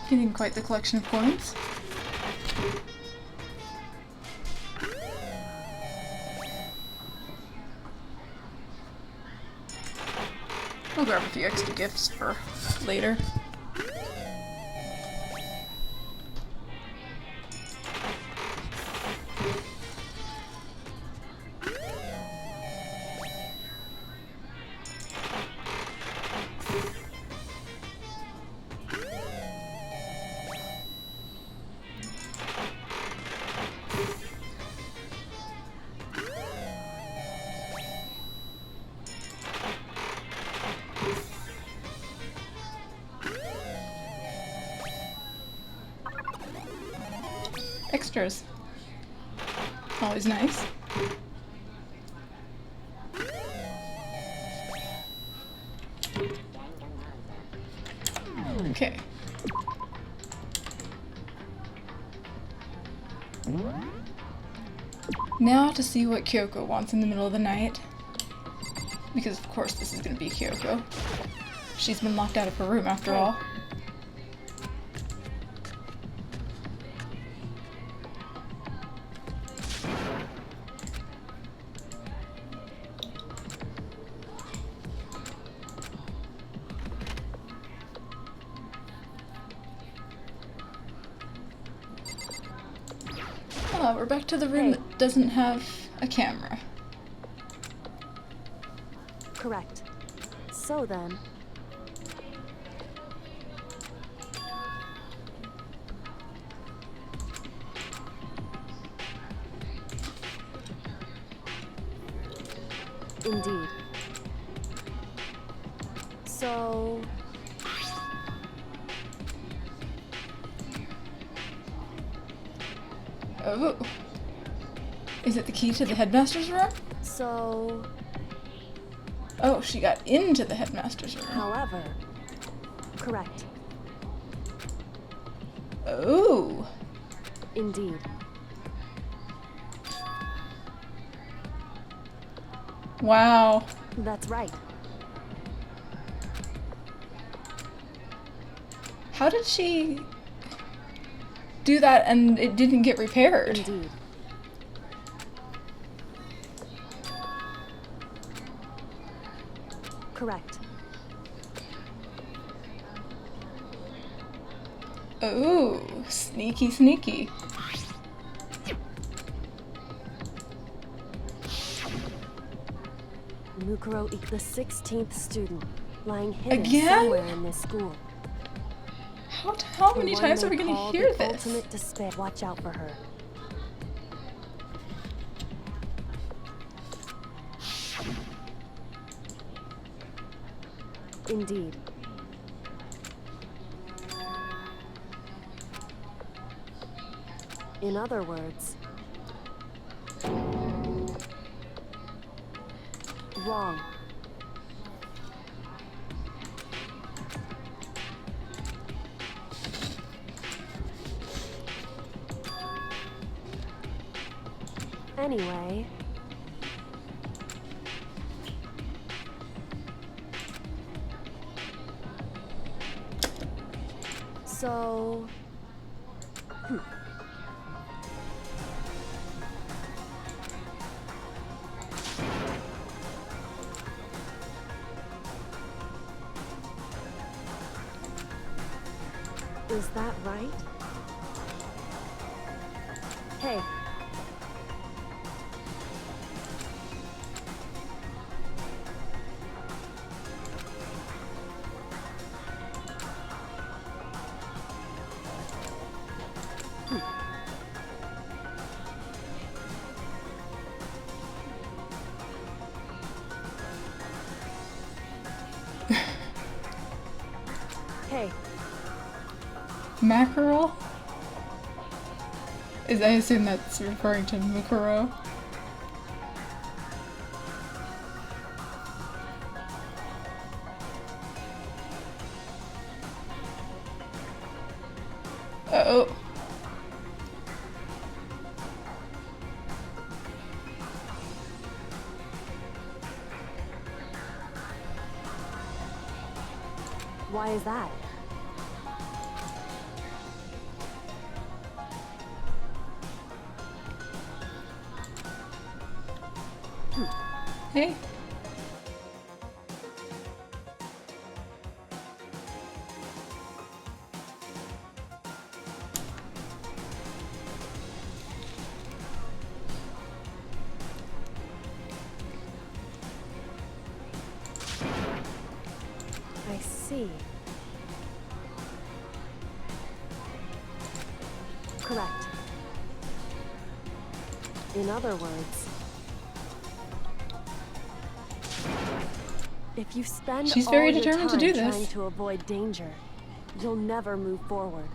Getting quite the collection of coins. I'll grab a few extra gifts for later. Extras. Always nice. Okay. Now to see what Kyoko wants in the middle of the night. Because of course this is gonna be Kyoko. She's been locked out of her room after all. We're back to the room that doesn't have a camera. Correct. So then... Indeed. So... Oh. Is it the key to the headmaster's room? So... Oh, she got into the headmaster's room. However... Correct. Oh. Indeed. Wow. That's right. How did she do that and it didn't get repaired? Indeed. Correct. Oh, sneaky, sneaky. Mukuro is the 16th student, lying hidden Again? somewhere in this school. How many times are we gonna hear the this? Ultimate despair. Watch out for her. Indeed. In other words, wrong. Anyway, so is that right? Hey. Hey. Mackerel? I assume that's referring to Mukuro. Uh-oh. Why is that? Hey. I see. Correct. In other words, if you spend She's all very your determined to time do this. trying to avoid danger, you'll never move forward.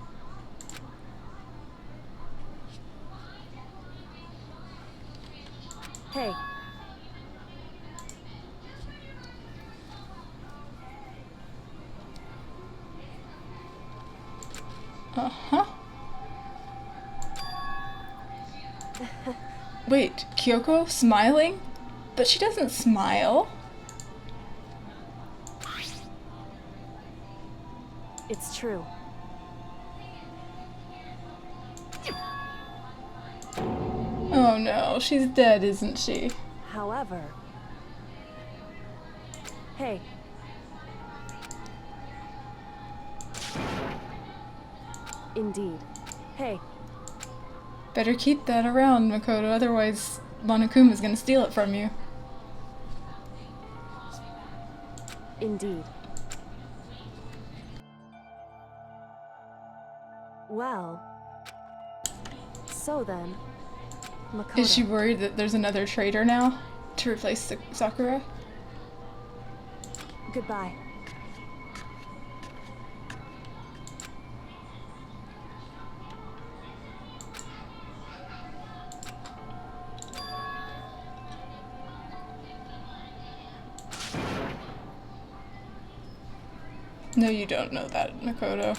Hey. Uh-huh. Wait, Kyoko smiling? But she doesn't smile. It's true. Oh no, she's dead, isn't she? However... Hey. Indeed. Hey. Better keep that around, Makoto, otherwise Monokuma's gonna steal it from you. Indeed. Well... So then... Makoto. Is she worried that there's another traitor now to replace Sakura? Goodbye. No, you don't know that, Makoto.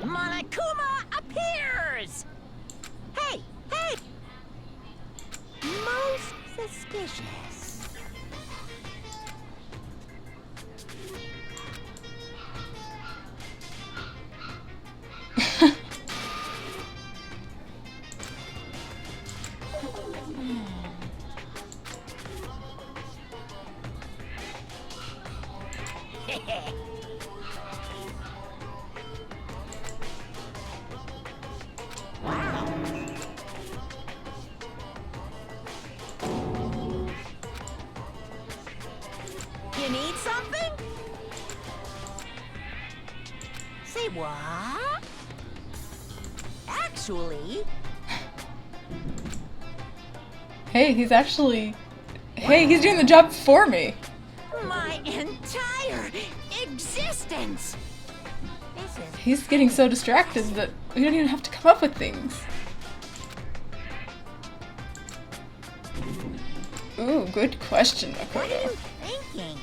Monokuma appears! Hey, hey! Most suspicious. You need something? Say what? Actually, Hey, he's actually... Hey, he's doing the job for me! my entire existence! This is He's getting so distracted that we don't even have to come up with things. Ooh, good question, what are you Makoto. thinking?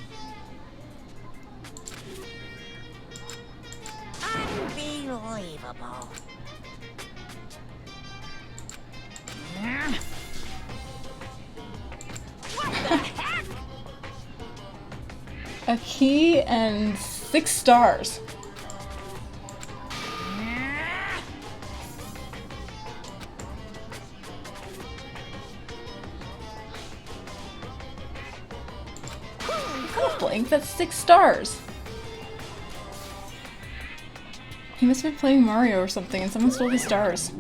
Unbelievable. What the heck? A key and 6 stars. Blank, that's 6 stars. He must have been playing Mario or something and someone stole his stars.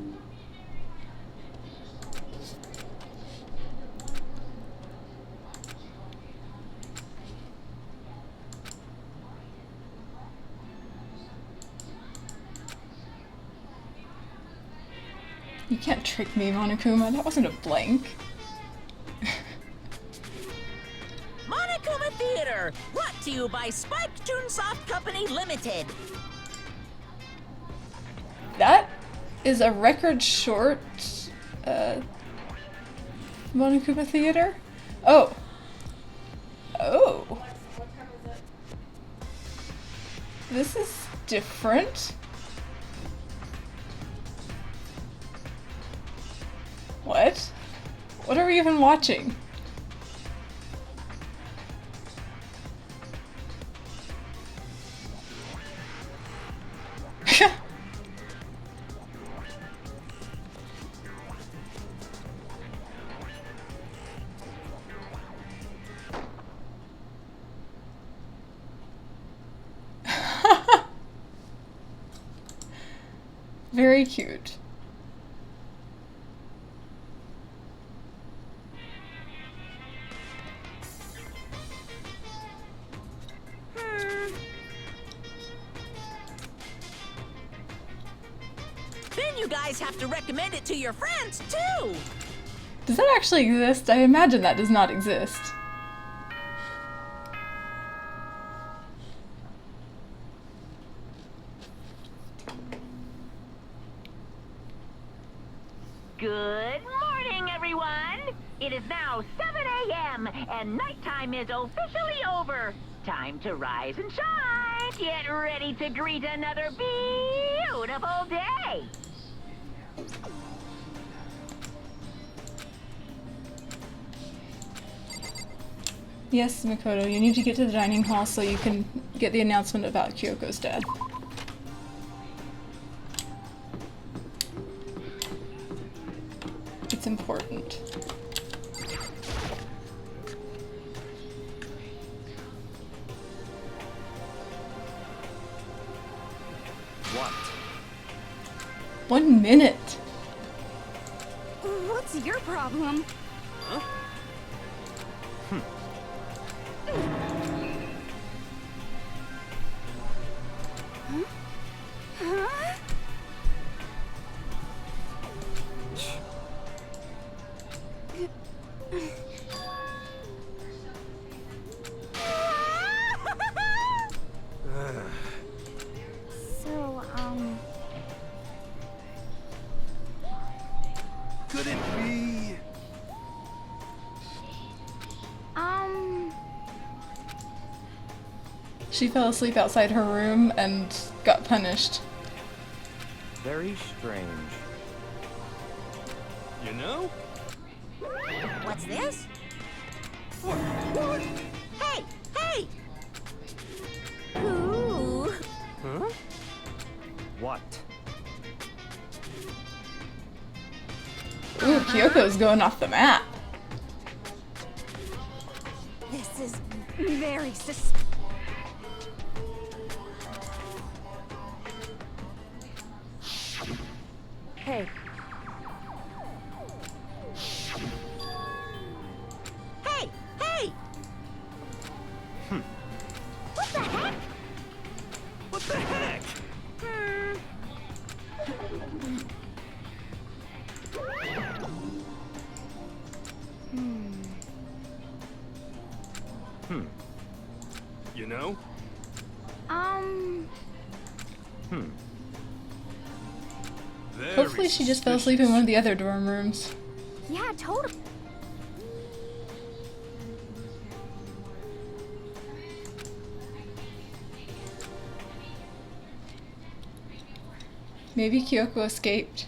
You can't trick me, Monokuma. That wasn't a blank. Monokuma Theater, brought to you by Spike Toonsoft Company Limited. That is a record short, Monokuma Theater? Oh. Oh. This is different. What? What are we even watching? Very cute. Then you guys have to recommend it to your friends, too! Does that actually exist? I imagine that does not exist. Good morning, everyone! It is now 7 a.m. and nighttime is officially over. Time to rise and shine. Get ready to greet another beautiful day. Yes, Makoto, you need to get to the dining hall so you can get the announcement about Kyoko's death. It's important. What? 1 minute! What's your problem? Huh? Huh? So, Could it be? She fell asleep outside her room and got punished. Very strange. You know? What's this? What? Hey! Hey! ooh. Huh? What? Ooh, Kyoko's going off the map. This is very Hey, Hey! Hey! What the heck? What the heck? You know? Very Hopefully she just fell asleep in one of the other dorm rooms. yeah, totally. Maybe Kyoko escaped.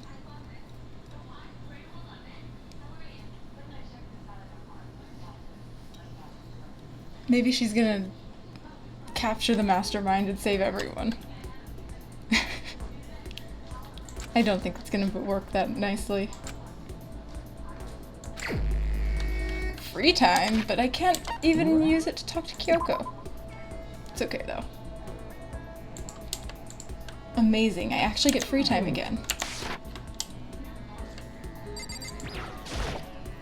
Maybe she's gonna capture the mastermind and save everyone. I don't think it's gonna work that nicely. Free time, but I can't even use it to talk to Kyoko. It's okay though. Amazing, I actually get free time again.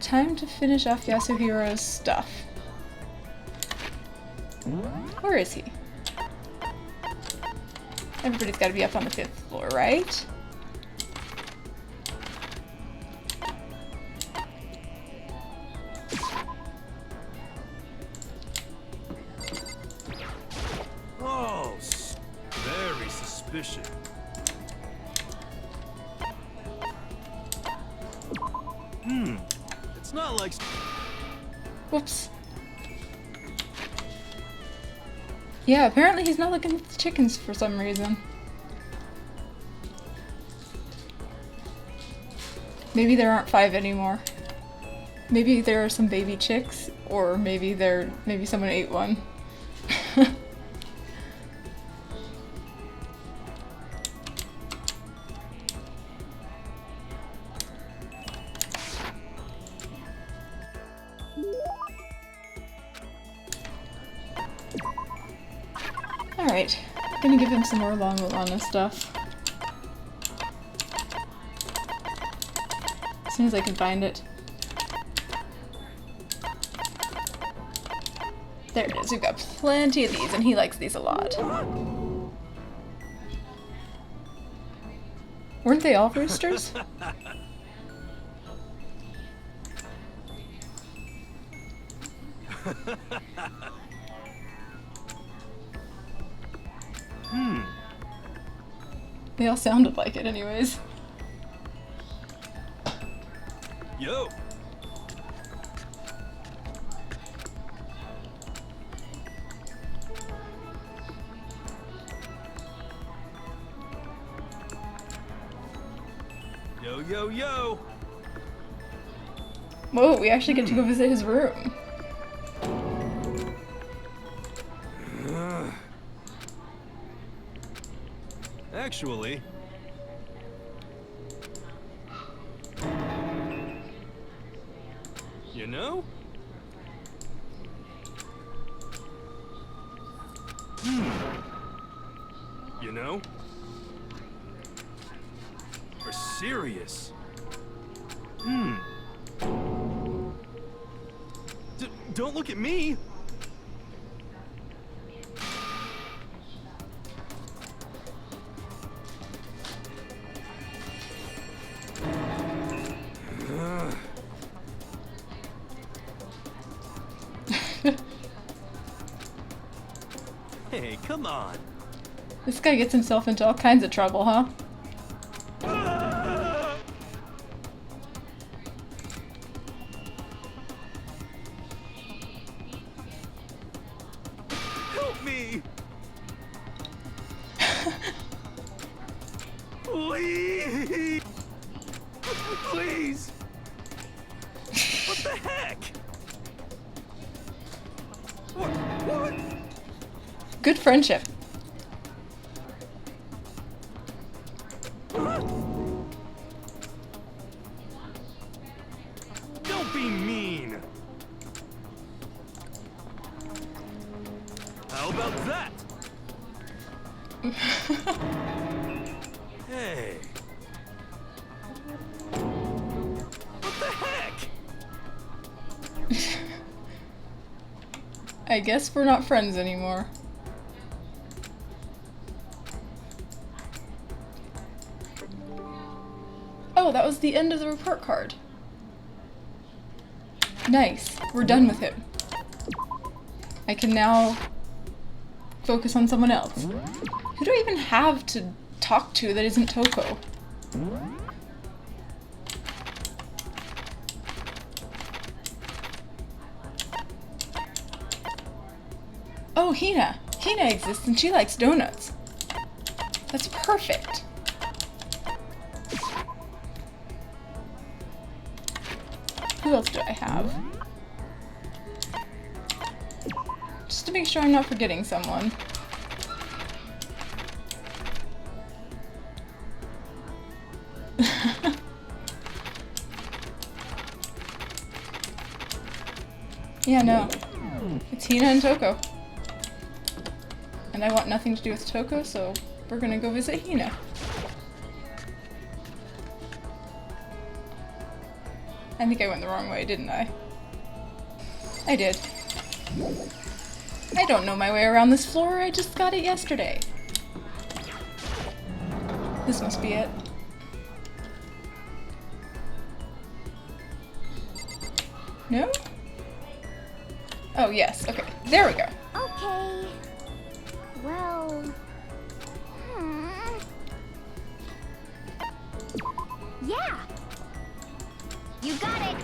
Time to finish off Yasuhiro's stuff. Where is he? Everybody's gotta be up on the 5th floor, right? Oh, very suspicious. It's not like. Whoops. Yeah, apparently he's not looking at the chickens for some reason. Maybe there aren't 5 anymore. Maybe there are some baby chicks, or maybe someone ate one. Alright, gonna give him some more long Lana stuff. As soon as I can find it. There it is, we've got plenty of these, and he likes these a lot. Weren't they all roosters? They all sounded like it anyways. Yo. Yo, yo, yo. Whoa, we actually get to go visit his room. Actually, you know? You know? We're serious. Don't look at me. Hey, come on. This guy gets himself into all kinds of trouble, huh? Help me! Please! Please! What the heck? What? Good friendship. Don't be mean! How about that? Hey. What the heck? I guess we're not friends anymore. Oh, that was the end of the report card. Nice. We're done with him. I can now focus on someone else. Who do I even have to talk to that isn't Toko? Oh, Hina. Hina exists and she likes donuts. That's perfect. Who else do I have? Just to make sure I'm not forgetting someone. Yeah, no. It's Hina and Toko. And I want nothing to do with Toko, so we're gonna go visit Hina. I think I went the wrong way, didn't I? I did. I don't know my way around this floor, I just got it yesterday. This must be it. No? Oh, yes, okay. There we go. Okay. Well... Yeah! You got it!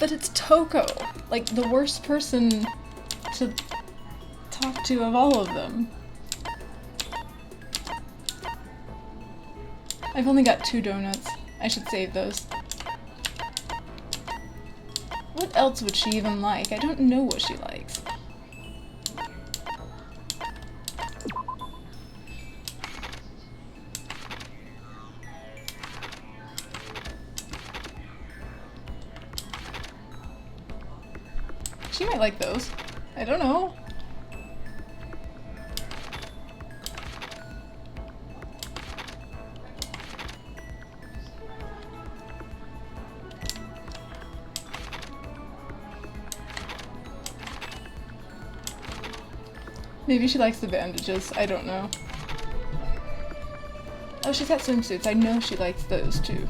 But it's Toko, like the worst person to talk to of all of them. I've only got 2 donuts. I should save those. What else would she even like? I don't know what she likes. She might like those. I don't know. Maybe she likes the bandages. I don't know. Oh, she's got swimsuits. I know she likes those too.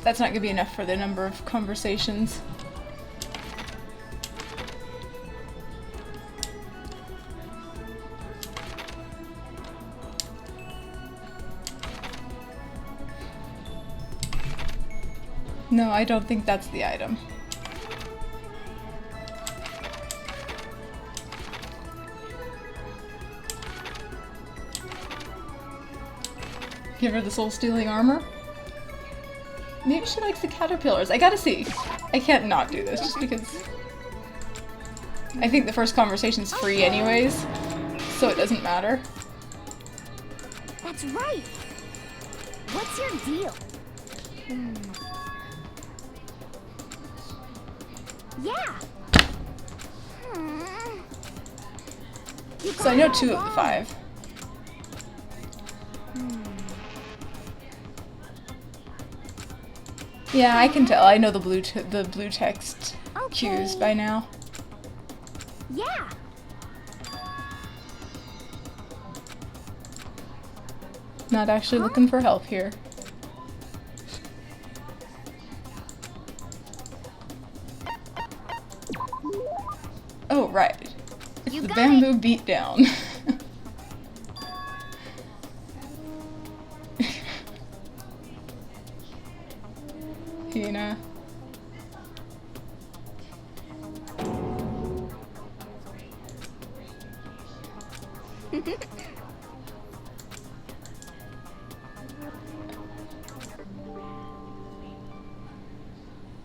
That's not gonna be enough for the number of conversations. No, I don't think that's the item. Give her the soul-stealing armor? Maybe she likes the caterpillars. I gotta see. I can't not do this just because I think the first conversation's free anyways, so it doesn't matter. That's right. What's your deal? Yeah. So I know 2 of the 5. Yeah, I can tell. I know the blue text cues by now. Yeah. Not actually looking for help here. Oh, right. It's You the got bamboo beatdown. Hina.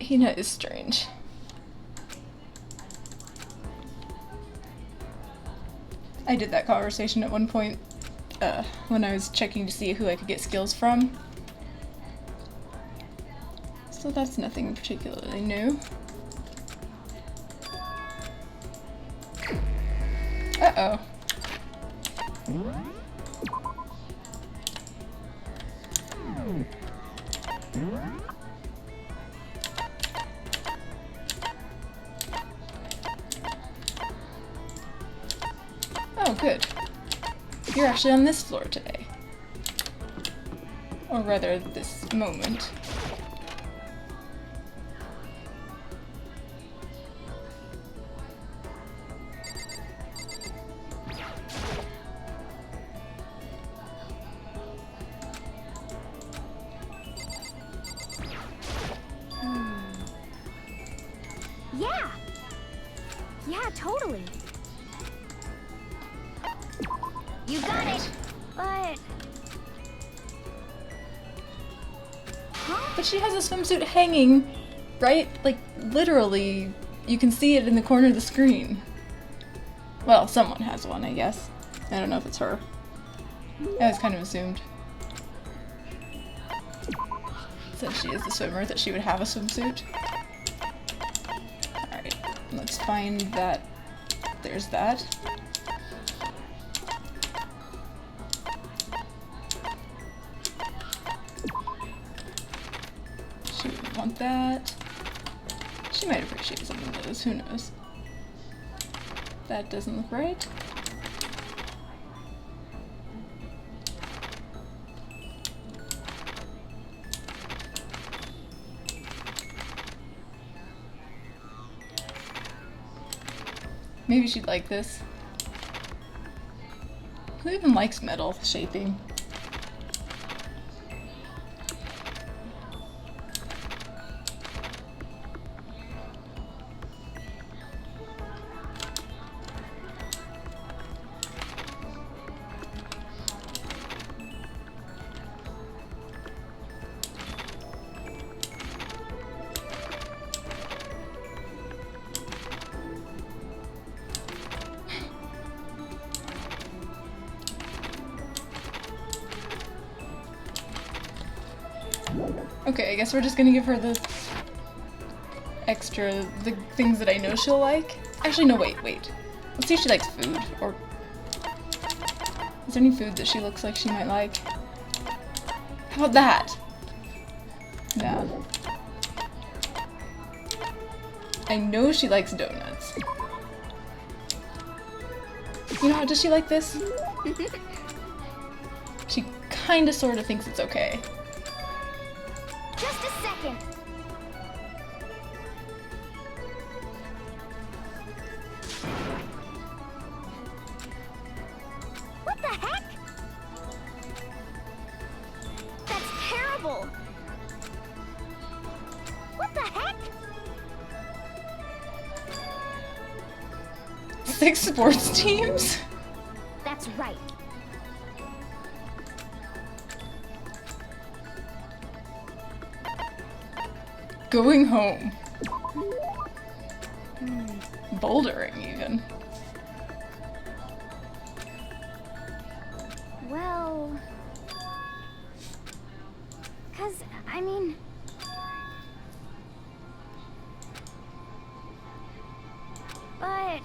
Hina is strange. I did that conversation at one point when I was checking to see who I could get skills from. So that's nothing particularly new. Uh-oh. Oh, good. You're actually on this floor today. Or rather, this moment. Yeah. Yeah, totally. You got it. But But she has a swimsuit hanging, right? Like, literally, you can see it in the corner of the screen. Well, someone has one, I guess. I don't know if it's her. I was kind of assumed. Since she is the swimmer, that she would have a swimsuit. Alright, let's find that. There's that. She would want that. She might appreciate some of those, who knows. That doesn't look right. Maybe she'd like this. Who even likes metal shaping? Okay, I guess we're just gonna give her the the things that I know she'll like. Actually, no, wait. Let's see if she likes food, or... Is there any food that she looks like she might like? How about that? No. I know she likes donuts. You know how does she like this? She kinda sorta thinks it's okay. Just a second. What the heck? That's terrible. What the heck? 6 sports teams? That's right. Going home. Bouldering, even. Well... 'Cause, I mean... But...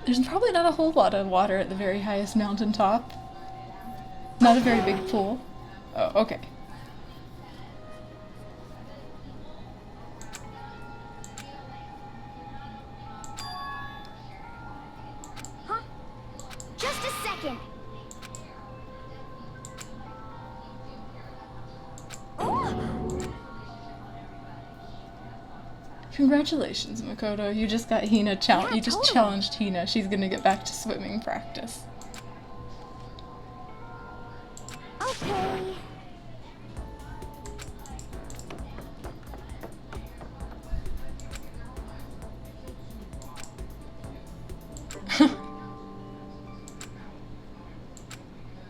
There's probably not a whole lot of water at the very highest mountaintop. Not a very big pool. Oh, okay. Huh? Just a second. Congratulations, Makoto. You just got Hina Yeah, you just totally. challenged Hina. She's gonna get back to swimming practice. Okay.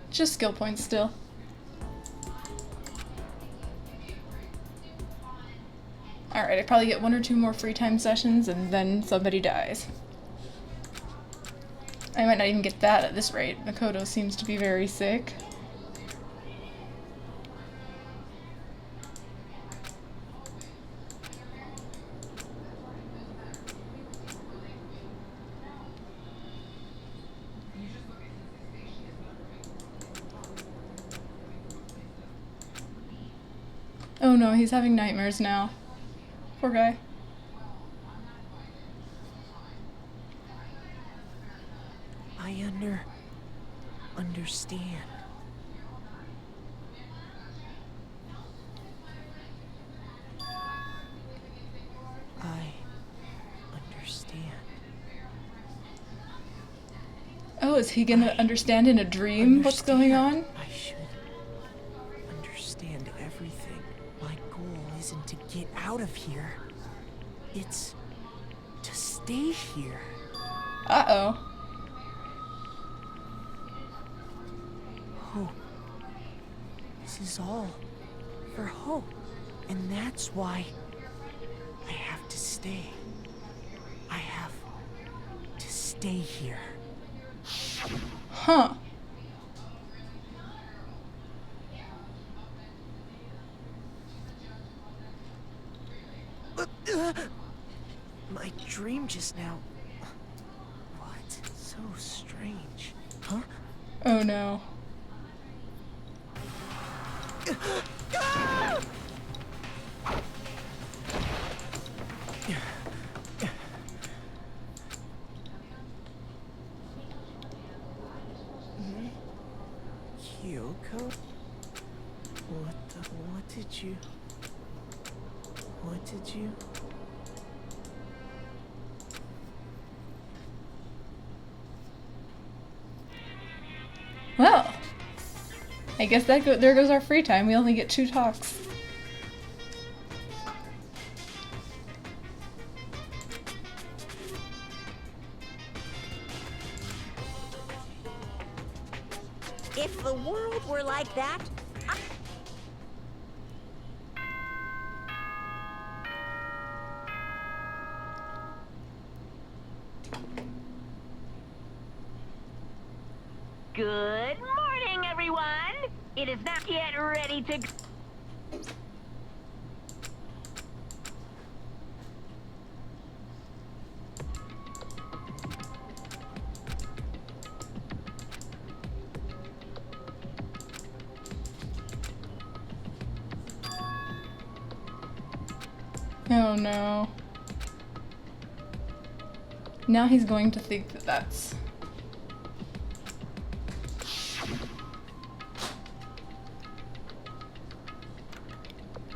Just skill points still. Alright, I probably get 1 or 2 more free time sessions and then somebody dies. I might not even get that at this rate. Makoto seems to be very sick. Oh no, he's having nightmares now. Poor guy. I understand. I understand. Oh, is he gonna understand in a dream what's going on? I should understand everything. My goal isn't to get out of here. It's to stay here. Uh-oh. Hope. This is all for hope. And that's why I have to stay. I have to stay here. Huh. My dream just now. What? So strange. Huh? Oh no. Kyoko? What did you... Well, I guess there goes our free time. We only get 2 talks. If the world were like that, Good morning, everyone. It is now get ready to... Oh no. Now he's going to think that that's...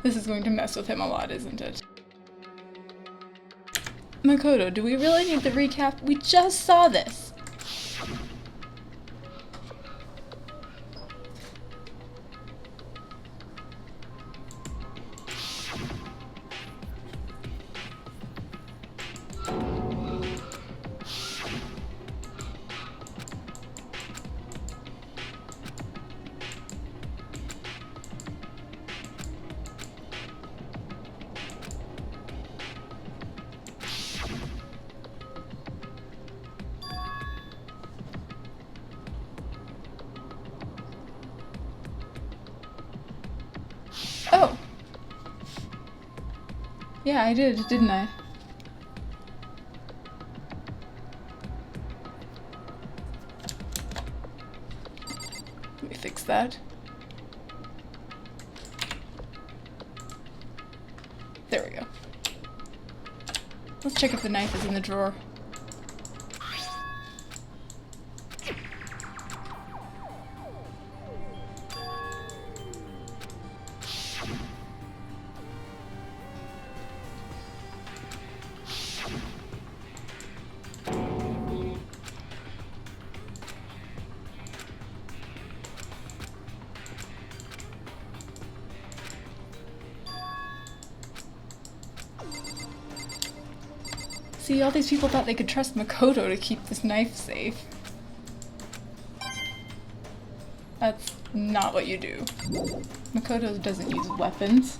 This is going to mess with him a lot, isn't it? Makoto, do we really need the recap? We just saw this! Oh! Yeah, I did, didn't I? Let me fix that. There we go. Let's check if the knife is in the drawer. See, all these people thought they could trust Makoto to keep this knife safe. That's not what you do. Makoto doesn't use weapons.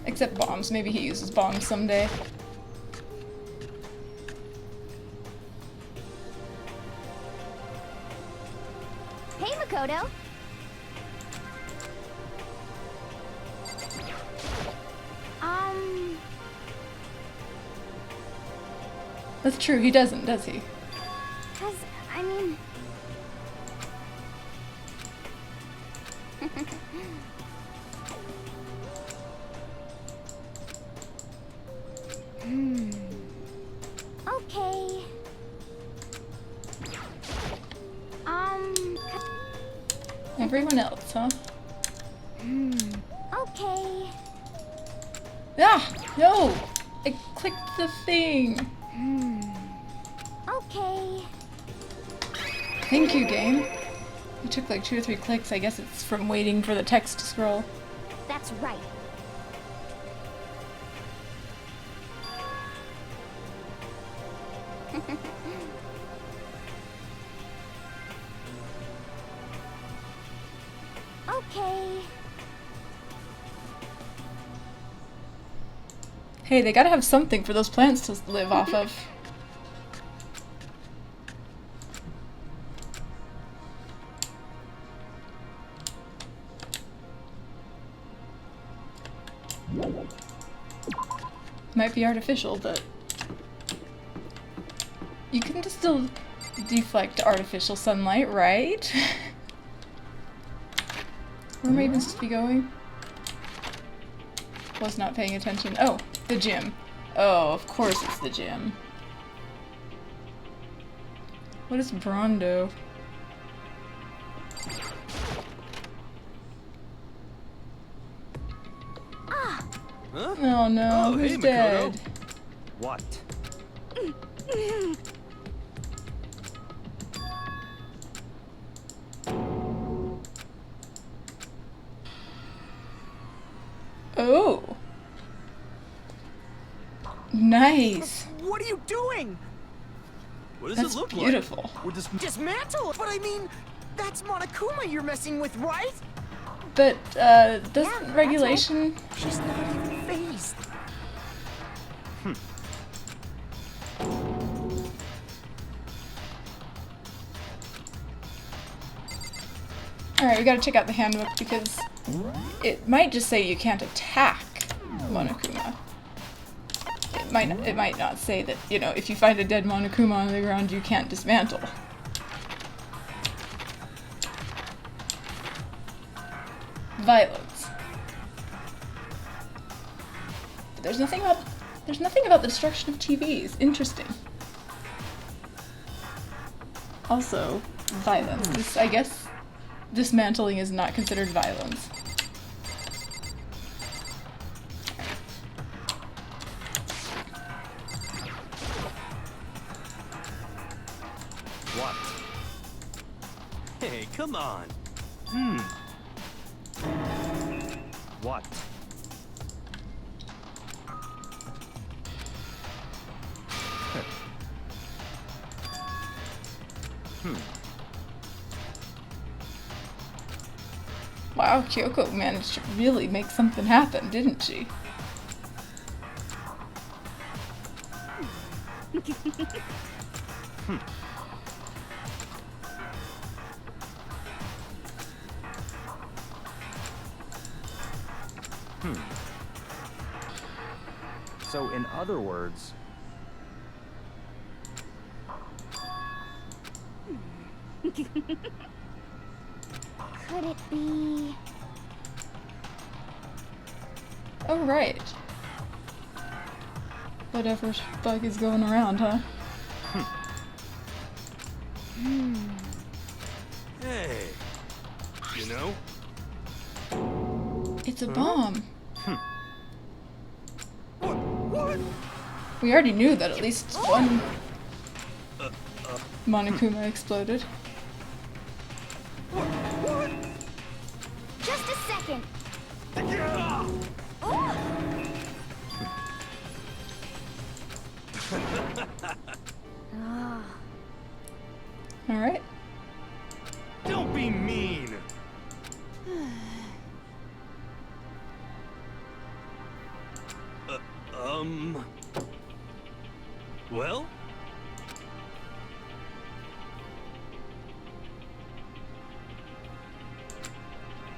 Except bombs. Maybe he uses bombs someday. Hey, Makoto. That's true, he doesn't, does he? 'Cause, I mean... Okay. Everyone else, huh? Okay. Ah! No! I clicked the thing! Okay. Thank you, game. It took like 2 or 3 clicks. I guess it's from waiting for the text to scroll. That's right. Okay. Hey, they gotta have something for those plants to live off of. Might be artificial, but you can just still deflect artificial sunlight, right? Where am I even supposed to be going? Was not paying attention. Oh, the gym. Oh, of course it's the gym. What is Brondo? Huh? Oh no, Oh, who's hey, Makoto. dead? What? Oh. Nice. What are you doing? What does That's it look beautiful. like? We're just Dismantle! But I mean, that's Monokuma you're messing with, right? But, doesn't that's regulation... She's not even phased. Alright, we gotta check out the handbook because it might just say you can't attack Monokuma. It might not say that, you know, if you find a dead Monokuma on the ground, you can't dismantle. Violence. But there's nothing about the destruction of TVs. Interesting. Also, violence. This, I guess, dismantling is not considered violence. what? Hey, come on. What? Wow, Kyoko managed to really make something happen, didn't she? So, in other words, Could it be... Oh, right. Whatever bug is going around, huh? hey, you know? It's a bomb. What? We already knew that at least one Monokuma exploded. What? Just a second. Yeah! Alright. Don't be mean. Well?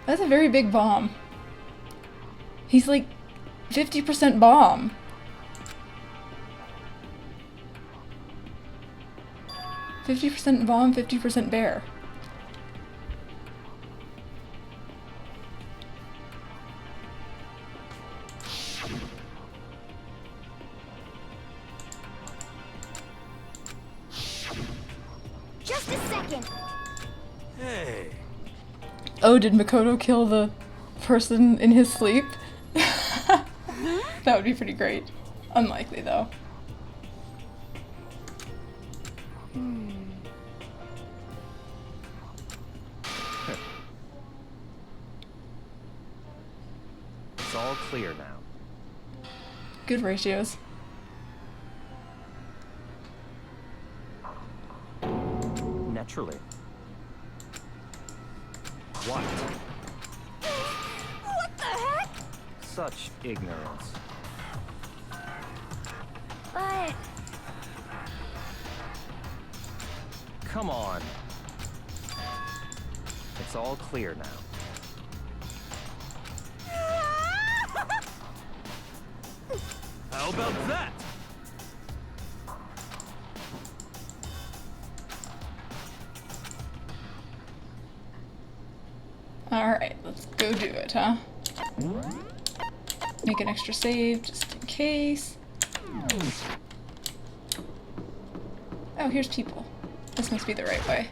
That's a very big bomb. He's like 50% bomb. %50 bomb, 50% bear. Just a second. Hey. Oh, did Makoto kill the person in his sleep? That would be pretty great. Unlikely, though. It's all clear now. Good ratios. Naturally. What? What the heck? Such ignorance. But... Come on. It's all clear now. How about that? Alright, let's go do it, huh? Make an extra save just in case. Oh, here's people. This must be the right way.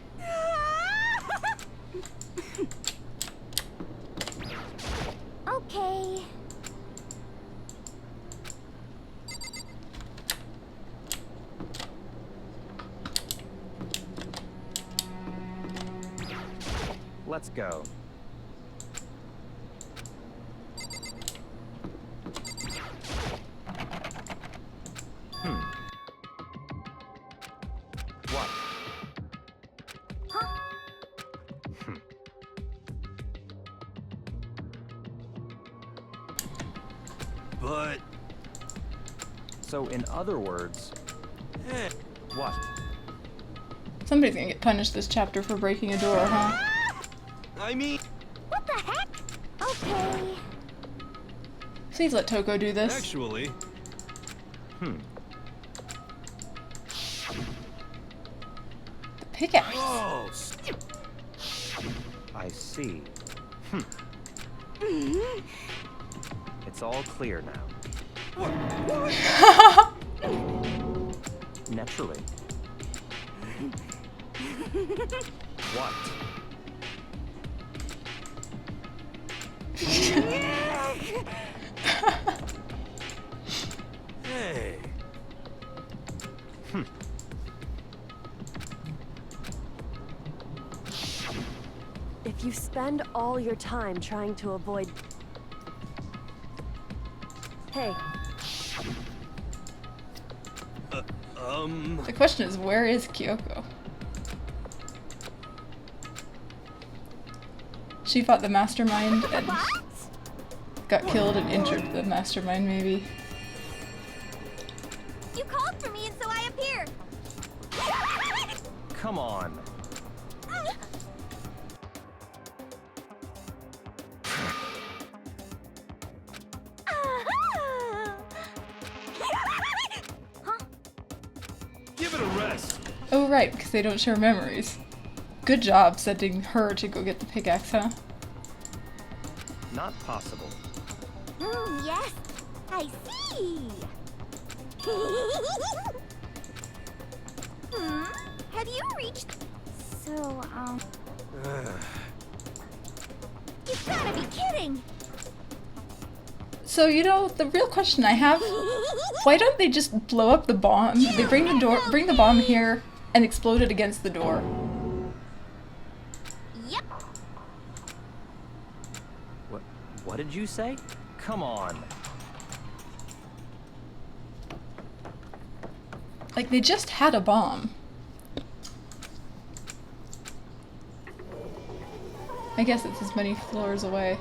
Okay. Let's go. What? But... So, in other words... What? Somebody's gonna get punished this chapter for breaking a door, huh? I mean... What the heck? Okay. Please let Toko do this. Actually... The pickaxe. Oh! I see. It's all clear now. Naturally. What? Hey. If you spend all your time trying to avoid... Hey, The question is, where is Kyoko? She fought the mastermind and got killed and injured the mastermind, maybe. You called for me and so I appeared. Come on. Give it a rest. Oh right, because they don't share memories. Good job sending her to go get the pickaxe, huh? Not possible. Yes, I see. Have you reached? So, you've gotta be kidding. So, you know, the real question I have, why don't they just blow up the bomb? They bring the bomb here and explode it against the door. Yep. What did you say? Come on. Like, they just had a bomb. I guess it's as many floors away.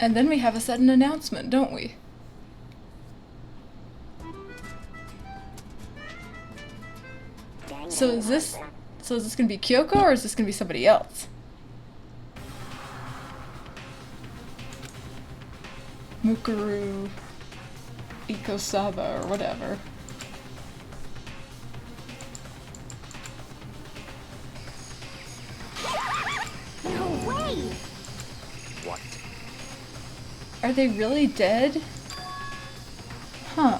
And then we have a sudden announcement, don't we? So is this gonna be Kyoko or is this gonna be somebody else? Mukuru Ikosaba or whatever. No way. What? Are they really dead? Huh.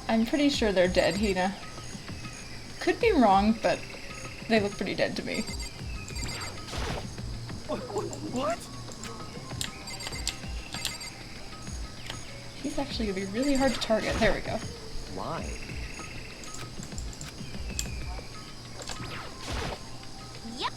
I'm pretty sure they're dead, Hina. Could be wrong, but they look pretty dead to me. What? He's actually gonna be really hard to target. There we go. Why? Yep.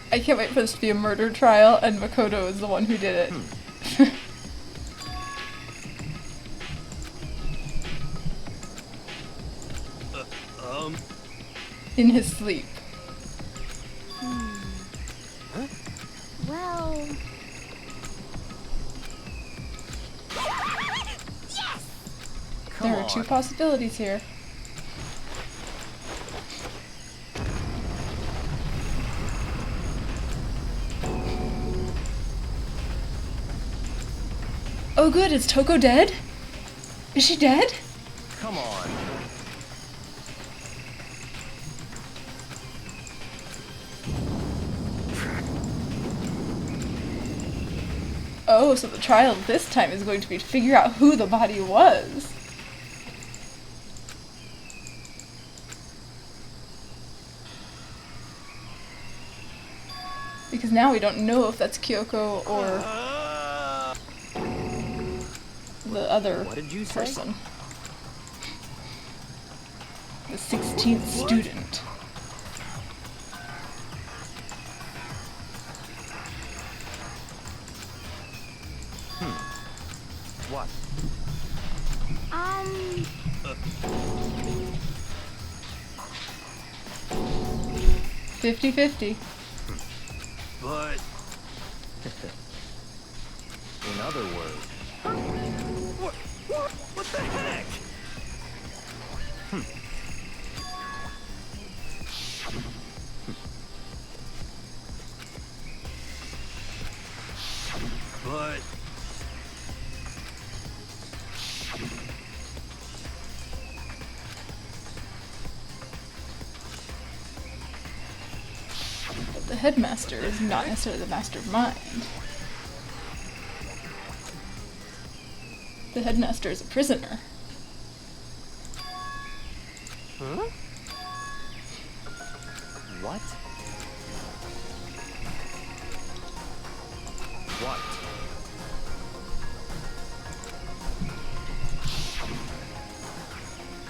I can't wait for this to be a murder trial and Makoto is the one who did it. In his sleep. Well. There are two possibilities here. Oh good, is Toko dead? Is she dead? Come on. Oh, so the trial this time is going to be to figure out who the body was. Because now we don't know if that's Kyoko or the other What did you say? person. The 16th student. What? 50-50. But... In other words... What the heck? But... The headmaster is not necessarily the master of mind. The headmaster is a prisoner. Huh? What? What?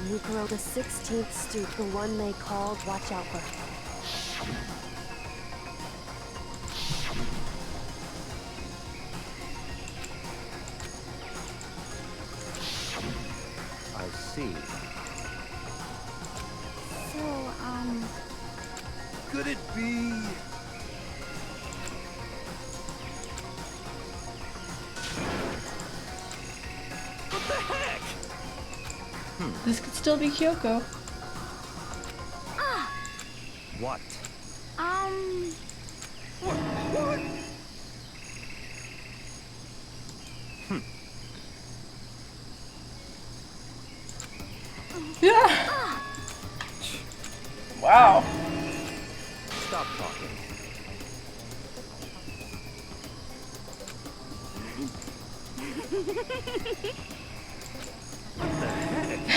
Mukuro the 16th student, the one they called, watch out for her. I see. So, Could it be... What the heck? This could still be Kyoko. What? what? Yeah! Wow. Stop talking. What the heck?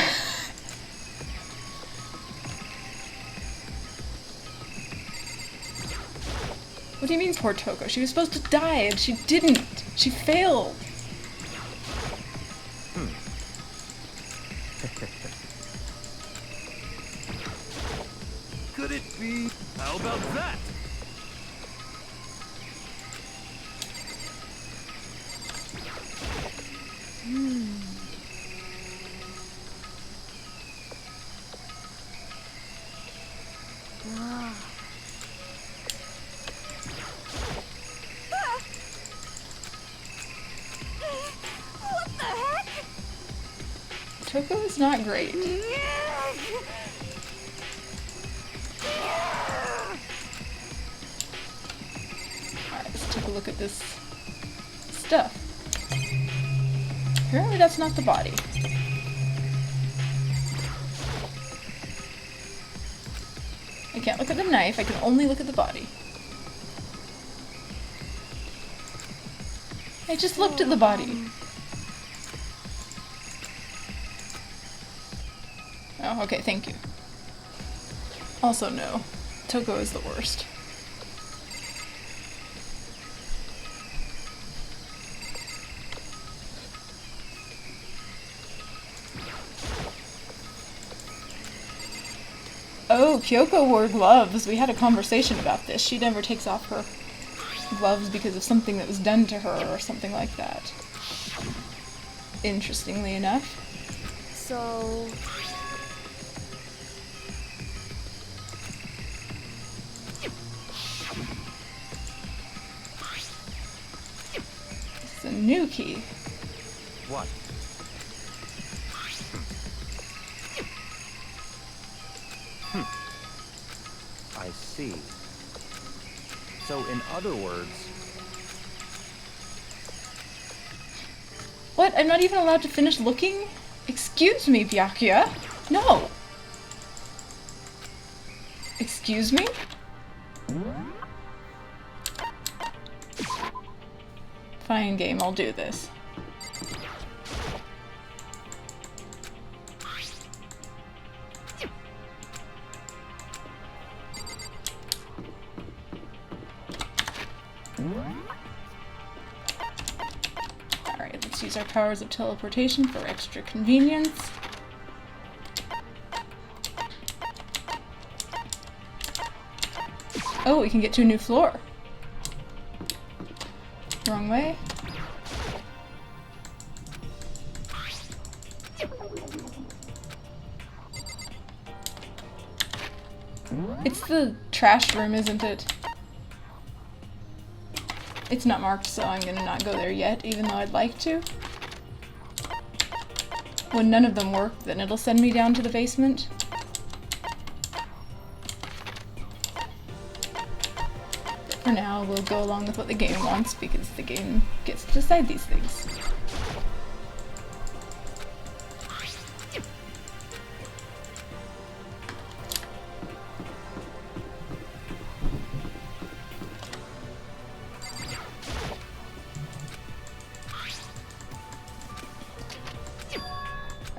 What do you mean, poor Toko? She was supposed to die and she didn't. She failed. Could it be... How about that? What the heck? Toko is not great. Alright, let's take a look at this stuff. Apparently that's not the body. I can't look at the knife, I can only look at the body. I just looked at the body. Oh, okay, thank you. Also, no. Toko is the worst. Oh, Kyoko wore gloves. We had a conversation about this. She never takes off her gloves because of something that was done to her or something like that. Interestingly enough. So... It's a new key. What? I see. So, in other words, What? I'm not even allowed to finish looking? Excuse me, Byakuya. No. Excuse me? Fine, game, I'll do this. Alright, let's use our powers of teleportation for extra convenience. Oh, we can get to a new floor. Wrong way. It's the trash room, isn't it? It's not marked, so I'm gonna not go there yet, even though I'd like to. When none of them work, then it'll send me down to the basement. But for now, we'll go along with what the game wants, because the game gets to decide these things.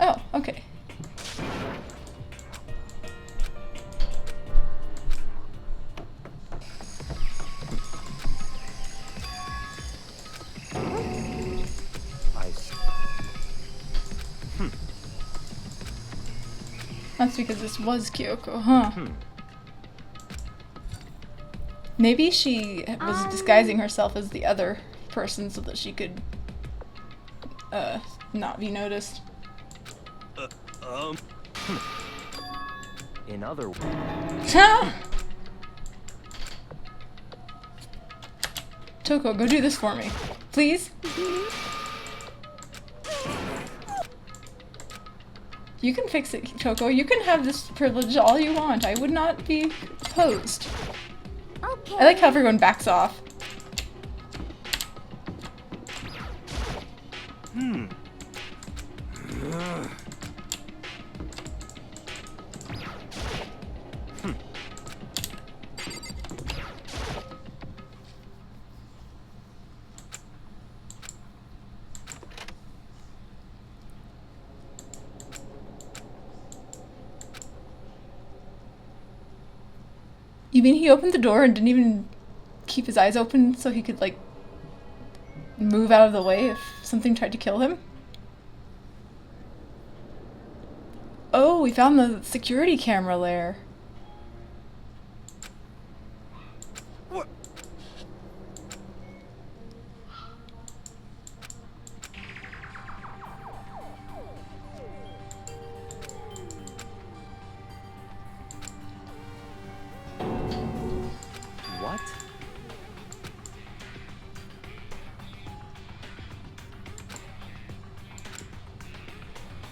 Oh, okay. I see. That's because this was Kyoko, huh? Maybe she was disguising herself as the other person so that she could, not be noticed. In other words, Toko, go do this for me. Please? You can fix it, Toko. You can have this privilege all you want. I would not be opposed. Okay. I like how everyone backs off. You mean he opened the door and didn't even keep his eyes open so he could, like, move out of the way if something tried to kill him? Oh, we found the security camera lair. What? what?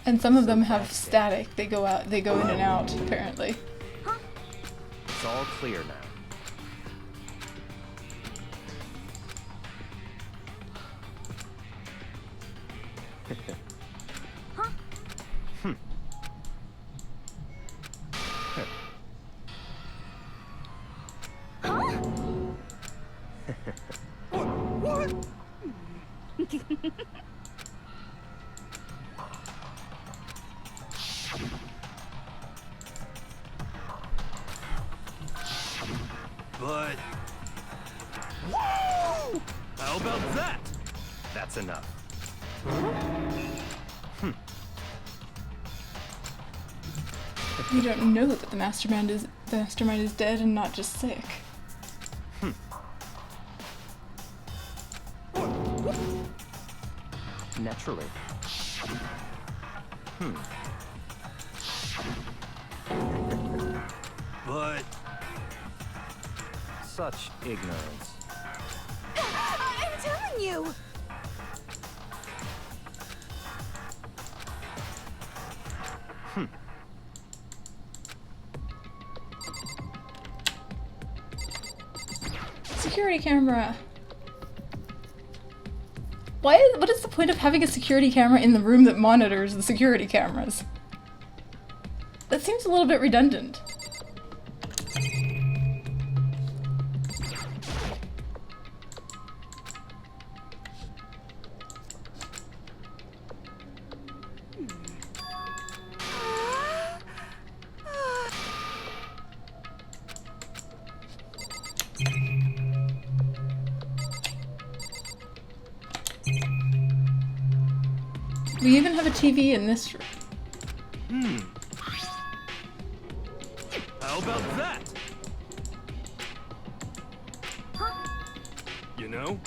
And some of them have static. They go out, they go in and out, apparently. It's all clear now. What? But... Whoa! How about that? That's enough. You don't know that the mastermind is dead and not just sick. Naturally. But... Such ignorance. I'm telling you. security camera. What is the point of having a security camera in the room that monitors the security cameras? That seems a little bit redundant. We even have a TV in this room. How about that? You know?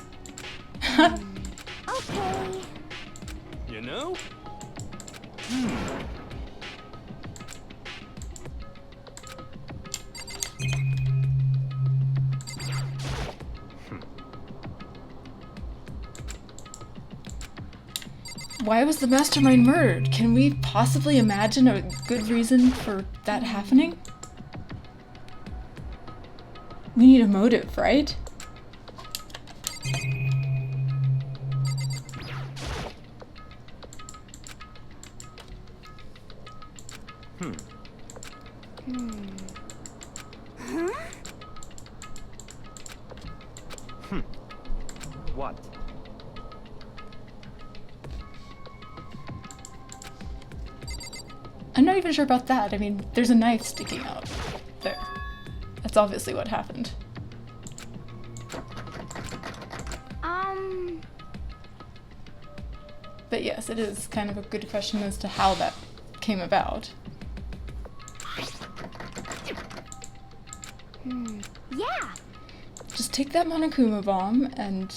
Okay. You know? Why was the mastermind murdered? Can we possibly imagine a good reason for that happening? We need a motive, right? What? I'm not even sure about that. I mean, there's a knife sticking out there. That's obviously what happened. But yes, it is kind of a good question as to how that came about. Yeah. Just take that Monokuma bomb and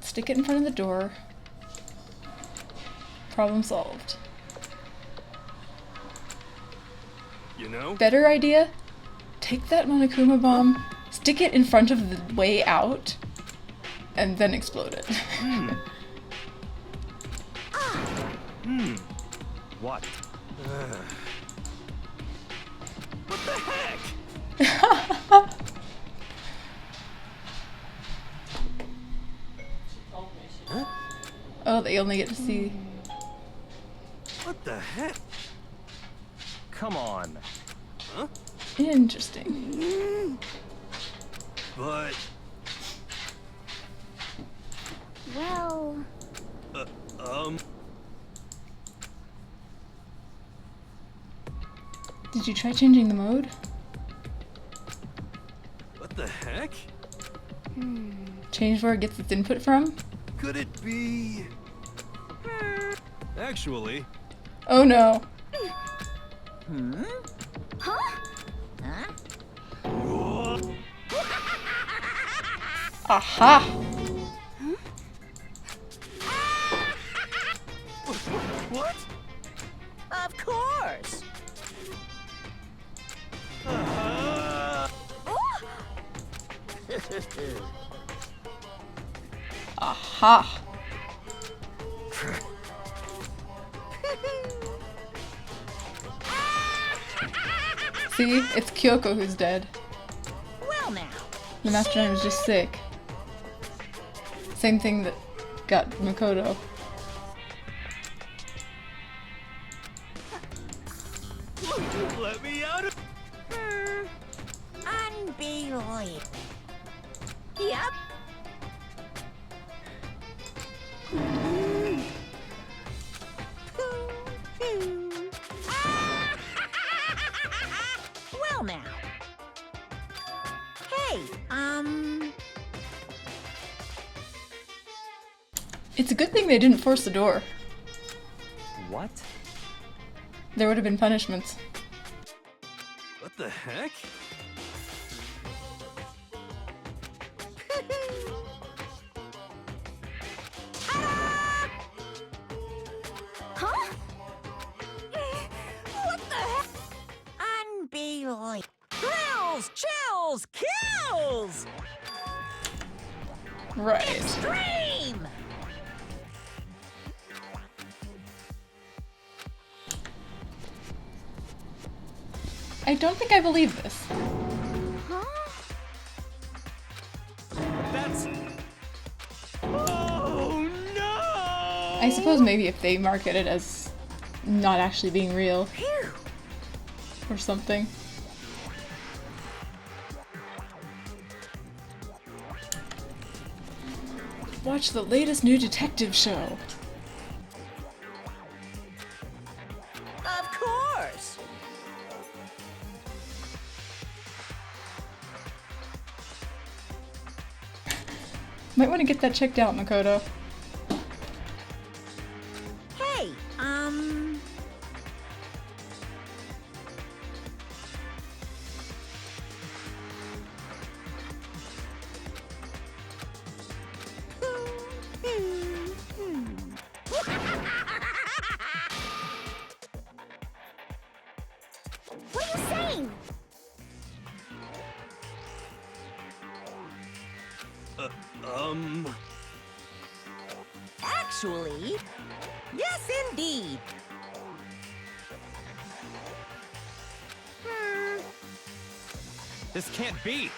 stick it in front of the door. Problem solved. You know? Better idea? Take that Monokuma bomb, stick it in front of the way out, and then explode it. What? What the heck? Oh, they only get to see. What the heck? Come on. Huh? Interesting. But Well, Did you try changing the mode? what the heck? Change where it gets its input from? Could it be? Actually, Oh no. Aha! what? Of course. Aha! See? It's Kyoko who's dead. Well now. The mastermind was just sick. Same thing that got Makoto. Let me out of. Unbelievable. Yep. Well now. Hey, It's a good thing they didn't force the door. What? There would have been punishments. What the heck? huh? What the heck? unbelievable. Thrills, chills, kills! Right. Extreme! I don't think I believe this. Huh? I suppose maybe if they market it as not actually being real Phew. or something. Watch the latest new detective show. Of course. Might want to get that checked out, Makoto. Hey, What are you saying? Actually, yes indeed. This can't be.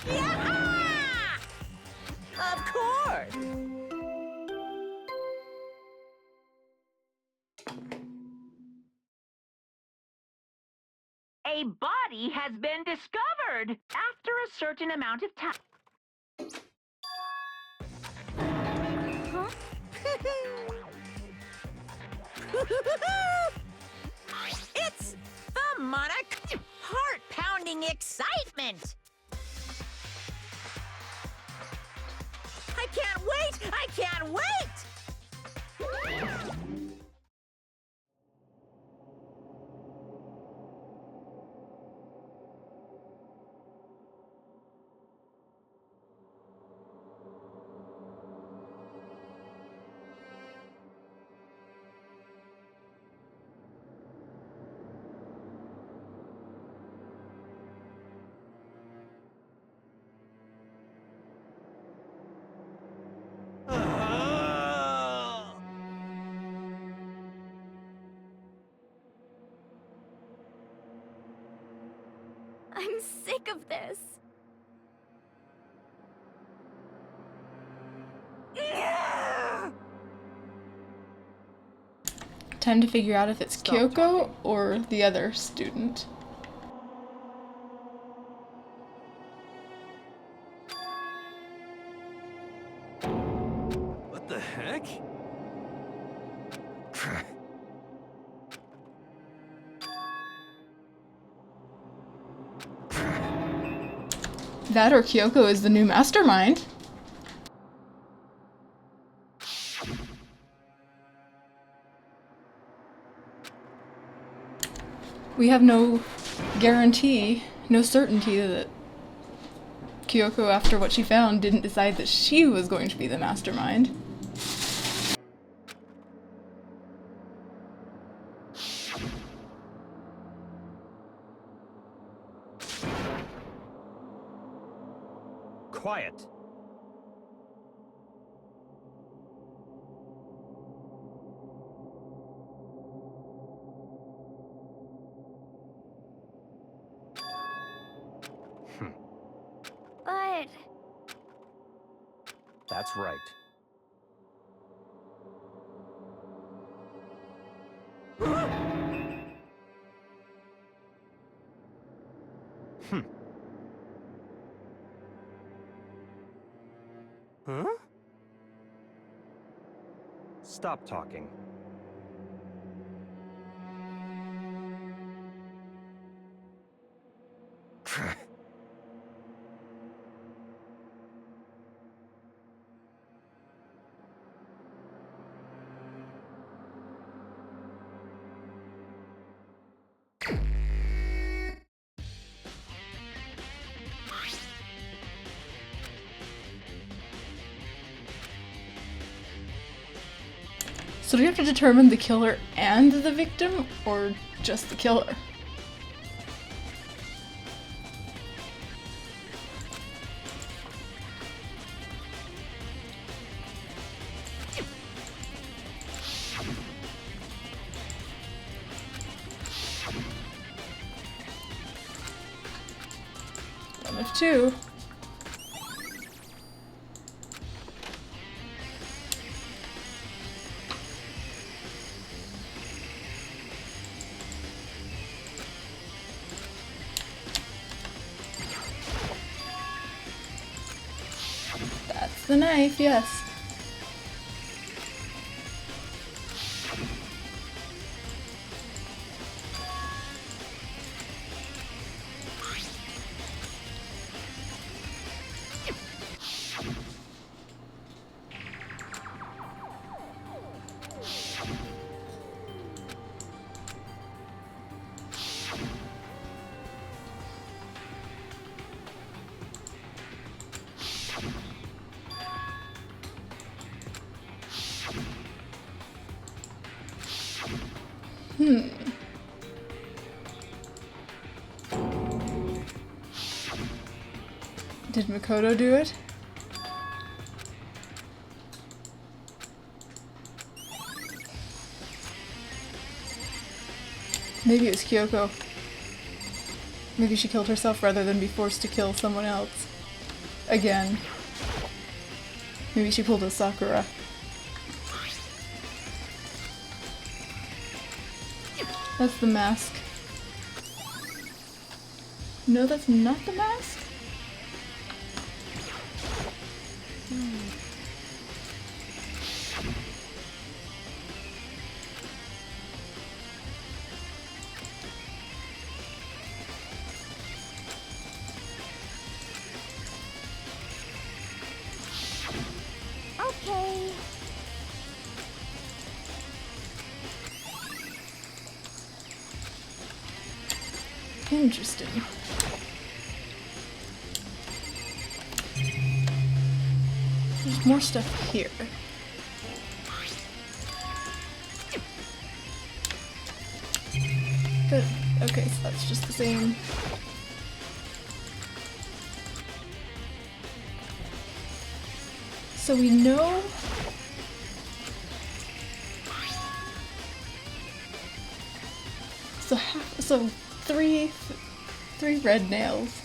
Yeah! Of course. A body has been discovered after a certain amount of time. Huh? It's the Monarch heart-pounding excitement. I can't wait! I can't wait! I'm sick of this. Time to figure out if it's Stop Kyoko talking. or the other student. What the heck? That or Kyoko is the new mastermind. We have no guarantee, no certainty that Kyoko, after what she found, didn't decide that she was going to be the mastermind. Quiet. But That's right. Huh? Stop talking. So do we have to determine the killer and the victim, or just the killer? One of two. the knife, yes. Did Makoto do it? Maybe it was Kyoko. Maybe she killed herself rather than be forced to kill someone else. Again. Maybe she pulled a Sakura. That's the mask. No, that's not the mask? Okay. Interesting. There's more stuff here. But, okay, so that's just the same. So we know... So three red nails.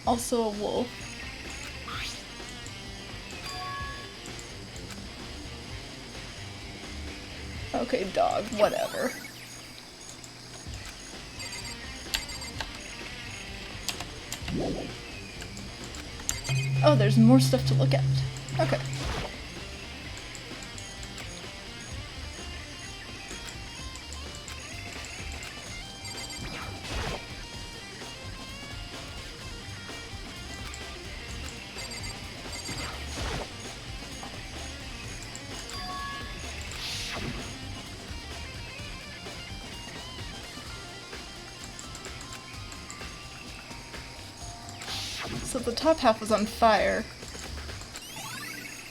Also a wolf. Okay, dog, whatever. Oh, there's more stuff to look at. Okay. So the top half was on fire.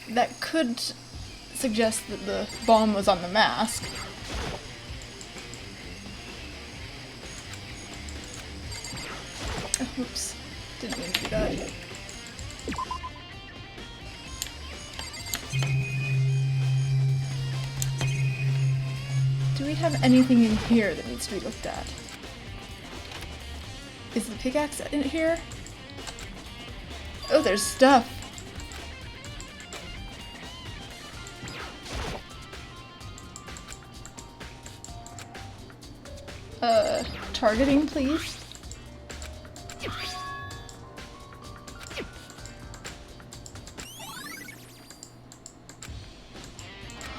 That could suggest that the bomb was on the mask. Oh, oops. Didn't mean to do that. Do we have anything in here that needs to be looked at? Is the pickaxe in here? Oh, there's stuff. Targeting, please.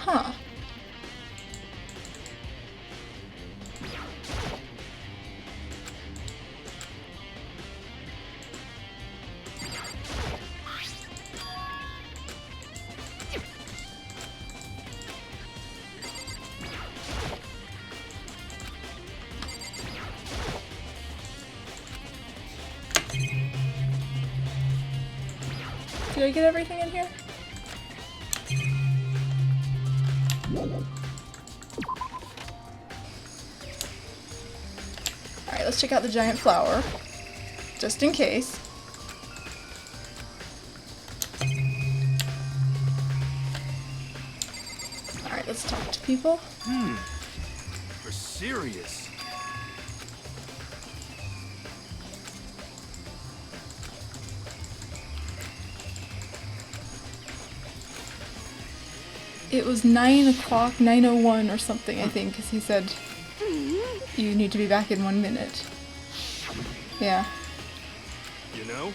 Huh. Did I get everything in here? Alright, let's check out the giant flower. Just in case. Alright, let's talk to people. For serious. It was 9 o'clock, 9:01 or something, I think, because he said you need to be back in 1 minute. Yeah. You know,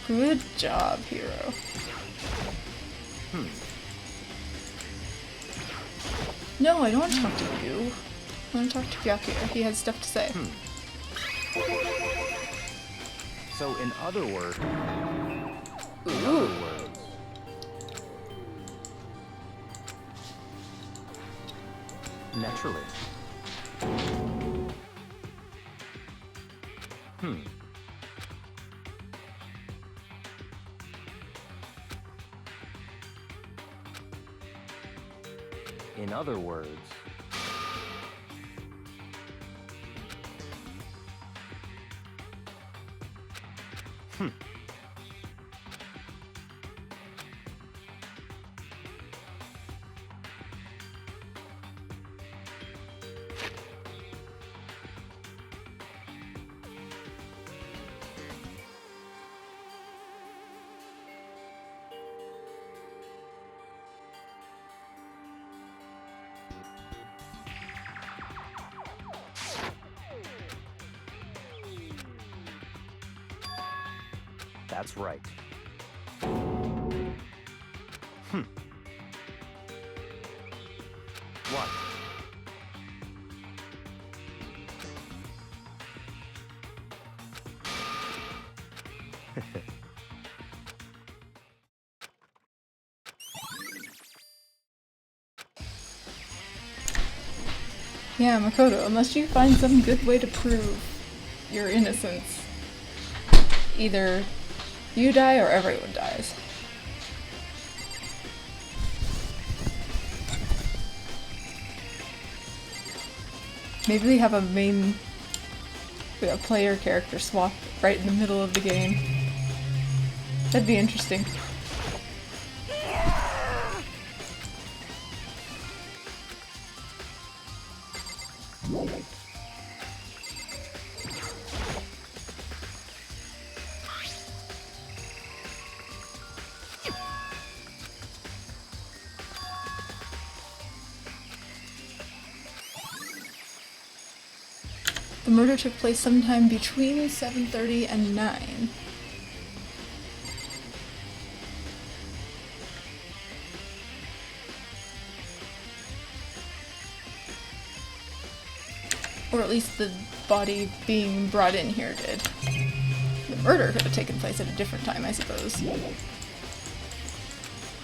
Good job, hero. No, I don't want to talk to you. I want to talk to Byakuya. He has stuff to say. So, in other words, Ooh. naturally. In other words, that's right. What? Yeah, Makoto, unless you find some good way to prove your innocence, either you die or everyone dies. Maybe we have a player character swap right in the middle of the game. That'd be interesting. The murder took place sometime between 7:30 and 9. Or at least the body being brought in here did. The murder could have taken place at a different time, I suppose.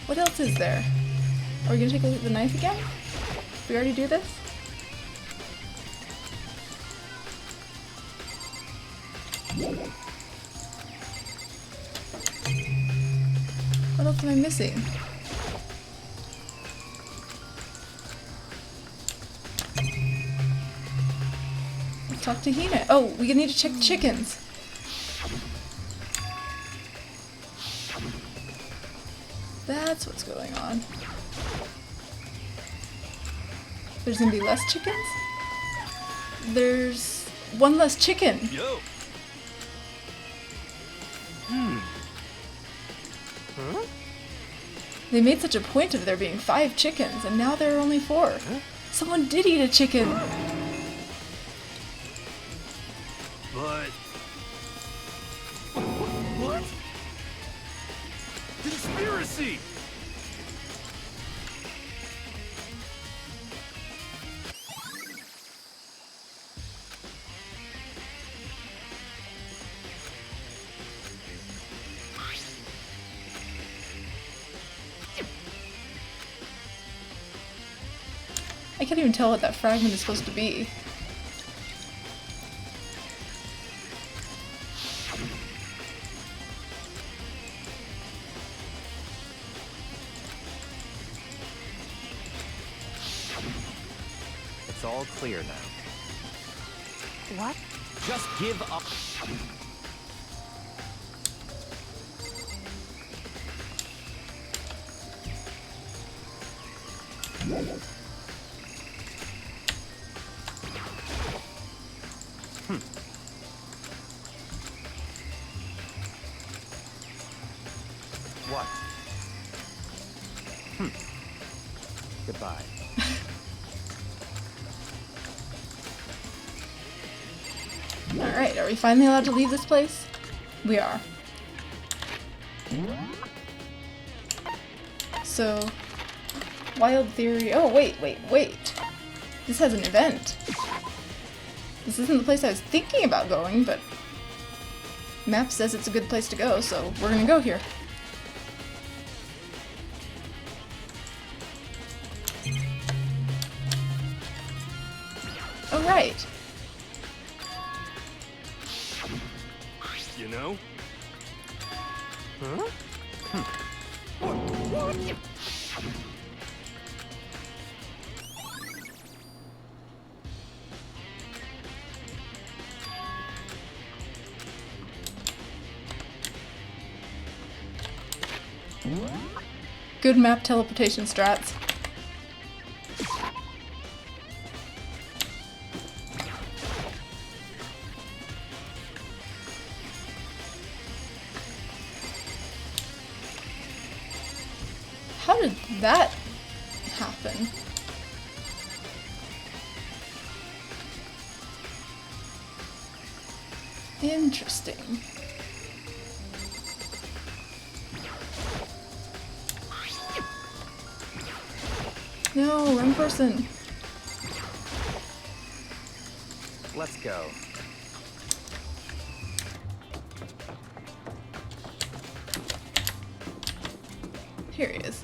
What else is there? Are we gonna take a look at the knife again? Did we already do this? What else am I missing? Let's talk to Hina. Oh, we need to check the chickens. That's what's going on. There's gonna be less chickens? There's one less chicken. Yo. They made such a point of there being 5 chickens, and now there are only 4. Someone did eat a chicken! But what? Conspiracy! I can't even tell what that fragment is supposed to be. It's all clear now. What? Just give up. What? Goodbye. Alright, are we finally allowed to leave this place? We are. So, wild theory. Oh, wait. This has an event. This isn't the place I was thinking about going, but map says it's a good place to go, so we're gonna go here. Oh, right. You know? Huh? Good map teleportation strats. How did that happen? Interesting. No, wrong person. Let's go. Here he is.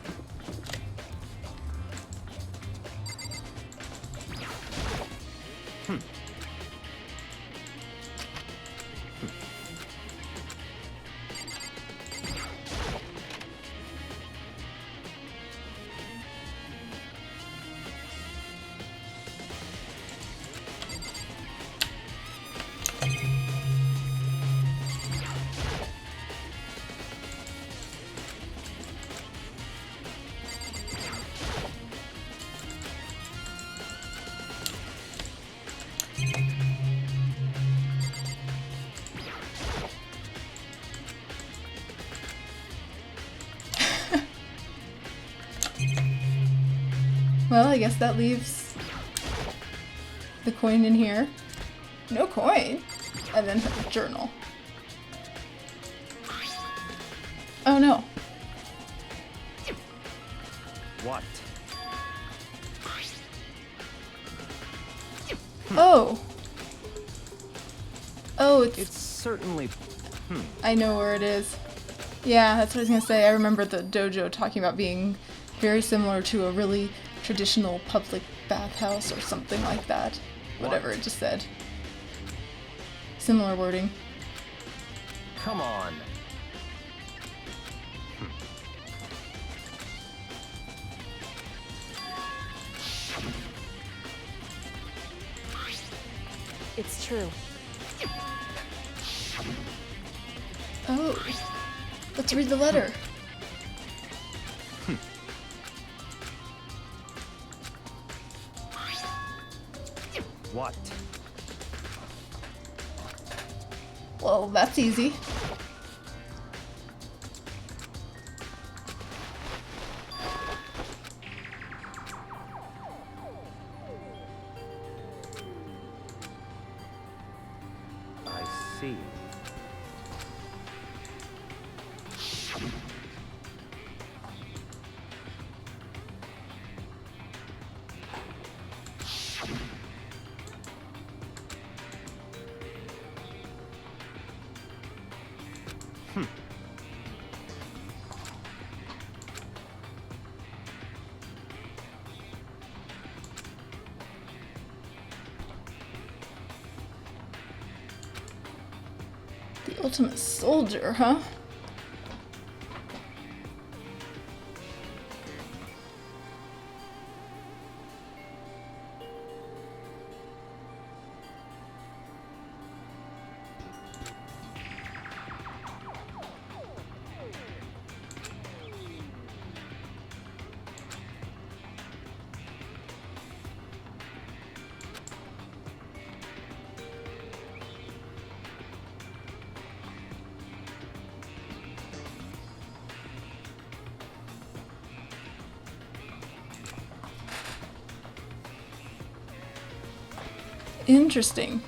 Well, I guess that leaves the coin in here. No coin! And then her journal. Oh no. What? Oh! Oh, It's certainly... I know where it is. Yeah, that's what I was gonna say. I remember the dojo talking about being very similar to a really traditional public bathhouse or something like that. Whatever it just said. Similar wording. Come on. It's true. Oh. Let's read the letter. What? Well, that's easy. I see. The ultimate soldier, huh? Interesting.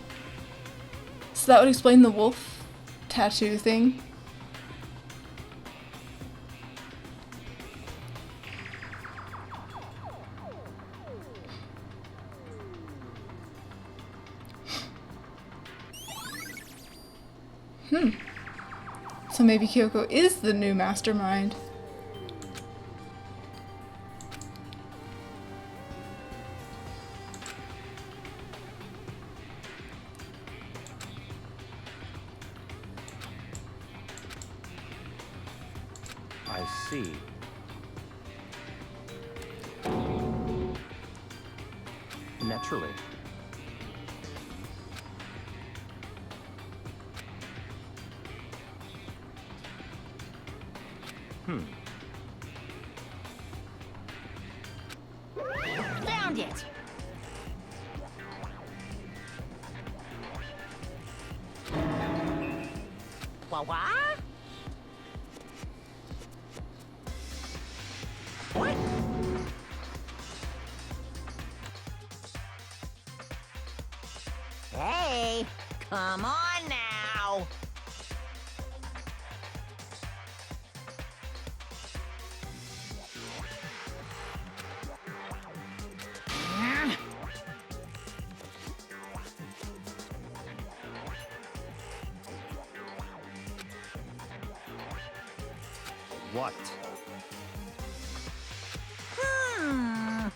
So that would explain the wolf tattoo thing. So maybe Kyoko is the new mastermind. I see. Naturally. Found it. What? What? Hey, come on now. What? Hmm.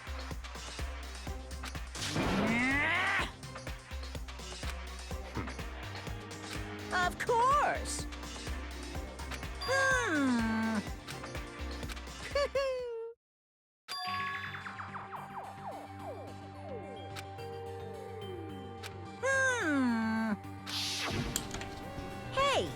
Of course. Hmm. Hmm. Hey,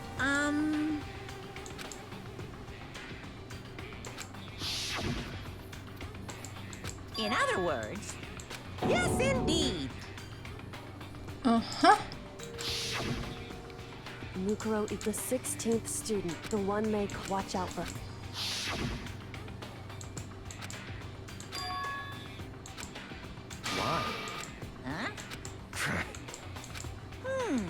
in other words, yes indeed. Uh-huh. Mukuro is the 16th student, the one make watch out for. Why? Huh? Hmm.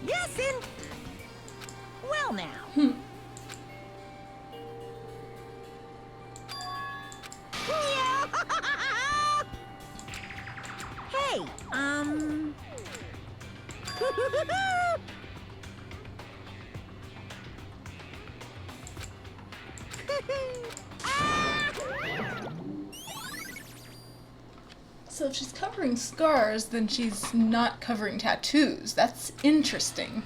Yes, in. Well, now. Hey, So if she's covering scars, then she's not covering tattoos. That's interesting.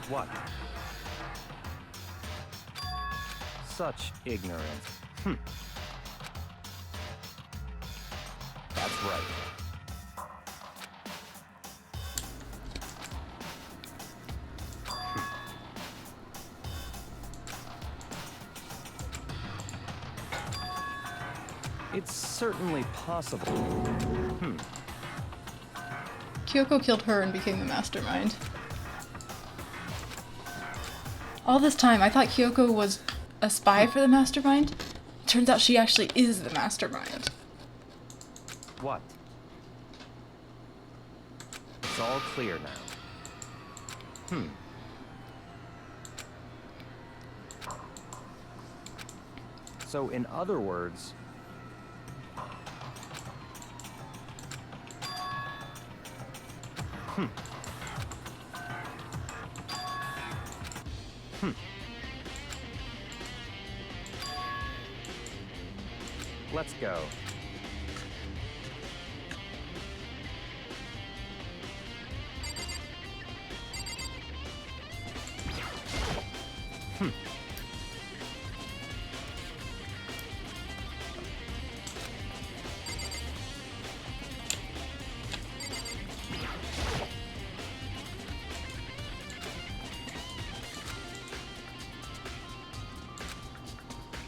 What? Such ignorance. That's right. It's certainly possible. Kyoko killed her and became the mastermind. All this time, I thought Kyoko was a spy for the mastermind. Turns out she actually is the mastermind. What? It's all clear now. So, in other words, let's go.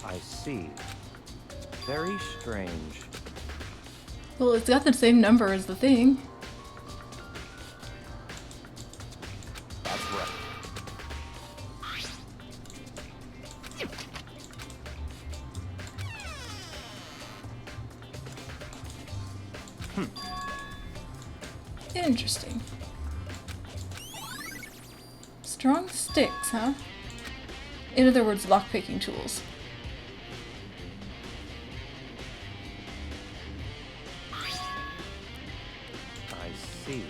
I see. Very strange. Well, it's got the same number as the thing. That's right. Interesting. Strong sticks, huh? In other words, lockpicking tools. I see.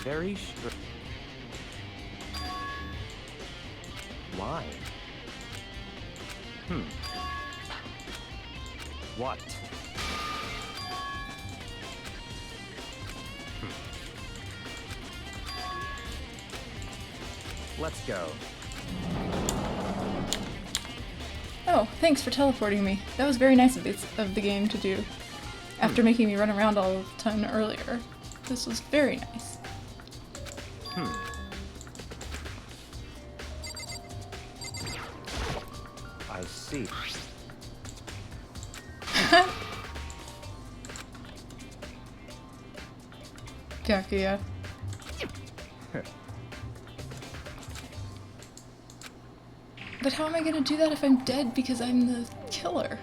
Very strange. Why? What? Let's go. Oh, thanks for teleporting me. That was very nice of the game to do. After making me run around all the ton earlier. This was very nice. I see. Kakuya. But how am I gonna do that if I'm dead because I'm the killer?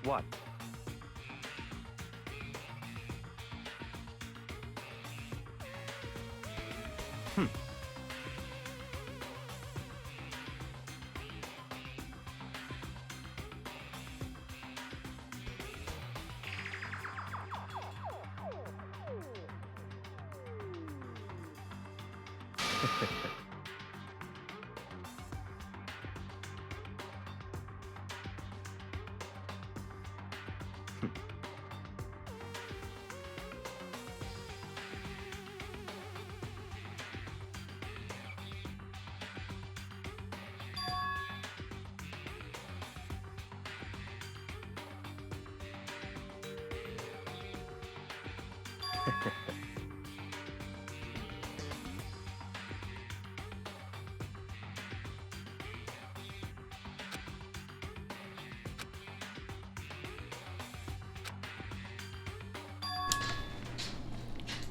What?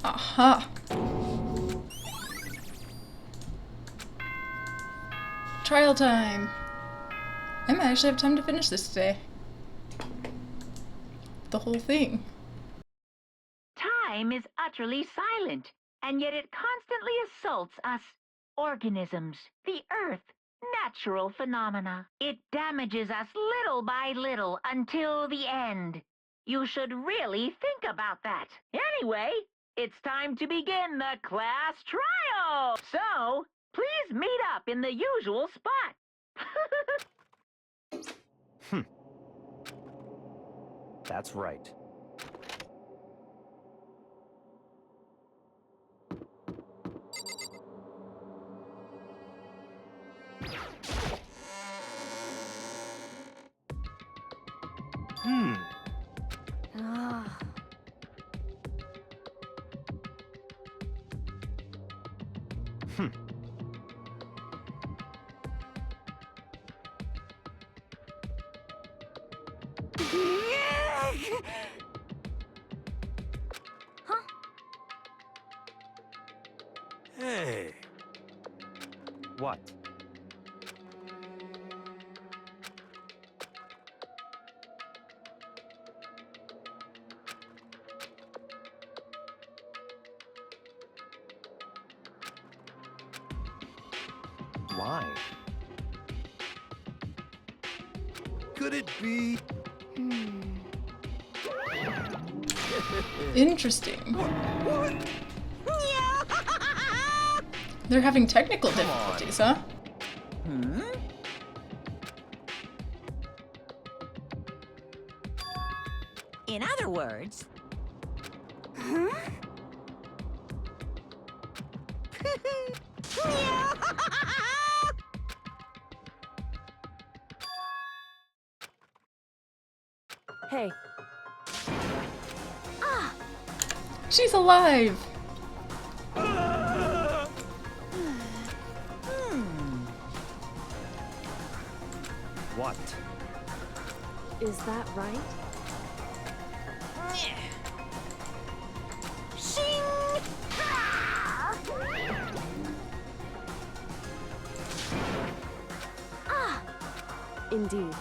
Aha! Trial time! I might actually have time to finish this today. The whole thing. Time is utterly silent, and yet it constantly assaults us organisms, the Earth, natural phenomena. It damages us little by little until the end. You should really think about that. Anyway, it's time to begin the class trial. So, please meet up in the usual spot. That's right. Ah. What? Why? Could it be? Interesting. They're having technical difficulties, huh? In other words... Hey, She's alive! What? is that right? Indeed.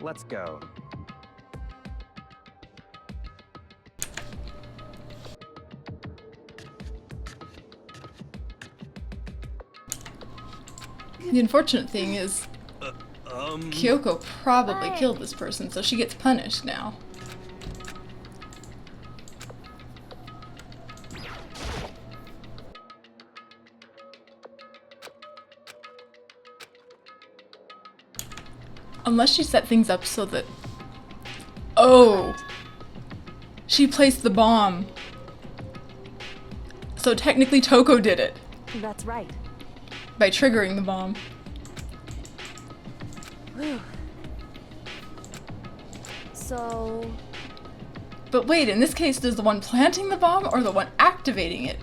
Let's go. The unfortunate thing is, Kyoko probably killed this person, so she gets punished now. Unless she set things up so that... Oh! She placed the bomb. So technically Toko did it. That's right. By triggering the bomb. So... But wait, in this case, does the one planting the bomb or the one activating it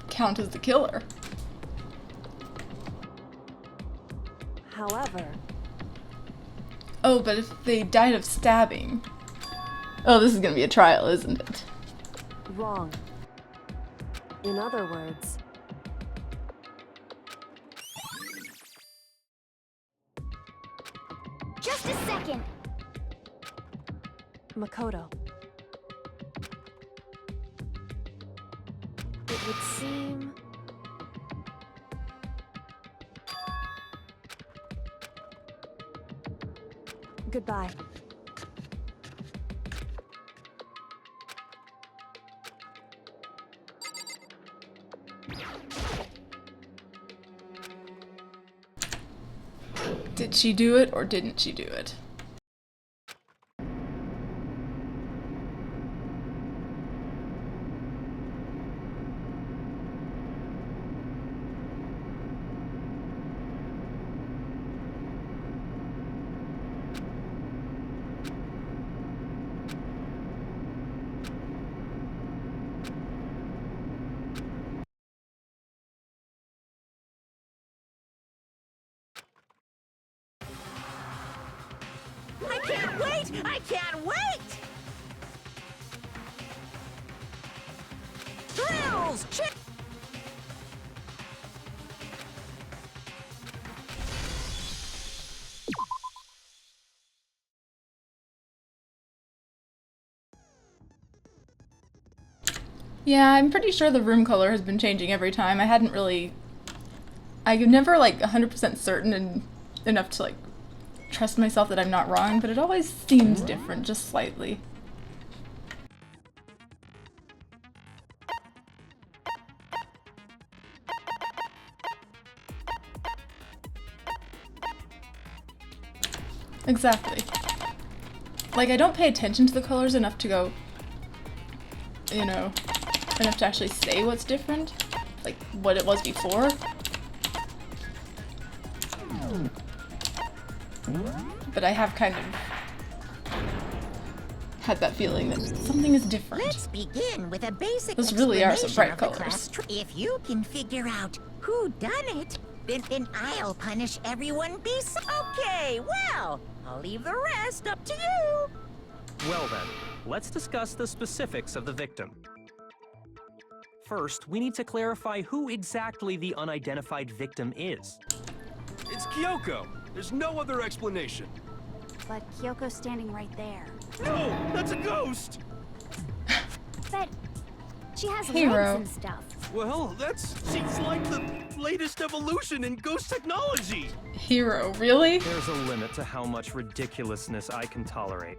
count as the killer? However... Oh, but if they died of stabbing... Oh, this is gonna be a trial, isn't it? wrong. In other words... Just a second. Makoto. It would seem... Goodbye. Did she do it or didn't she do it? I can't wait! I can't wait! Thrills! Yeah, I'm pretty sure the room color has been changing every time. I'm never like 100% certain enough to like trust myself that I'm not wrong, but it always seems different, just slightly. Exactly. Like, I don't pay attention to the colors enough to go, you know, enough to actually say what's different, like what it was before. But I have kind of had that feeling that something is different. Let's begin with a basic Those really are some bright explanation of the colors. class. If you can figure out who done it, then I'll punish everyone Okay, well, I'll leave the rest up to you. Well then, let's discuss the specifics of the victim. First, we need to clarify who exactly the unidentified victim is. It's Kyoko. There's no other explanation. But Kyoko's standing right there. No, that's a ghost. But she has Hero. legs and stuff. Well, she's like the latest evolution in ghost technology. Hero, really? There's a limit to how much ridiculousness I can tolerate.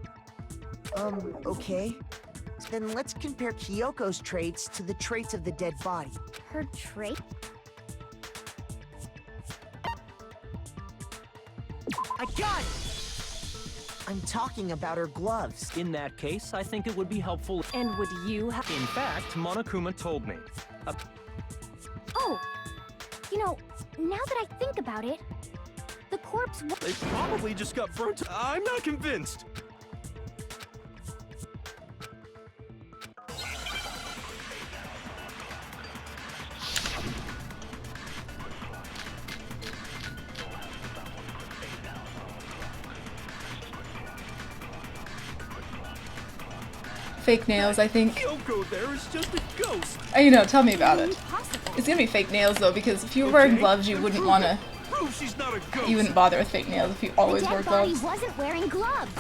Okay. Then let's compare Kyoko's traits to the traits of the dead body. Her trait? I got it! I'm talking about her gloves. In that case, I think it would be helpful. And would you have? In fact, Monokuma told me. Oh! You know, now that I think about it, the corpse They probably just got burnt. I'm not convinced. Fake nails, I think. Kyoko there is just a ghost. You know, tell me about it. impossible. It's gonna be fake nails though, because if you were wearing Okay, gloves, you then wouldn't prove wanna. it. Prove she's not a ghost. You wouldn't bother with fake nails if you always The wore dead body gloves. wasn't wearing gloves.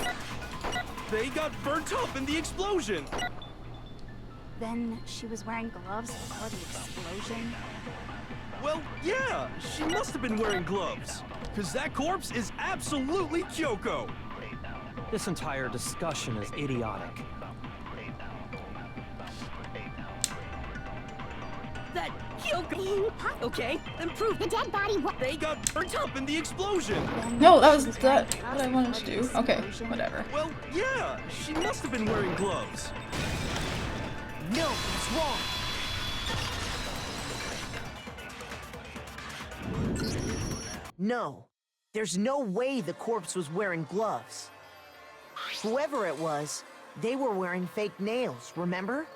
They got burnt up in the explosion. Then she was wearing gloves before the explosion. Well, yeah, she must have been wearing gloves. Because that corpse is absolutely Kyoko. This entire discussion is idiotic. That Kyoko. Okay, then prove The dead body was. They got burnt up in the explosion. No, that was what I wanted to do. Okay, whatever. Well, yeah, she must have been wearing gloves. No, it's wrong. No, there's no way the corpse was wearing gloves. Whoever it was, they were wearing fake nails, remember?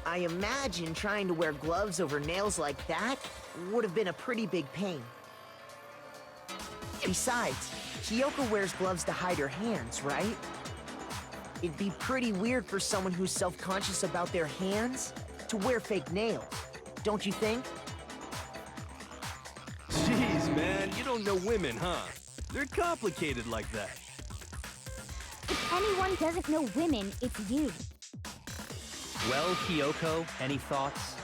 I imagine trying to wear gloves over nails like that would have been a pretty big pain. Besides, Kyoko wears gloves to hide her hands, right? It'd be pretty weird for someone who's self-conscious about their hands to wear fake nails, don't you think? Jeez, man, you don't know women, huh? They're complicated like that. If anyone doesn't know women, it's you. Well, Kyoko, any thoughts?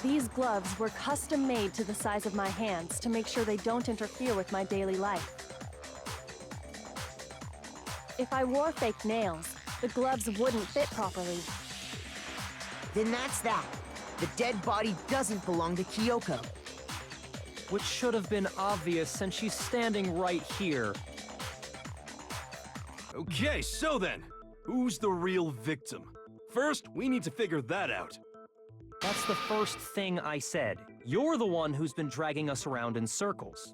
These gloves were custom made to the size of my hands to make sure they don't interfere with my daily life. If I wore fake nails, the gloves wouldn't fit properly. Then that's that. The dead body doesn't belong to Kyoko. Which should have been obvious since she's standing right here. Okay, so then, who's the real victim? First, we need to figure that out. That's the first thing I said. You're the one who's been dragging us around in circles.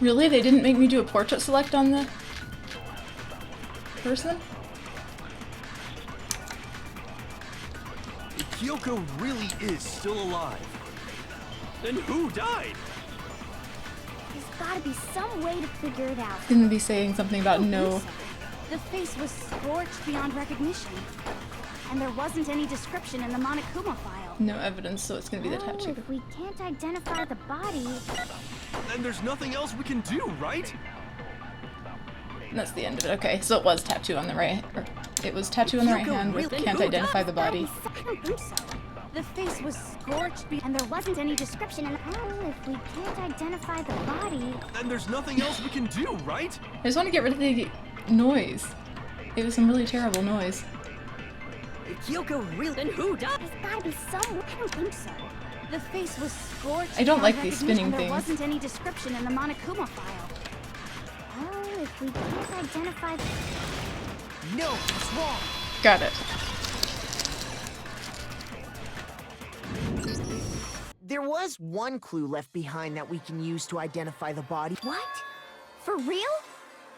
Really? They didn't make me do a portrait select on the person? If Kyoko really is still alive, then who died? There's gotta be some way to figure it out. Gonna be saying something about no. The face was scorched beyond recognition. And there wasn't any description in the Monokuma file. No evidence, so it's gonna be the Well, tattoo. if we can't identify the body, Then there's nothing else we can do, right? And that's the end of it. Okay, so it was tattoo on the right. Or it was tattoo on the right hand with can't identify the body. I don't think so. The face was scorched and there wasn't any description in the file. If we can't identify the body, Then there's nothing else we can do, right? I just want to get rid of the noise. It was some really terrible noise. If Kyoko really. Then who died? there's gotta be some. I don't think so. The face was scorched. I don't beyond like these recognition, spinning and things. There wasn't any description in the Monokuma file. Well, if we can't identify. No, it's wrong. Got it. There was one clue left behind that we can use to identify the body. What? For real?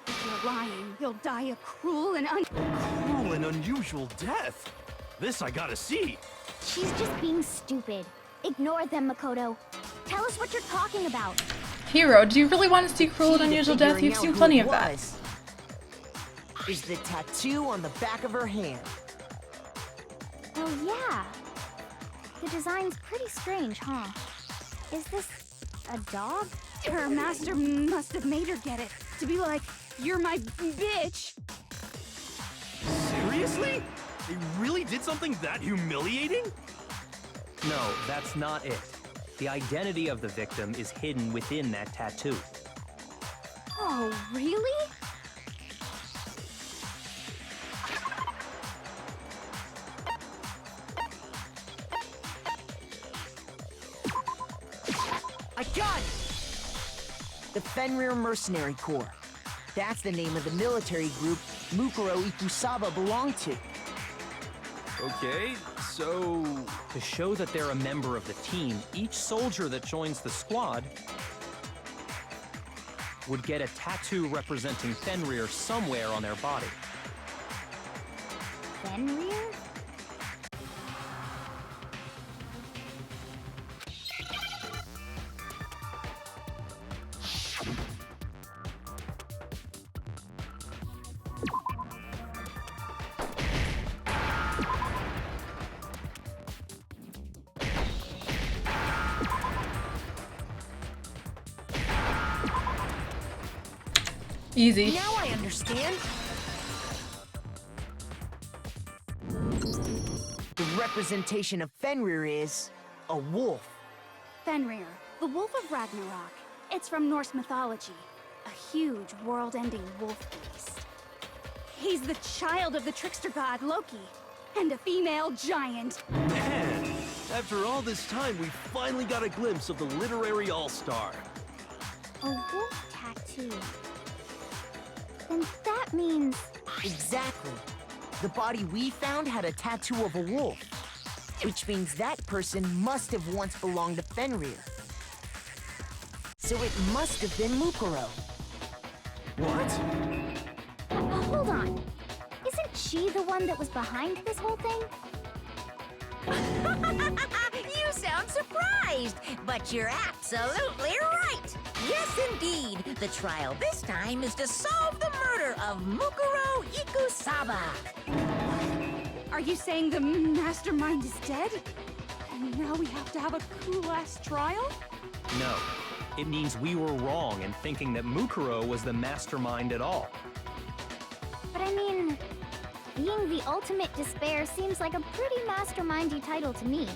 If you're lying, you'll die a cruel and Cruel and unusual death. This I gotta see. She's just being stupid. Ignore them, Makoto. Tell us what you're talking about. Hero, do you really want to see cruel and Key to unusual death? figuring You've out seen who plenty it of that. was is the tattoo on the back of her hand. Oh yeah. The design's pretty strange, huh? Is this a dog? her master must have made her get it. To be like, you're my bitch. Seriously? They really did something that humiliating? No, that's not it. The identity of the victim is hidden within that tattoo. Oh, really? I got it! The Fenrir Mercenary Corps. That's the name of the military group Mukuro Ikusaba belonged to. Okay, so... To show that they're a member of the team, each soldier that joins the squad would get a tattoo representing Fenrir somewhere on their body. Fenrir? Easy. Now I understand. The representation of Fenrir is a wolf. Fenrir, the Wolf of Ragnarok. It's from Norse mythology. A huge, world-ending wolf beast. He's the child of the trickster god Loki, and a female giant. Man, after all this time, we finally got a glimpse of the literary all-star. A wolf tattoo. Then that means... Exactly. The body we found had a tattoo of a wolf, which means that person must have once belonged to Fenrir. So it must have been Mukuro. What? Hold on. Isn't she the one that was behind this whole thing? You sound surprised, but you're absolutely right. Yes, indeed. The trial this time is to solve the murder of Mukuro Ikusaba. Are you saying the mastermind is dead? And now we have to have a cool-ass trial? No. It means we were wrong in thinking that Mukuro was the mastermind at all. But I mean, being the ultimate despair seems like a pretty mastermindy title to me.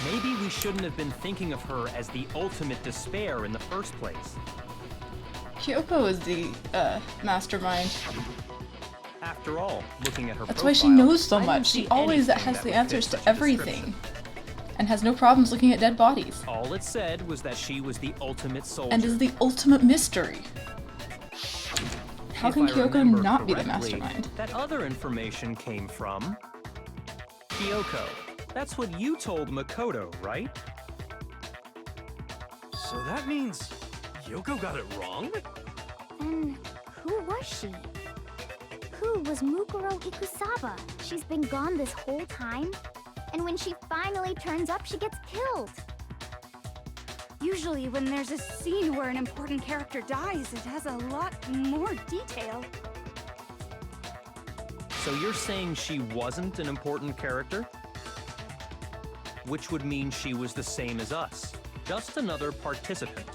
Maybe we shouldn't have been thinking of her as the ultimate despair in the first place. Kyoko is the mastermind. After all, looking at her That's why she profile, knows so I didn't much. She see always anything has that the would answers fit to such a everything. description. And has no problems looking at dead bodies. All it said was that she was the ultimate soldier. And is the ultimate mystery. How If can I Kyoko remember not be the correctly, mastermind? That other information came from... Kyoko. That's what you told Makoto, right? So that means Kyoko got it wrong? Then who was she? Who was Mukuro Ikusaba? She's been gone this whole time? And when she finally turns up, she gets killed. Usually when there's a scene where an important character dies, it has a lot more detail. So you're saying she wasn't an important character? Which would mean she was the same as us. Just another participant.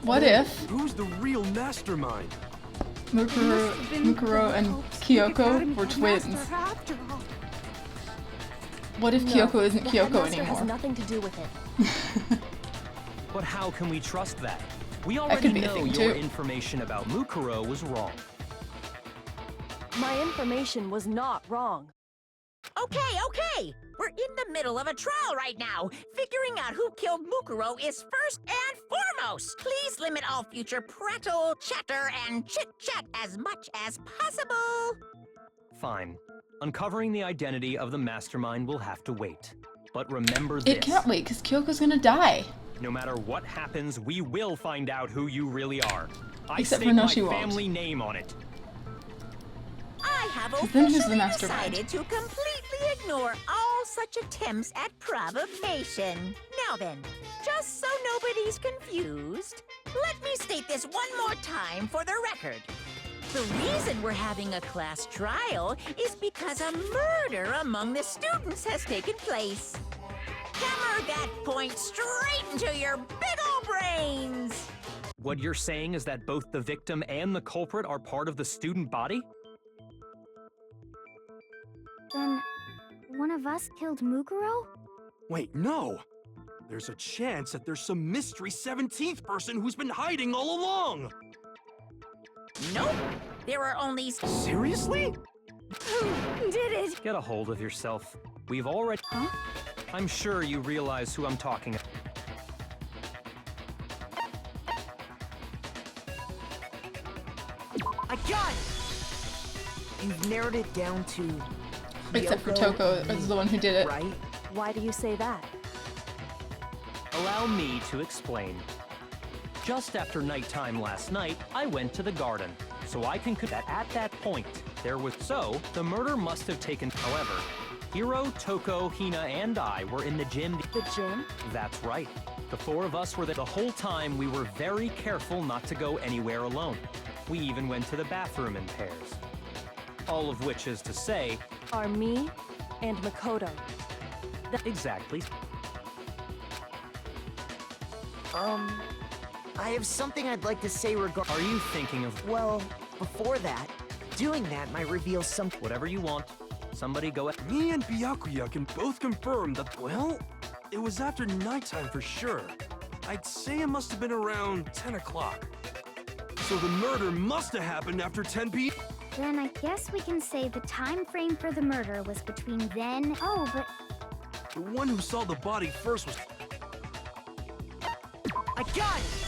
What if Who's the real mastermind? Mukuro and Kyoko were twins? After all. What if Kyoko isn't The Kyoko headmaster has anymore? nothing to do with it. But how can we trust that? We could already be a know thing, your too. information about Mukuro was wrong. My information was not wrong. Okay. We're in the middle of a trial right now. Figuring out who killed Mukuro is first and foremost. Please limit all future prattle, chatter, and chit-chat as much as possible. Fine. Uncovering the identity of the mastermind will have to wait. But remember this. It can't wait, because Kyoko's gonna die. No matter what happens, we will find out who you really are. I Except for stake no, my she won't. family name on it. I have Then who's the officially mastermind? decided to completely ignore all such attempts at provocation. Now then, just so nobody's confused, let me state this one more time for the record. The reason we're having a class trial is because a murder among the students has taken place. Hammer that point straight into your big ol' brains! What you're saying is that both the victim and the culprit are part of the student body? Then, one of us killed Mukuro? Wait, no! There's a chance that there's some mystery 17th person who's been hiding all along! Nope. There are only... Seriously? Who did it? Get a hold of yourself. We've already... Huh? I'm sure you realize who I'm talking about. I got it! You've narrowed it down to... Except for Yoko Toko and is me, the one who did it. right? Why do you say that? Allow me to explain. Just after nighttime last night, I went to the garden, so I can that at that point, there was the murder must have taken. However, Hiro, Toko, Hina, and I were in the gym. The gym? That's right. The four of us were there the whole time. We were very careful not to go anywhere alone. We even went to the bathroom in pairs. All of which is to say, Are me and Makoto. exactly. I have something I'd like to say regarding... Are you thinking of Well, before that, doing that might reveal some... whatever you want? Somebody go at. Me and Byakuya can both confirm that, well, it was after nighttime for sure. I'd say it must have been around 10 o'clock. So the murder must have happened after 10 p.m. Then I guess we can say the time frame for the murder was between then... Oh, but The one who saw the body first was... I got it!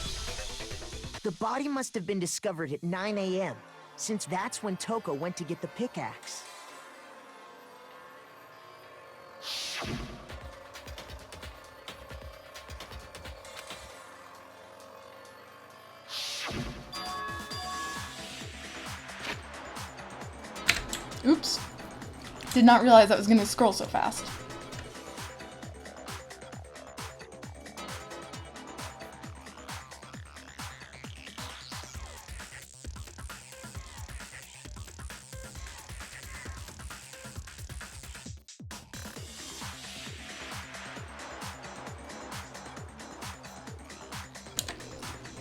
The body must have been discovered at 9 a.m., since that's when Toko went to get the pickaxe. Oops. Did not realize I was gonna scroll so fast.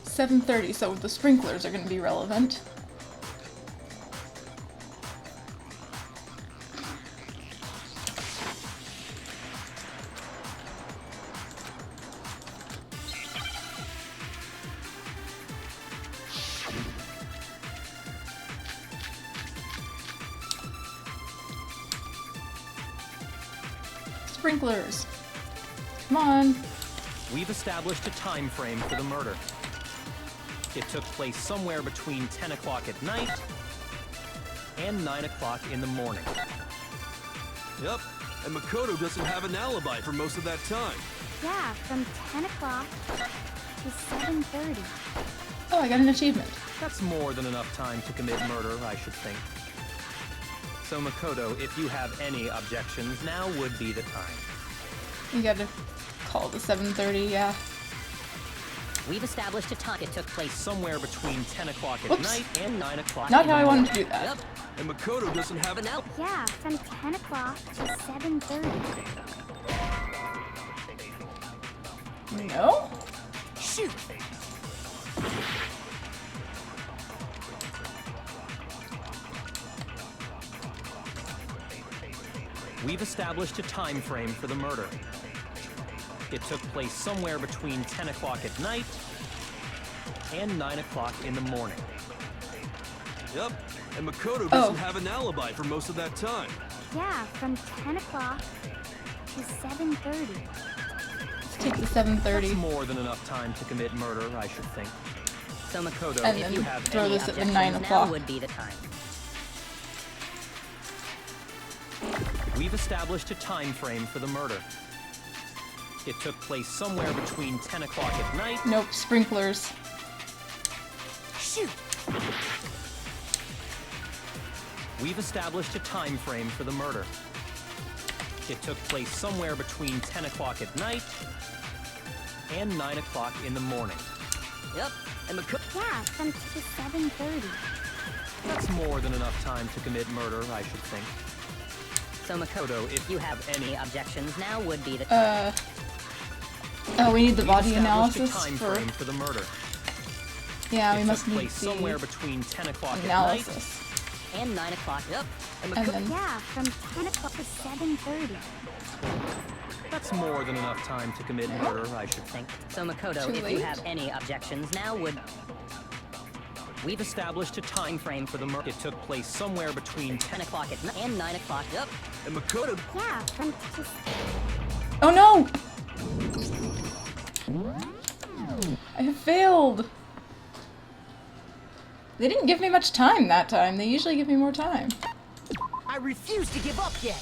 $7:30, so the sprinklers are gonna be relevant. Sprinklers. Come on. We've established a time frame for the murder. It took place somewhere between 10 o'clock at night and 9 o'clock in the morning. Yep, and Makoto doesn't have an alibi for most of that time. yeah, from 10 o'clock to 7:30. Oh, I got an achievement. That's more than enough time to commit murder, I should think. So Makoto, if you have any objections, now would be the time. You gotta call the 7:30, yeah. We've established a time. It took place Somewhere between 10 o'clock at Whoops. night and 9 o'clock Not in how the I morning. wanted to do that. Yep. And Makoto doesn't have an alibi. Yeah, from 10 o'clock to 7:30. No? Shoot! We've established a time frame for the murder. It took place somewhere between 10 o'clock at night and 9 o'clock in the morning. Yep, and Makoto doesn't have an alibi for most of that time. Yeah, from 10 o'clock to 7:30. Let's take the 7:30 That's more than enough time to commit murder, I should think. So Makoto, and if then you have throw any this at the objections, 9 now o'clock. would be the time. We've established a time frame for the murder. It took place somewhere between 10 o'clock at night. Nope, sprinklers. Shoot! We've established a time frame for the murder. It took place somewhere between 10 o'clock at night and 9 o'clock in the morning. Yep. And Yeah, from to 7:30. That's more than enough time to commit murder, I should think. So Makoto, if you have any objections, now would be the Oh, we need the body We've established analysis a time for... frame for the murder. Yeah, we It must took need place somewhere the between 10 o'clock at analysis. and 9 o'clock. Yep. And And then... Yeah, from 10 o'clock to 7:30. night. That's more than enough time to commit murder, I should think. So Makoto, Too if late? you have any objections, now would... We've established a time frame for the murder. It took place somewhere between 10 10 o'clock at night and 9 o'clock. Yep. And Makoto, Yeah, from to... Oh no! I have failed! They didn't give me much time that time. They usually give me more time. I refuse to give up yet.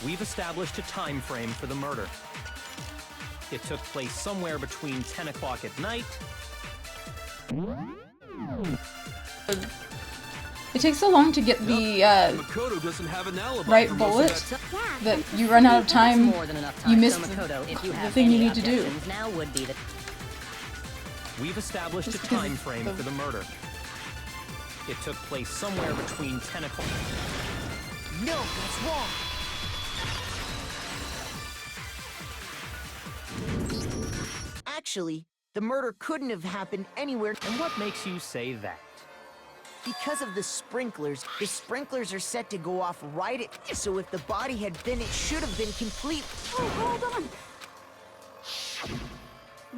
We've established a time frame for the murder. It took place somewhere between 10 o'clock at night. It takes so long to get the Makoto doesn't have an alibi right for most of bullet that. Yeah, that you run out of time. More than enough time. You missed so Makoto, if you the have thing you any need to do. objections, now would be the... We've established a Just because time frame the- for the murder. It took place somewhere between 10 o'clock. No, that's wrong. Actually, the murder couldn't have happened anywhere. And what makes you say that? Because of the sprinklers are set to go off right at... So if the body had been, it should have been complete. Oh, hold on.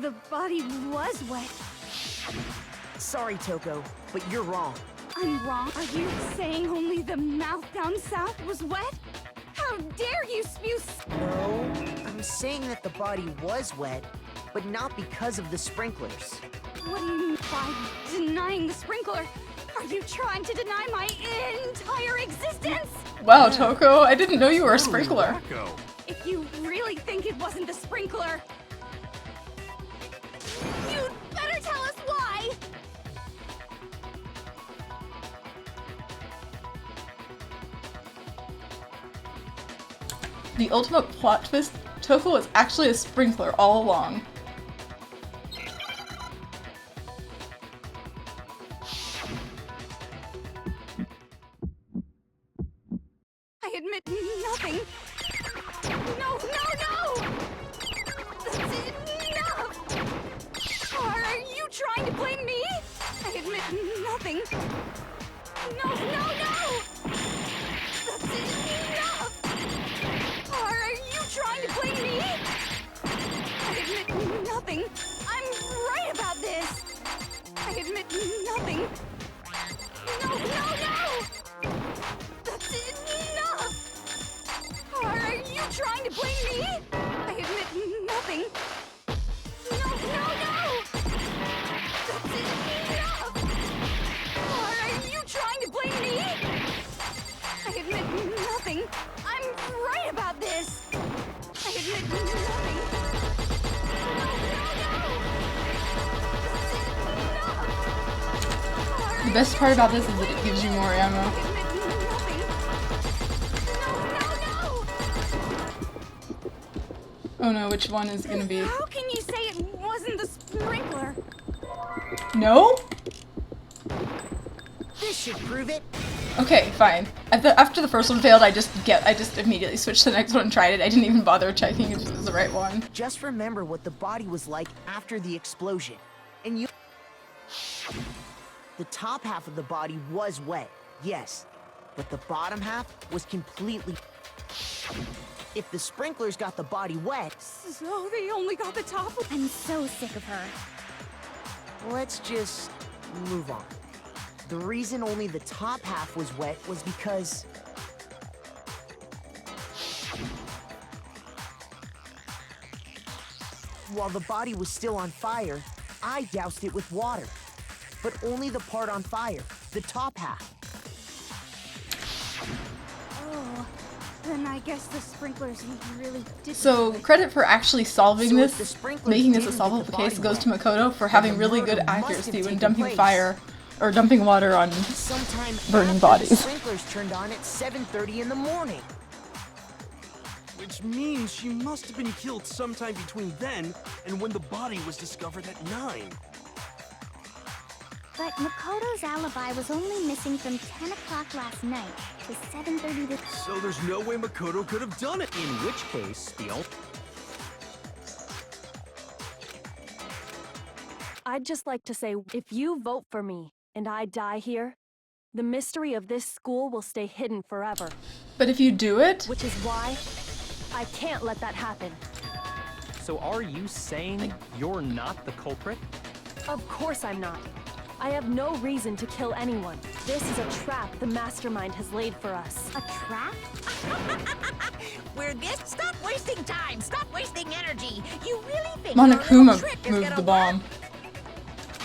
The body was wet. Sorry, Toko, but you're wrong. I'm wrong. Are you saying only the mouth down south was wet? How dare you spew... No, I'm saying that the body was wet, but not because of the sprinklers. What do you mean by denying the sprinkler? Are you trying to deny my entire existence? Wow, Toko, I didn't know you were a sprinkler. Wacko. If you really think it wasn't the sprinkler, you'd better tell us why! The ultimate plot twist, Toko was actually a sprinkler all along. I admit nothing. No, no, no! That's enough! Are you trying to blame me? I admit nothing. No, no, no! That's enough! Are you trying to blame me? I admit nothing. I'm right about this. I admit nothing. No, no, no! That's enough! Are you trying to blame me? I admit nothing. No, no, no! That's enough! Are you trying to blame me? I admit nothing. I'm right about this. I admit nothing. No, no, no! That's enough! The best part about this is that it gives you more ammo. Oh no, which one is gonna be? How can you say it wasn't the sprinkler? No? This should prove it. Okay, fine. After the first one failed, I just immediately switched to the next one and tried it. I didn't even bother checking if it was the right one. Just remember what the body was like after the explosion. And you... The top half of the body was wet, yes. But the bottom half was completely... If the sprinklers got the body wet, So they only got the top? I'm so sick of her. let's just move on. The reason only the top half was wet was because While the body was still on fire, I doused it with water. But only the part on fire, the top half. Oh, then I guess the sprinklers really did. So credit for actually solving So if the this, sprinklers making this a didn't get solvable the case body goes to wet, Makoto for then having the really murder good must have accuracy when taken dumping place fire or dumping water on sometime burning after bodies. the sprinklers turned on at 7:30 in the morning. Which means she must have been killed sometime between then and when the body was discovered at 9. But Makoto's alibi was only missing from 10 o'clock last night to 7:30 this. So there's no way Makoto could have done it. In which case, the only... I'd just like to say, if you vote for me and I die here, the mystery of this school will stay hidden forever. But if you do it, Which is why I can't let that happen. So are you saying you're not the culprit? Of course I'm not. I have no reason to kill anyone. This is a trap the mastermind has laid for us. A trap? We're this. Stop wasting time. Stop wasting energy. You really think your little Monokuma trick is moved gonna the bomb.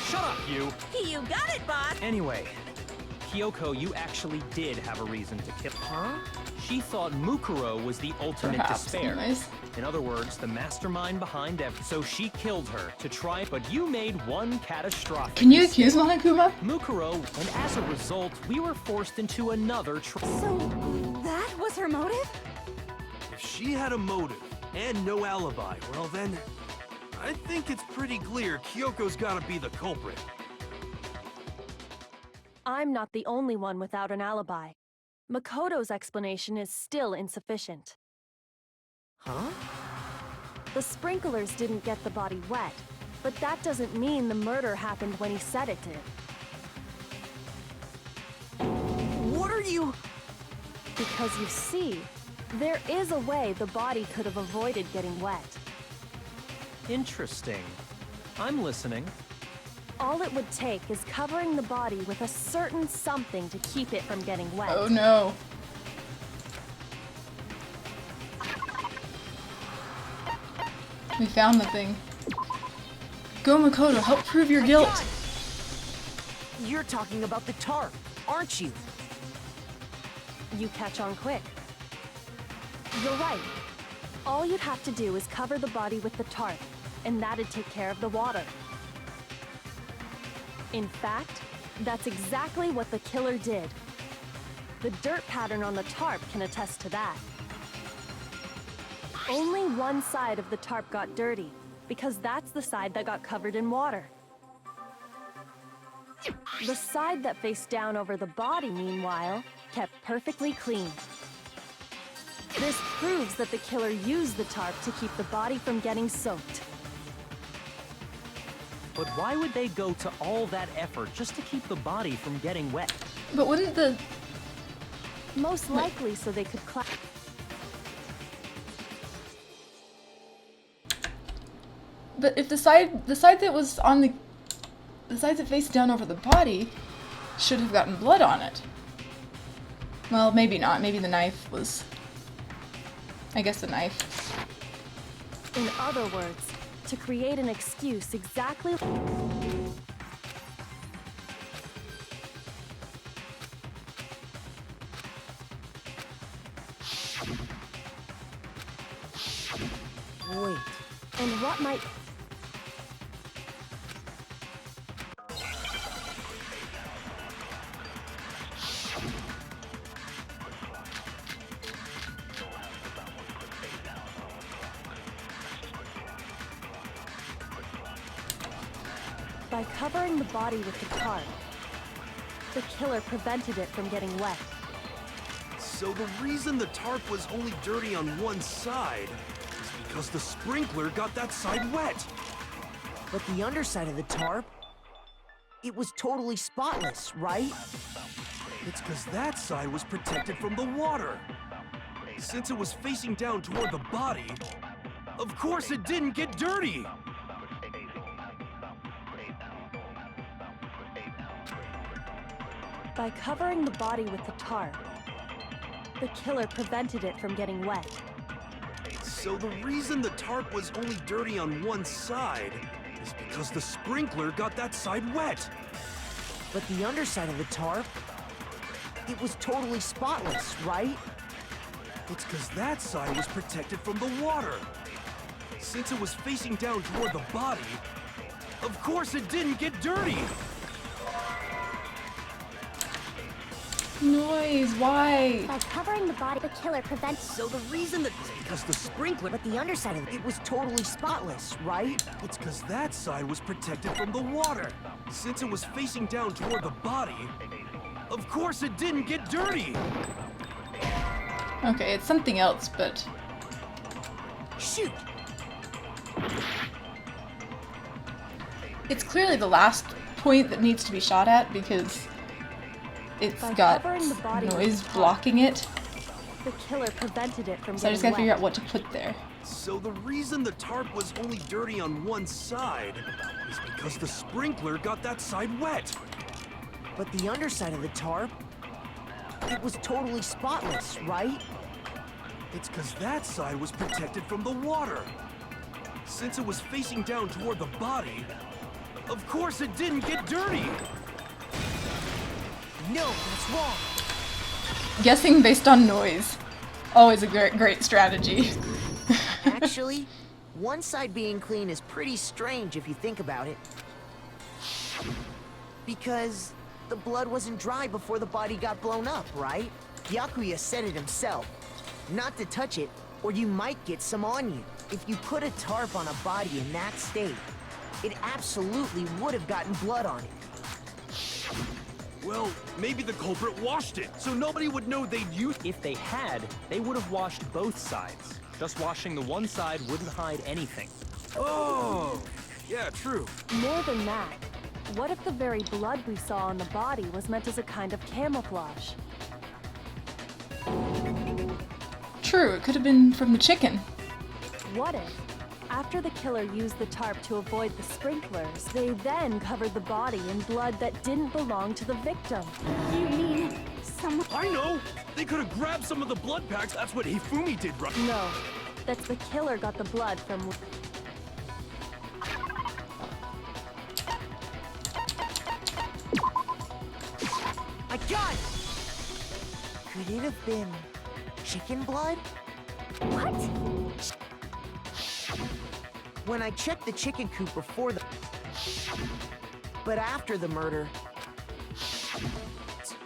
Shut up, you! You got it, boss. Anyway, Kyoko, you actually did have a reason to kill. Huh? She thought Mukuro was the ultimate Perhaps, despair. anyways. In other words, the mastermind behind everything. So she killed her to try, but you made one catastrophic Can you mistake. accuse Monokuma? Mukuro, and as a result, we were forced into another So, that was her motive? If she had a motive and no alibi, well then, I think it's pretty clear Kyoko's gotta be the culprit. I'm not the only one without an alibi. Makoto's explanation is still insufficient. Huh? The sprinklers didn't get the body wet, but that doesn't mean the murder happened when he said it did. What are you... Because you see, there is a way the body could have avoided getting wet. Interesting. I'm listening. All it would take is covering the body with a certain something to keep it from getting wet. Oh no. We found the thing. Go Makoto, help prove your guilt. You're talking about the tarp, aren't you? You catch on quick. You're right. All you'd have to do is cover the body with the tarp, and that'd take care of the water. In fact, that's exactly what the killer did. The dirt pattern on the tarp can attest to that. Only one side of the tarp got dirty, because that's the side that got covered in water. The side that faced down over the body, meanwhile, kept perfectly clean. This proves that the killer used the tarp to keep the body from getting soaked. But why would they go to all that effort just to keep the body from getting wet? But wouldn't the... Most likely so they could But if the side that was on the side that faced down over the body should have gotten blood on it. Well, maybe not. Maybe the knife was... I guess the knife. In other words, to create an excuse exactly... Wait. And what might... By covering the body with the tarp, the killer prevented it from getting wet. So the reason the tarp was only dirty on one side is because the sprinkler got that side wet. But the underside of the tarp, it was totally spotless, right? It's because that side was protected from the water. Since it was facing down toward the body, of course it didn't get dirty. By covering the body with the tarp, the killer prevented it from getting wet. So the reason the tarp was only dirty on one side is because the sprinkler got that side wet. But the underside of the tarp, it was totally spotless, right? It's because that side was protected from the water. Since it was facing down toward the body, of course it didn't get dirty. Noise, why? By covering the body, the killer prevents. So the reason that because the sprinkler, but the underside of it was totally spotless, right? It's because that side was protected from the water. Since it was facing down toward the body, of course it didn't get dirty. Okay, it's something else, but... Shoot! It's clearly the last point that needs to be shot at because it's By got covering the body with noise the tarp, blocking it. The killer prevented it from So I just getting gotta figure wet. out what to put there. So the reason the tarp was only dirty on one side is because the sprinkler got that side wet. But the underside of the tarp, it was totally spotless, right? It's because that side was protected from the water. Since it was facing down toward the body, of course it didn't get dirty. No, that's wrong. Guessing based on noise. Always a great strategy. Actually, one side being clean is pretty strange if you think about it. Because the blood wasn't dry before the body got blown up, right? Yakuya said it himself. Not to touch it, or you might get some on you. If you put a tarp on a body in that state, it absolutely would have gotten blood on it. Well, maybe the culprit washed it, so nobody would know they'd used. If they had, they would have washed both sides. Just washing the one side wouldn't hide anything. Oh, yeah, true. More than that, what if the very blood we saw on the body was meant as a kind of camouflage? True, it could have been from the chicken. What if, after the killer used the tarp to avoid the sprinklers, they then covered the body in blood that didn't belong to the victim? You mean someone? I know! They could have grabbed some of the blood packs. That's what Hifumi did, right? No, that's the killer got the blood from... I got it! Could it have been chicken blood? What? When I checked the chicken coop before the... But after the murder,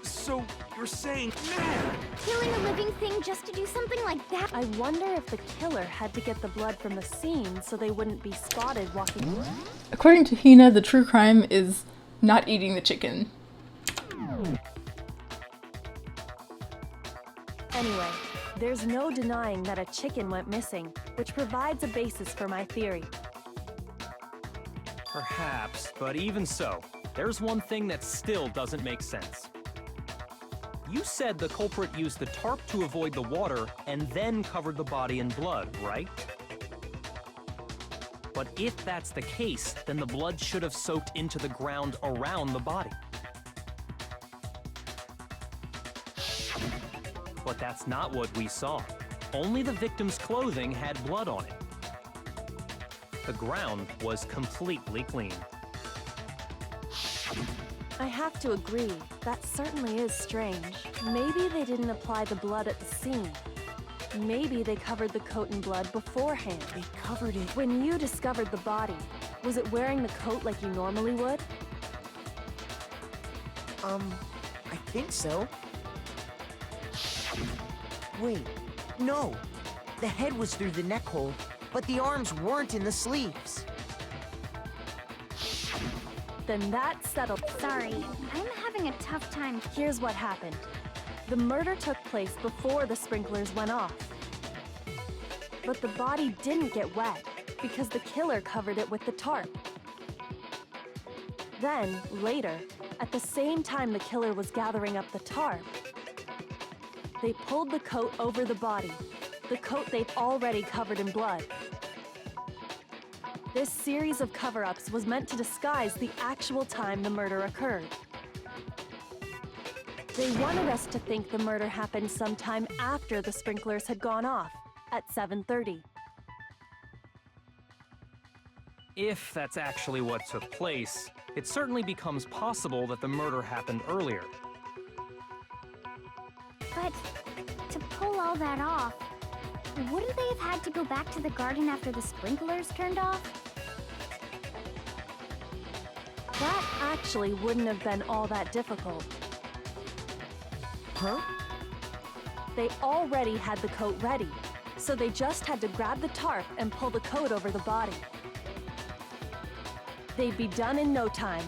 So you're saying, man! Killing a living thing just to do something like that? I wonder if the killer had to get the blood from the scene so they wouldn't be spotted walking... According to Hina, the true crime is not eating the chicken. Anyway, there's no denying that a chicken went missing, which provides a basis for my theory. Perhaps, but even so, there's one thing that still doesn't make sense. You said the culprit used the tarp to avoid the water and then covered the body in blood, right? But if that's the case, then the blood should have soaked into the ground around the body. But that's not what we saw. Only the victim's clothing had blood on it. The ground was completely clean. I have to agree, that certainly is strange. Maybe they didn't apply the blood at the scene. Maybe they covered the coat in blood beforehand. they covered it. When you discovered the body, was it wearing the coat like you normally would? I think so. Wait, no. The head was through the neck hole, but the arms weren't in the sleeves. Then that settled. Sorry, I'm having a tough time. Here's what happened. The murder took place before the sprinklers went off. But the body didn't get wet because the killer covered it with the tarp. Then, later, at the same time the killer was gathering up the tarp, they pulled the coat over the body, the coat they'd already covered in blood. This series of cover-ups was meant to disguise the actual time the murder occurred. They wanted us to think the murder happened sometime after the sprinklers had gone off, at 7:30. if that's actually what took place, it certainly becomes possible that the murder happened earlier. But to pull all that off, wouldn't they have had to go back to the garden after the sprinklers turned off? That actually wouldn't have been all that difficult. Huh? They already had the coat ready, so they just had to grab the tarp and pull the coat over the body. They'd be done in no time.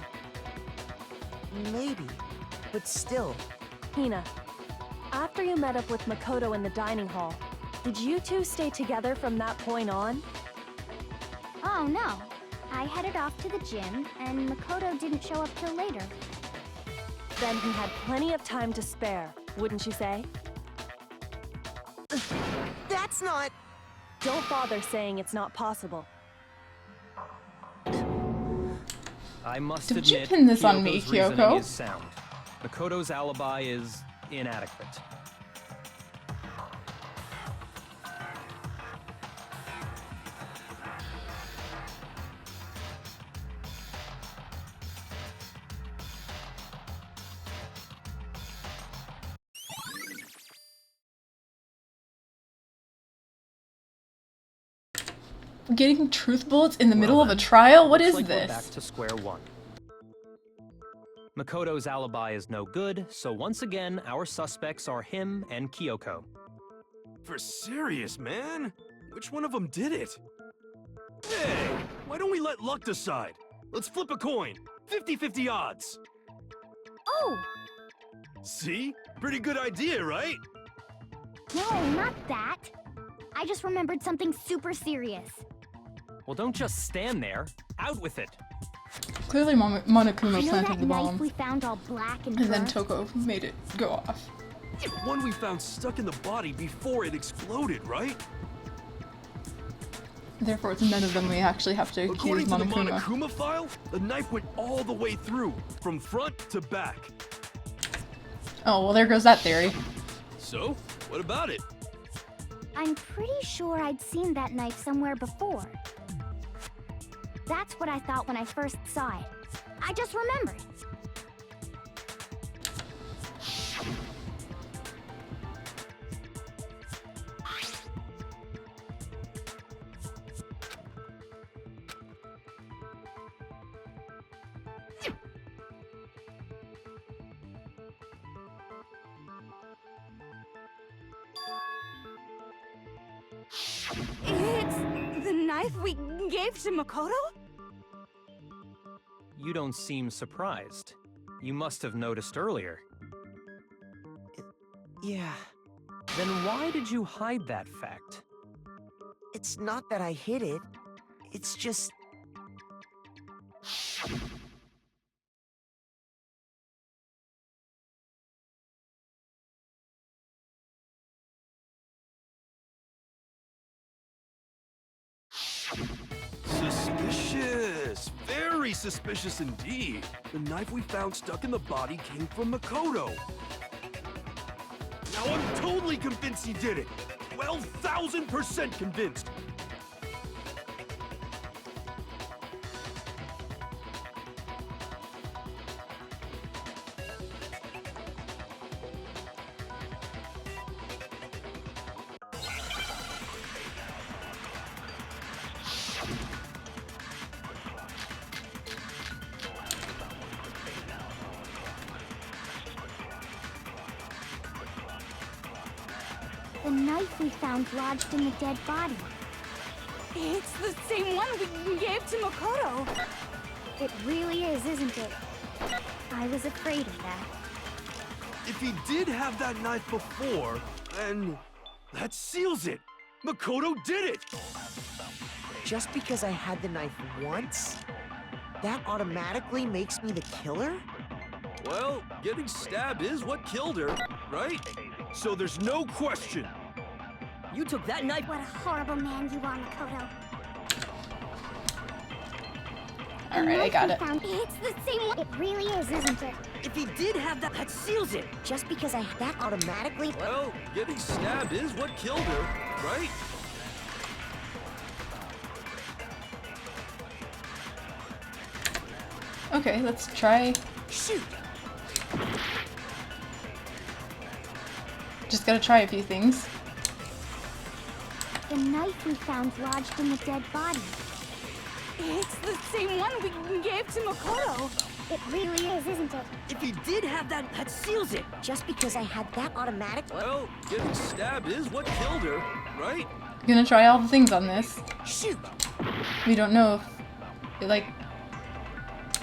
Maybe, but still. Hina, after you met up with Makoto in the dining hall, did you two stay together from that point on? Oh no. I headed off to the gym, and Makoto didn't show up till later. Then he had plenty of time to spare, wouldn't you say? That's not... Don't bother saying it's not possible. I must Did you admit, pin this on me, Kyoko's reasoning Kyoko? is sound. Makoto's alibi is inadequate. Getting truth bullets in the middle of a trial? What is Looks like we're this? back to square one. Makoto's alibi is no good, so once again, our suspects are him and Kyoko. For serious, man? Which one of them did it? Hey, why don't we let luck decide? Let's flip a coin. 50-50 odds. Oh! See? Pretty good idea, right? No, not that. I just remembered something super serious. Well, don't just stand there. Out with it. Clearly Monokuma You know planted that the knife bomb, we found all black and and then burnt? Toko made it go off. The one we found stuck in the body before it exploded, right? Therefore, it's none of them we actually have to accuse According to the Monokuma. Monokuma file, the knife went all the way through, from front to back. Oh, well there goes that theory. So, what about it? I'm pretty sure I'd seen that knife somewhere before. That's what I thought when I first saw it. I just remembered. It's the knife we gave to Makoto? You don't seem surprised. You must have noticed earlier. Yeah, Then why did you hide that fact? it's not that I hid it. It's just... Suspicious! Very suspicious indeed. The knife we found stuck in the body came from Makoto. Now I'm totally convinced he did it. 12,000% convinced. The knife we found lodged in the dead body. It's the same one we gave to Makoto. It really is, isn't it? I was afraid of that. If he did have that knife before, then that seals it. Makoto did it. Just because I had the knife once, that automatically makes me the killer? Well, getting stabbed is what killed her, right? So there's no question. You took that knife. What a horrible man you are, Makoto. Alright, I got it. It's the same one. It really is, isn't it? If he did have that seals it. Just because I that automatically... Well, getting stabbed is what killed her, right? Okay, let's try. Shoot! Just gotta try a few things. The knife we found lodged in the dead body. It's the same one we gave to Makoto. It really is, isn't it? If you did have that, that seals it. Just because I had that automatic. Well, getting stabbed is what killed her, right? Gonna try all the things on this. Shoot! We don't know if, like,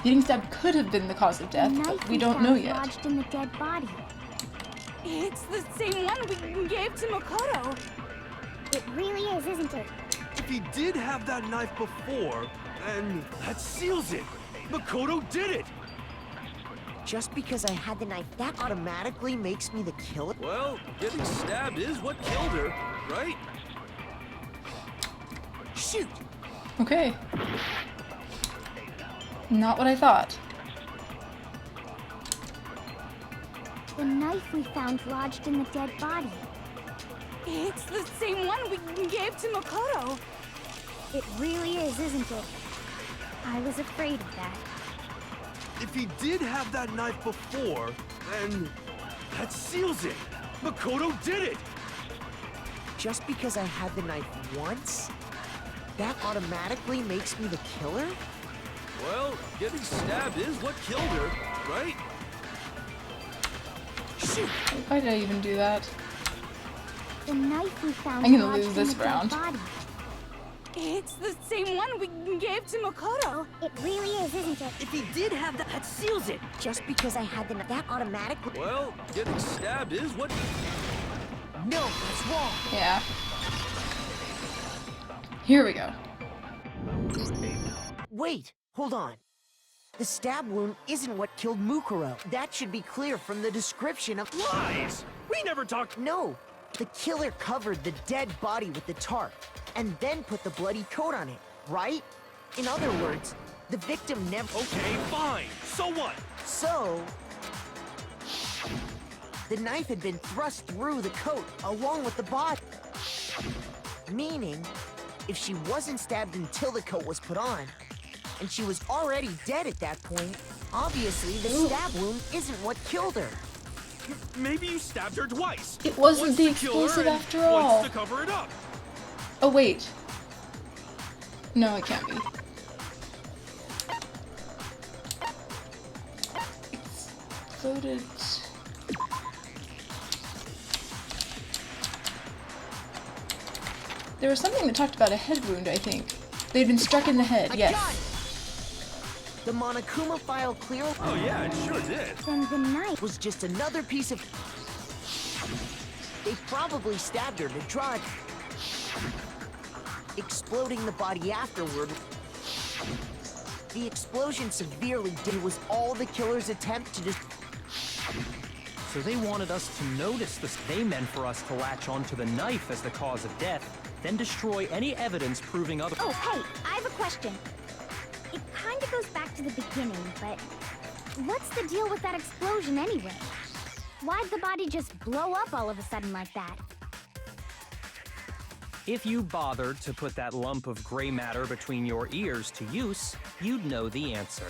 getting stabbed could have been the cause of The death, knife but we don't know found yet. lodged in the dead body. It's the same one we gave to Makoto. It really is, isn't it? If he did have that knife before, then that seals it. Makoto did it! Just because I had the knife, that automatically makes me the killer? Well, getting stabbed is what killed her, right? Shoot! Okay. Not what I thought. The knife we found lodged in the dead body. It's the same one we gave to Makoto. It really is, isn't it? I was afraid of that. If he did have that knife before, then that seals it. Makoto did it! Just because I had the knife once, that automatically makes me the killer? Well, getting stabbed is what killed her, right? Shoot! Why did I even do that? The knife we found I'm gonna lodged lose in this the dead round. body. It's the same one we gave to Makoto. It really is, isn't it? If he did have that, that seals it. Just because I had the knife, that automatically... Well, getting stabbed is what... No, that's wrong. Yeah. Here we go. Wait, hold on. The stab wound isn't what killed Mukuro. That should be clear from the description of... Lies! We never talked... No, the killer covered the dead body with the tarp, and then put the bloody coat on it, right? In other words, the victim never... Okay, fine. So what? So... the knife had been thrust through the coat, along with the body. Meaning, if she wasn't stabbed until the coat was put on, and she was already dead at that point, obviously the stab wound isn't what killed her. Maybe you stabbed her twice. It wasn't Once the to kill her explosive and after all. Once to cover it up. Oh, wait. No, it can't be. Exploded. There was something that talked about a head wound, I think. They'd been struck in the head, I yes. got it! The Monokuma file clear Oh yeah, it sure did. Then the knife. was just another piece of... They probably stabbed her to drive, exploding the body afterward. The explosion severely was all the killer's attempt to just... So they wanted us to notice this. They meant for us to latch onto the knife as the cause of death, then destroy any evidence proving other. Oh, hey, I have a question. It kind of goes back to the beginning, but what's the deal with that explosion anyway? Why'd the body just blow up all of a sudden like that? If you bothered to put that lump of gray matter between your ears to use, you'd know the answer.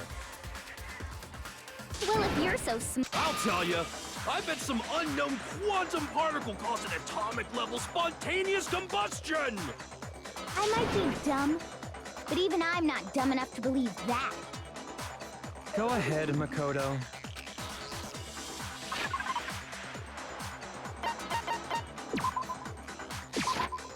Well, if you're so I'll tell you. I bet some unknown quantum particle caused an atomic-level spontaneous combustion! I might be dumb, but even I'm not dumb enough to believe that. Go ahead, Makoto.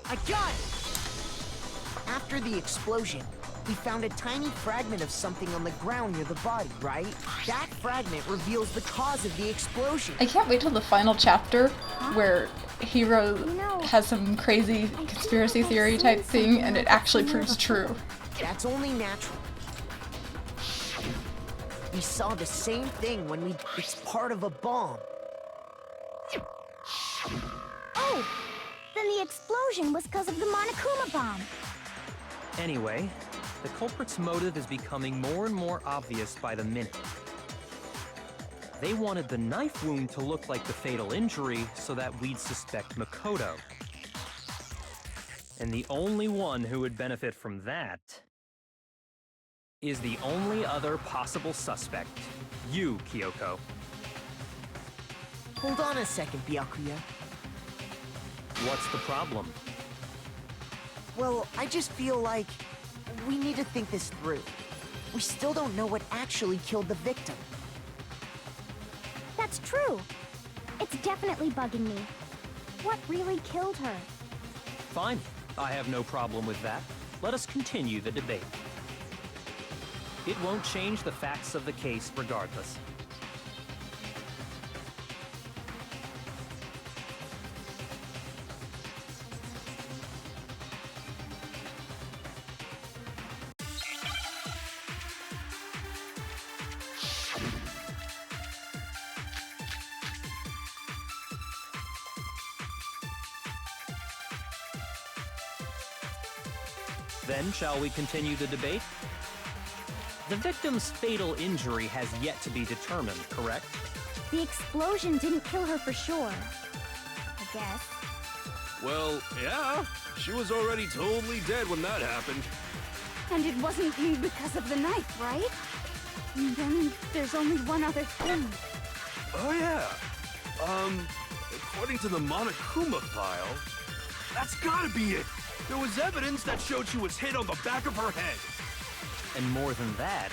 I got it! After the explosion, we found a tiny fragment of something on the ground near the body, right? That fragment reveals the cause of the explosion. I can't wait till the final chapter where Hiro No. has some crazy conspiracy theory type thing and it actually proves true. That's only natural. We saw the same thing when we... It's part of a bomb. Oh, then the explosion was because of the Monokuma bomb. Anyway, the culprit's motive is becoming more and more obvious by the minute. They wanted the knife wound to look like the fatal injury so that we'd suspect Makoto. And the only one who would benefit from that is the only other possible suspect. You, Kyoko. Hold on a second, Byakuya. What's the problem? Well, I just feel like we need to think this through. We still don't know what actually killed the victim. That's true. It's definitely bugging me. What really killed her? Fine. I have no problem with that. Let us continue the debate. It won't change the facts of the case regardless. Then, shall we continue the debate? The victim's fatal injury has yet to be determined, correct? The explosion didn't kill her for sure. I guess. Well, yeah. She was already totally dead when that happened. And it wasn't because of the knife, right? And then there's only one other thing. Oh, yeah. According to the Monokuma file, that's gotta be it. There was evidence that showed she was hit on the back of her head. And more than that,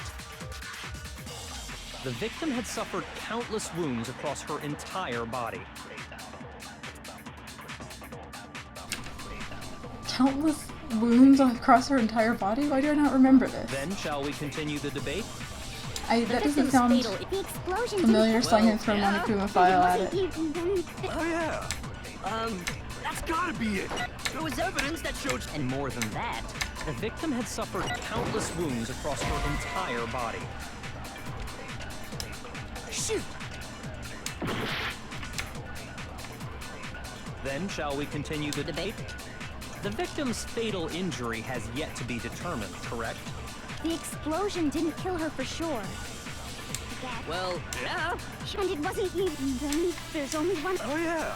the victim had suffered countless wounds across her entire body. Countless wounds across her entire body? Why do I not remember this? Then, shall we continue the debate? That doesn't sound The explosion familiar, so I'm gonna throw yeah. Monokuma file at it. Oh, yeah. That's gotta be it. There was evidence that showed... And more than that, the victim had suffered countless wounds across her entire body. Shoot! Then, shall we continue the debate? The victim's fatal injury has yet to be determined, correct? The explosion didn't kill her for sure. I guess. Well, yeah. And it wasn't then there's only one. Oh, yeah.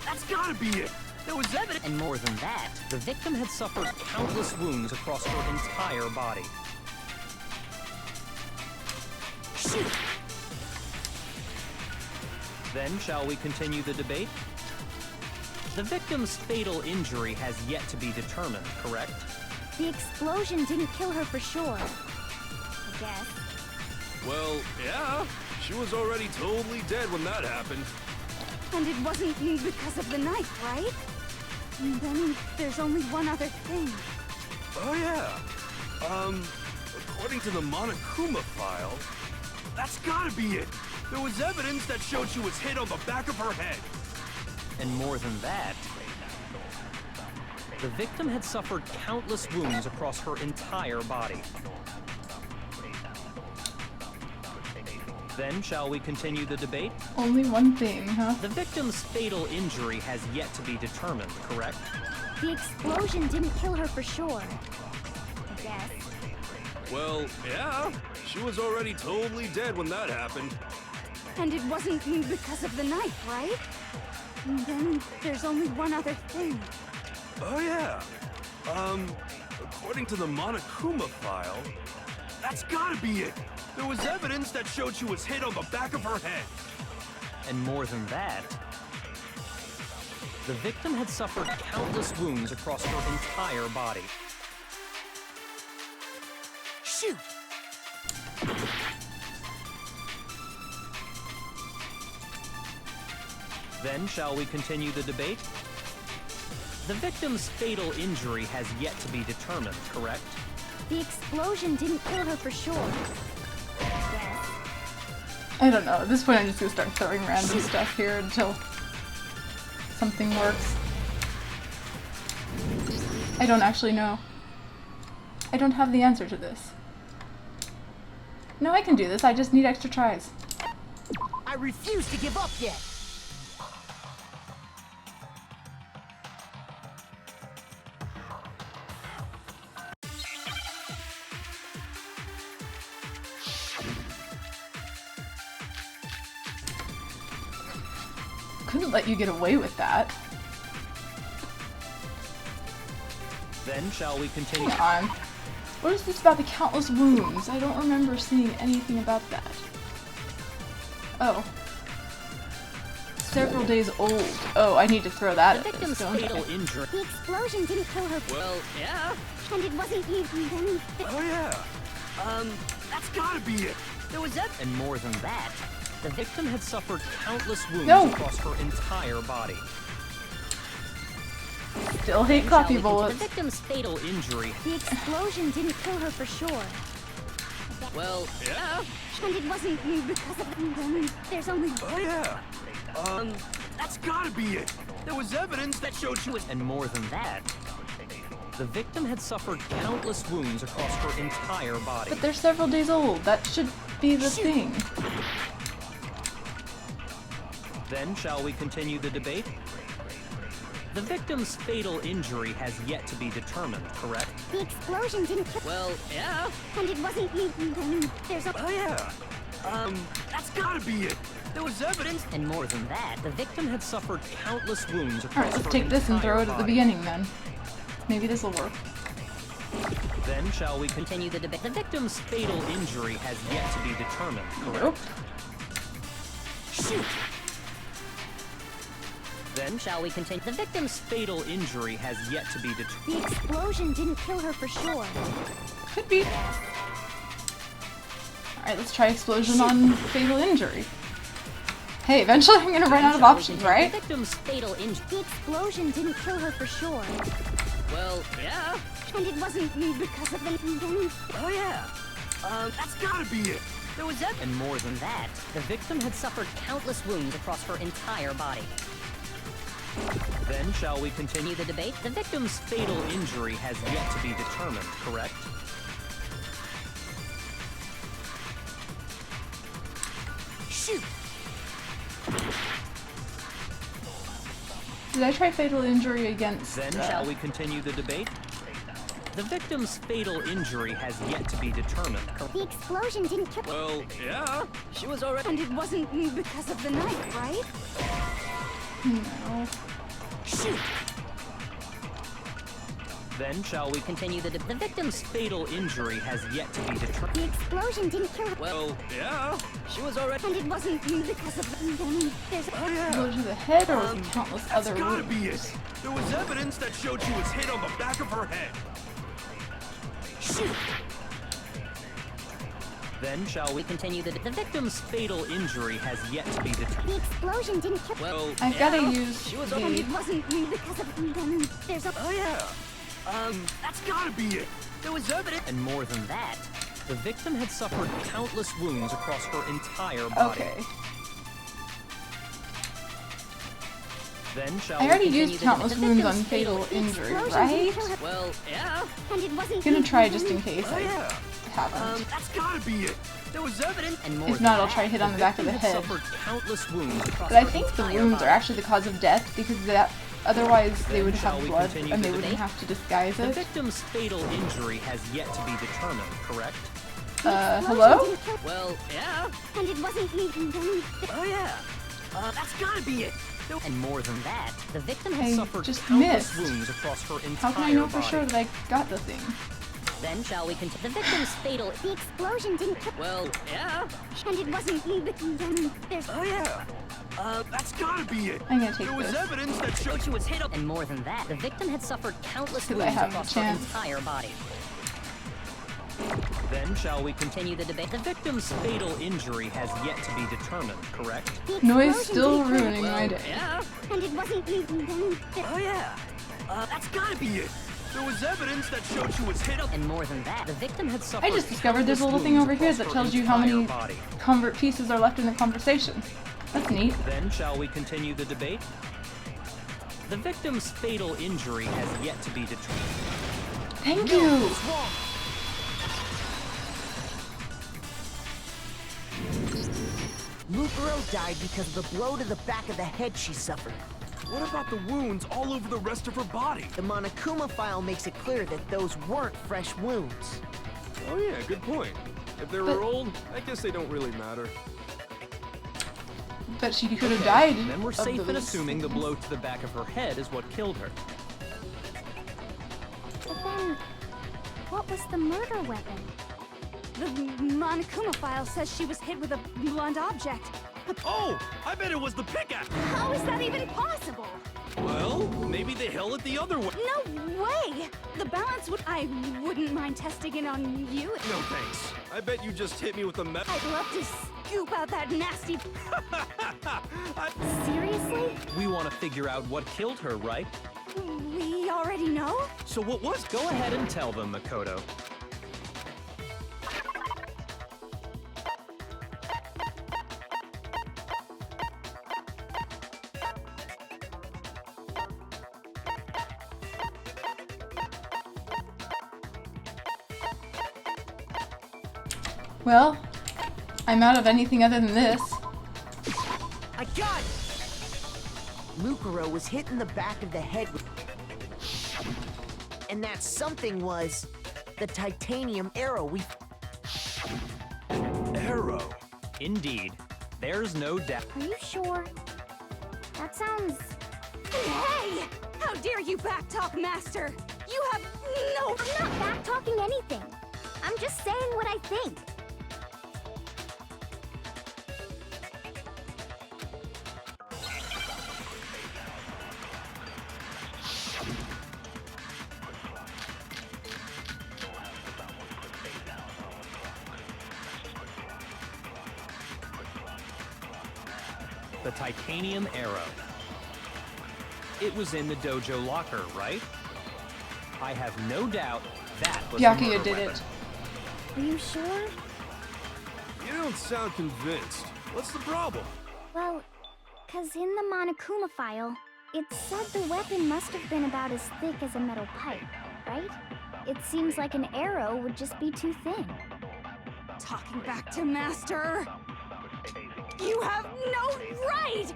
That's gotta be it. There was evidence... And more than that, the victim had suffered countless wounds across her entire body. Shoot! Then, shall we continue the debate? The victim's fatal injury has yet to be determined, correct? The explosion didn't kill her for sure. I guess. Well, yeah. She was already totally dead when that happened. And it wasn't because of the knife, right? And then there's only one other thing. Oh, yeah. According to the Monokuma file, that's gotta be it. There was evidence that showed she was hit on the back of her head. And more than that, the victim had suffered countless wounds across her entire body. Then, shall we continue the debate? Only one thing, huh? The victim's fatal injury has yet to be determined, correct? The explosion didn't kill her for sure. I guess. Well, yeah. She was already totally dead when that happened. And it wasn't because of the knife, right? And then there's only one other thing. Oh, yeah. According to the Monokuma file, that's gotta be it. There was evidence that showed she was hit on the back of her head. And more than that, the victim had suffered countless wounds across her entire body. Shoot! Then, shall we continue the debate? The victim's fatal injury has yet to be determined, correct? The explosion didn't kill her for sure. I guess. I don't know. At this point, I'm just gonna start throwing random stuff here until something works. I don't actually know. I don't have the answer to this. No, I can do this. I just need extra tries. I refuse to give up yet! Couldn't let you get away with that. Then, shall we continue? Come on. What is this about the countless wounds? I don't remember seeing anything about that. Oh. Several days old. Oh, I need to throw that The at this, victim's don't fatal I? injury. The explosion didn't kill her. Well, yeah. And it wasn't even then. Oh yeah. That's gotta be it. There was that. And more than that, the victim had suffered countless wounds No. across her entire body. Still hate coffee The bullets. victim's fatal injury. The explosion didn't kill her for sure. Well, yeah. And it wasn't you because of them. There's only Oh yeah. That's gotta be it. There was evidence that showed she was. And more than that, the victim had suffered countless wounds across her entire body. But they're several days old. That should be the thing. Then shall we continue the debate? The victim's fatal injury has yet to be determined, correct? the explosion didn't kill. Well, yeah. And it wasn't even. There's Oh yeah. That's gotta be it. There was evidence. And more than that, the victim had suffered countless wounds across Alright, let's her take this and throw it at the entire beginning then. Maybe this'll work. body. Then shall we continue the debate? The victim's fatal injury has yet to be determined, correct? Nope. Shoot. Then shall we continue? The victim's fatal injury has yet to be determined. the explosion didn't kill her for sure. Could be. Alright, let's try explosion on fatal injury. Hey, eventually I'm gonna run out of options, right? The victim's fatal injury. The explosion didn't kill her for sure. Well, yeah. And it wasn't you because of them. Oh yeah. That's gotta be it. There was that. And more than that, the victim had suffered countless wounds across her entire body. Then shall we continue the debate? The victim's fatal injury has yet to be determined, correct? Shoot. Did I try fatal injury against... Then shall we continue the debate? The victim's fatal injury has yet to be determined. The explosion didn't kill. Well, yeah. She was already. And it wasn't you because of the knife, right? No. Shoot. Then shall we continue the debate? The victim's fatal injury has yet to be determined. The explosion didn't kill her. Well, yeah. She was already. And it wasn't you because of them. There's Oh yeah. Go to the head or countless That's other gotta wounds? be it. There was evidence that showed she was hit on the back of her head. Shoot. Then shall we continue the victim's fatal injury has yet to be determined. the explosion didn't kill. Well, I've gotta yeah. use She was the... And it wasn't you because of them. There's Oh yeah. That's gotta be it. There was evidence. And more than that, the victim had suffered countless wounds across her entire body. Okay. Then shall I we already continue used the countless the wounds victim's on fatal injury, explosion right? didn't kill her. Well, yeah. And it wasn't Gonna you try because just in of case Oh I yeah. haven't. That's gotta be it. There was evidence. And more If than not, I'll that, try hit on the back of the victim head. had suffered countless wounds across But I her think the entire wounds body. are actually the cause of death because that otherwise they Then would shall have we blood continue and they the wouldn't debate? have to disguise The it. victim's fatal injury has yet to be determined, correct? Hello? Well, yeah. And it wasn't you. Oh yeah. That's gotta be it. And more than that, the victim had I suffered just countless missed. wounds across her entire How can I know for body. sure that I got the thing? Then shall we continue? The victim's fatal. The explosion didn't kill. Well, yeah. And it wasn't you because there's Oh yeah. That's gotta be it. I'm gonna take There was this. evidence that showed she was hit on. And more than that, the victim had suffered countless Because I wounds have a across her chance. entire body. Then shall we continue the debate? The victim's fatal injury has yet to be determined, correct? the Noise explosion still didn't kill her. ruining my day. Yeah. And it wasn't you because Oh yeah. That's gotta be it. There was evidence that showed she was hit on. And more than that, the victim had suffered. I just discovered there's a little countless thing over wounds here across that her tells you how many entire body. convert pieces are left in the conversation. That's neat. Then shall we continue the debate? The victim's fatal injury has yet to be determined. Thank you! Mukuro died because of the blow to the back of the head she suffered. What about the wounds all over the rest of her body? The Monokuma file makes it clear that those weren't fresh wounds. Oh yeah, good point. If they But- were old, I guess they don't really matter. But she could have died. Then we're of safe in those assuming the things. blow to the back of her head is what killed her. But then, what what was the murder weapon? The Monokuma file says she was hit with a blunt object. Oh, I bet it was the pickaxe. How is that even possible? Well, maybe they held it the other way. No way! The balance would... I wouldn't mind testing it on you. No thanks. I bet you just hit me with a metal. I'd love to scoop out that nasty... Seriously? We want to figure out what killed her, right? We already know? So what was? Go ahead and tell them, Makoto. Well, I'm out of anything other than this. I got it! Mukuro was hit in the back of the head with... And that something was... the titanium arrow we... Arrow. Indeed. There's no doubt. Are you sure? That sounds... Hey! How dare you backtalk, Master! You have no... I'm not back-talking anything. I'm just saying what I think. The titanium arrow. It was in the dojo locker, right? I have no doubt that was the Byakuya murder did weapon. it. Are you sure? You don't sound convinced. What's the problem? Well, 'cause in the Monokuma file, it said the weapon must have been about as thick as a metal pipe, right? It seems like an arrow would just be too thin. Talking back to Master! You have no right!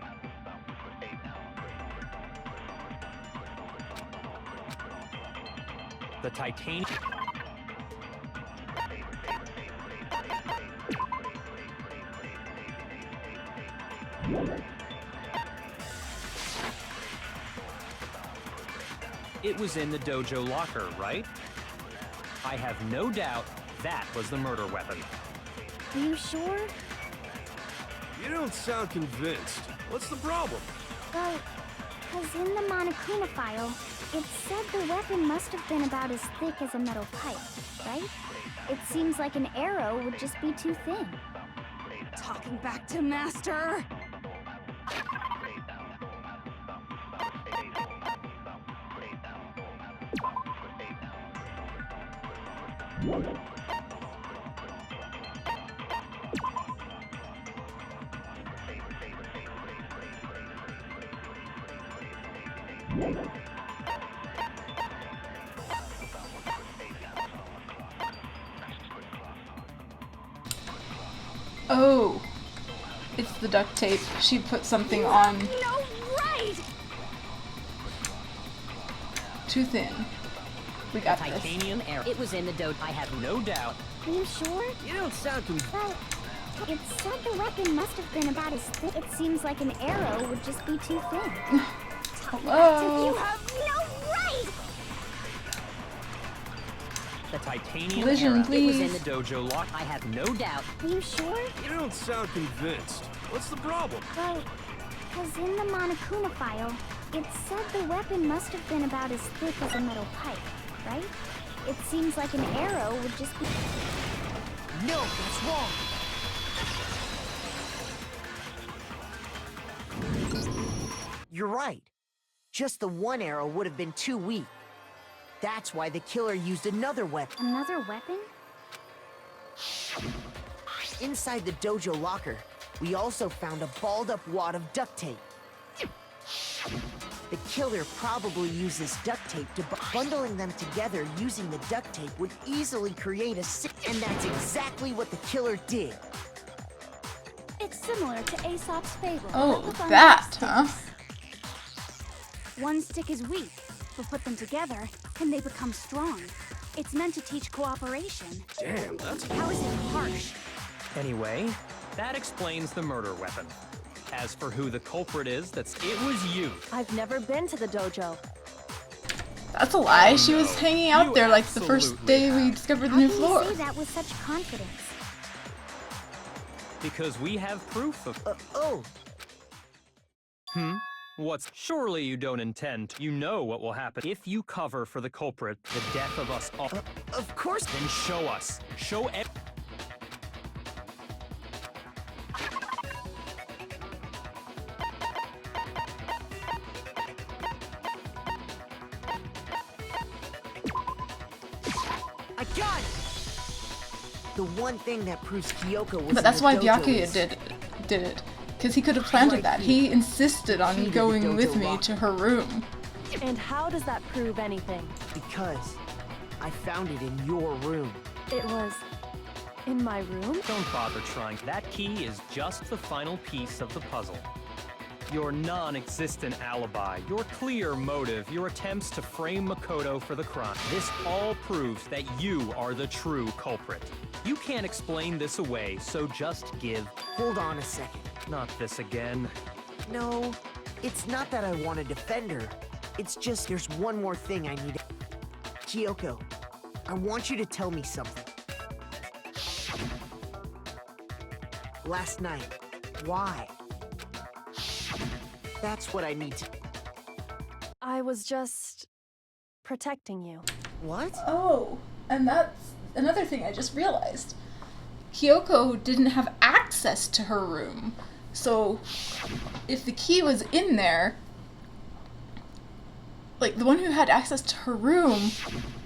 The titanium... It was in the dojo locker, right? I have no doubt that was the murder weapon. Are you sure? You don't sound convinced. What's the problem? Well, 'cause in the Monokuma file, it said the weapon must have been about as thick as a metal pipe, right? It seems like an arrow would just be too thin. Talking back to Master! Oh, it's the duct tape. She put something on No right! too thin. We got this. Titanium arrow. It was in the dojo. I have No doubt. Are you sure? You don't sound convinced. Well, it said the weapon must have been about as thick. It seems like an arrow would just be too thin. You Hello? have no right! The titanium Collision, arrow. It was please. in the dojo lock. I have no doubt. Are you sure? You don't sound convinced. What's the problem? Well, 'cause in the Monokuma file, it said the weapon must have been about as thick as a metal pipe, right? It seems like an arrow would just be... No, that's wrong! You're right. Just the one arrow would have been too weak. That's why the killer used another weapon. Another weapon? Inside the dojo locker, we also found a balled-up wad of duct tape. The killer probably uses duct tape to bundling them together using the duct tape would easily create a and that's exactly what the killer did. It's similar to Aesop's fable. Oh, but with on that, sticks. huh? One stick is weak, but put them together, and they become strong. It's meant to teach cooperation. Damn, that's... How is it harsh? Anyway, that explains the murder weapon. As for who the culprit is, it was you. I've never been to the dojo. That's a lie. She was hanging out You there like the first absolutely day we have. discovered the How new can floor. you say that with such confidence? Because we have proof of. Oh, What's surely you don't intend. You know what will happen if you cover for the culprit, the death of us all. of course. Then show us. Show ev- I got it! The one thing that proves Kyoko was But that's in why the dojo Byakuya is- did it. Because he could have planted Right that. here. He insisted on Key to the going with dojo me lock. to her room. And how does that prove anything? Because I found it in your room. It was in my room? Don't bother trying. That key is just the final piece of the puzzle. Your non-existent alibi, your clear motive, your attempts to frame Makoto for the crime. This all proves that you are the true culprit. You can't explain this away, so just give. Hold on a second. Not this again. No, it's not that I want to defend her. It's just there's one more thing I need. Kyoko, I want you to tell me something. Last night, why? That's what I need to. I was just protecting you. What? Oh, and that's another thing I just realized. Kyoko didn't have access to her room. So, if the key was in there, like, the one who had access to her room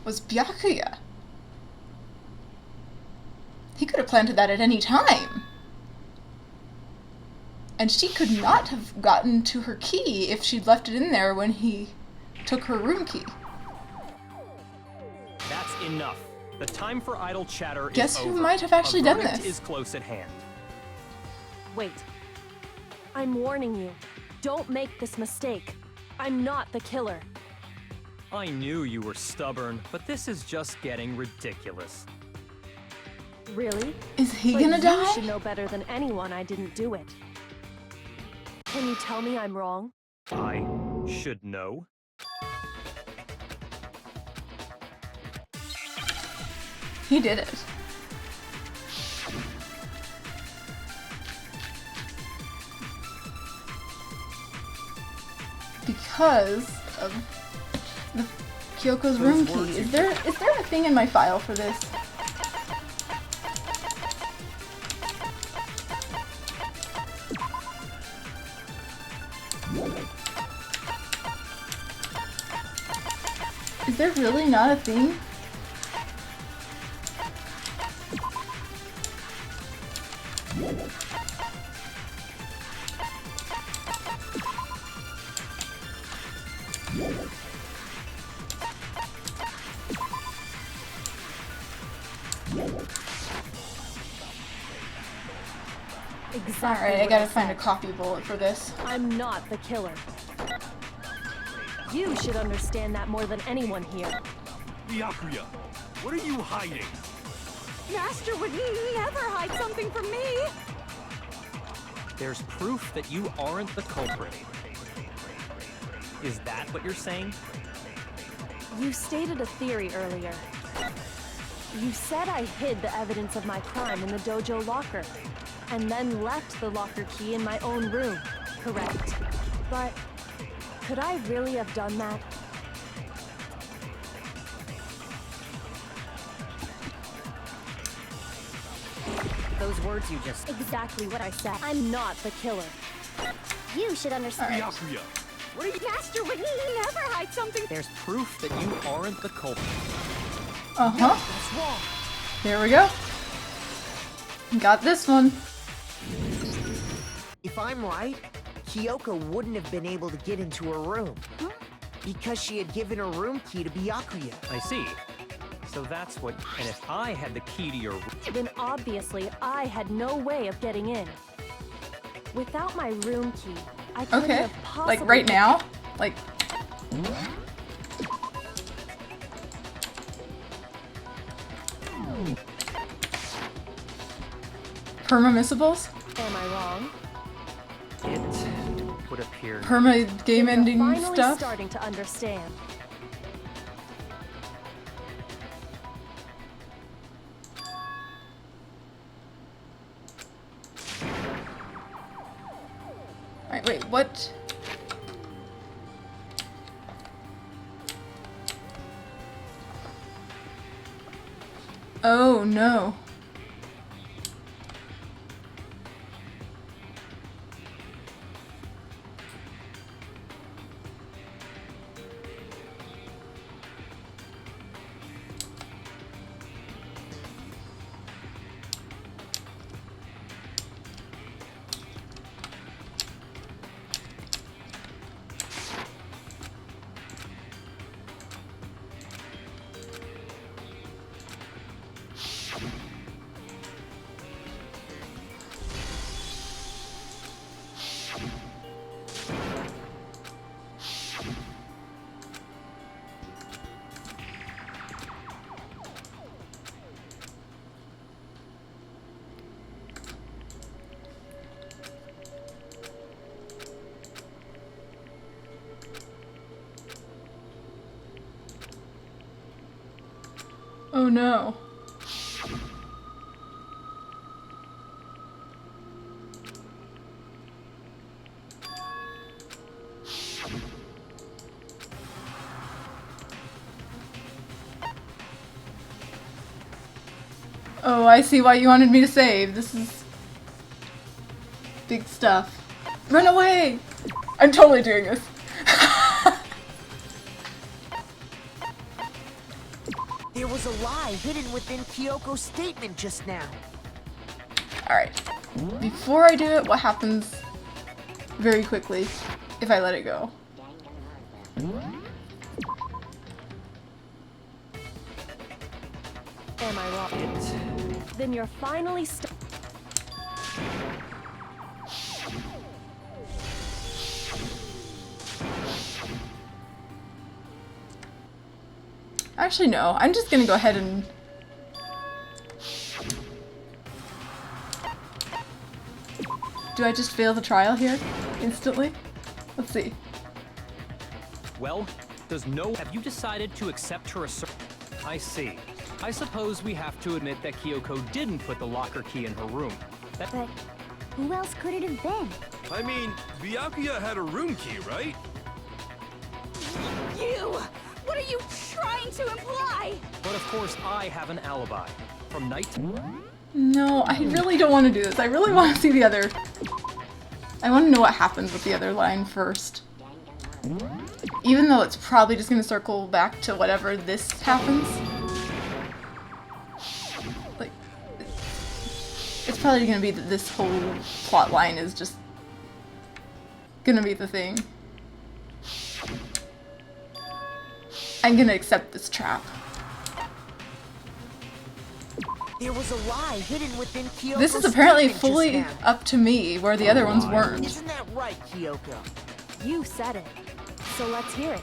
was Byakuya. He could have planted that at any time. And she could not have gotten to her key if she'd left it in there when he took her room key. That's enough. The time for idle chatter Guess is who over. might have actually A done verdict this? is close at hand. Wait. I'm warning you. Don't make this mistake. I'm not the killer. I knew you were stubborn, but this is just getting ridiculous. Really? Is he But gonna you die? should know better than anyone I didn't do it. Can you tell me I'm wrong? I should know. He did it. Because of the Kyoko's room key. Is there a thing in my file for this? Is there really not a thing? Exactly. Alright, I what gotta find a said. copy bullet for this. I'm not the killer. You should understand that more than anyone here. Byakuya, what are you hiding? Master would never hide something from me. There's proof that you aren't the culprit. Is that what you're saying? You stated a theory earlier. You said I hid the evidence of my crime in the dojo locker, and then left the locker key in my own room, correct? But could I really have done that? Those words you just... Exactly what I said. I'm not the killer. You should understand. Byakuya, What are you? Master would never hide something. There's proof that you aren't the culprit. Uh-huh. That's wrong. There we go. Got this one. If I'm right, Kyoko wouldn't have been able to get into her room. Because she had given her room key to Byakuya. I see. So that's what... And if I had the key to your... Then obviously I had no way of getting in. Without my room key, I couldn't Okay. have possibly... Like right now? Like... Perma-missables? Am I wrong? It would appear... Perma game You're ending finally stuff? starting to understand. Alright, wait, what? Oh no. Oh no. Oh, I see why you wanted me to save. This is big stuff. Run away! I'm totally doing this. There was a lie hidden within Kyoko's statement just now. Alright. Before I do it, what happens very quickly if I let it go? Am I wrong? Then you're finally Actually, no. I'm just gonna go ahead and... Do I just fail the trial here? Instantly? Let's see. Well, have you decided to accept her assertion? I see. I suppose we have to admit that Kyoko didn't put the locker key in her room. But who else could it have been? I mean, Byakuya had a room key, right? You! What are you trying to imply? But of course, I have an alibi. From night to... No, I really don't want to do this. I really want to see the other... I want to know what happens with the other line first. Even though it's probably just going to circle back to whatever this happens. Like, it's probably going to be that this whole plot line is just going to be the thing. I'm going to accept this trap. There was a lie hidden within Kyoko's This is apparently statement just fully now. up to me, where the other ones weren't. Isn't that right, Kyoko? You said it. So let's hear it.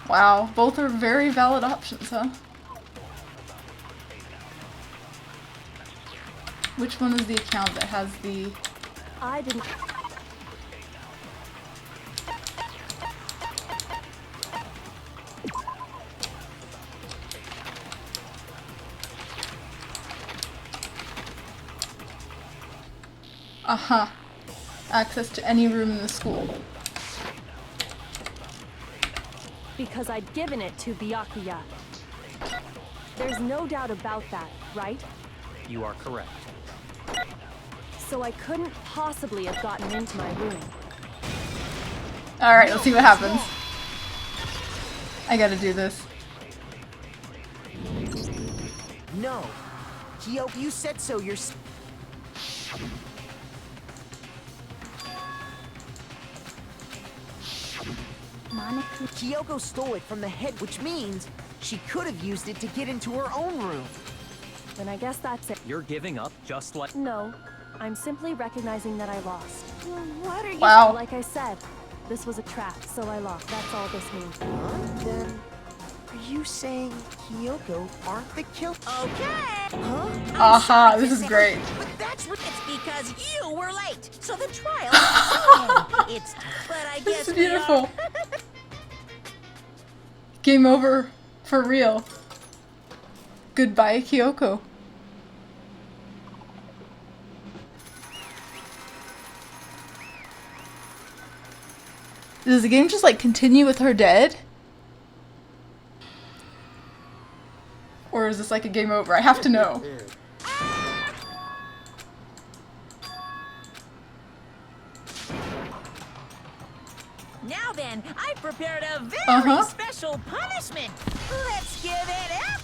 Wow, both are very valid options, huh? Which one is the account that has the... I didn't... Aha. Access to any room in the school. Because I'd given it to Byakuya. There's no doubt about that, right? You are correct. So I couldn't possibly have gotten into my room. Alright, let's see what happens. I gotta do this. No. Kyoko, you said so yourself. Kyoko stole it from the head, which means she could have used it to get into her own room. Then I guess that's it. You're giving up just like... No, I'm simply recognizing that I lost. What are you? Wow. Like I said, this was a trap, so I lost. That's all this means. Then, are you saying Kyoko aren't the killer? Okay. Huh? Aha, this is great. But it's because you were late. So the trial is it's but I guess This is we are- beautiful. Game over for real. Goodbye, Kyoko. Does the game just like continue with her dead? Or is this like a game over? I have to know. Now then, I prepared a very special punishment. Let's give it up.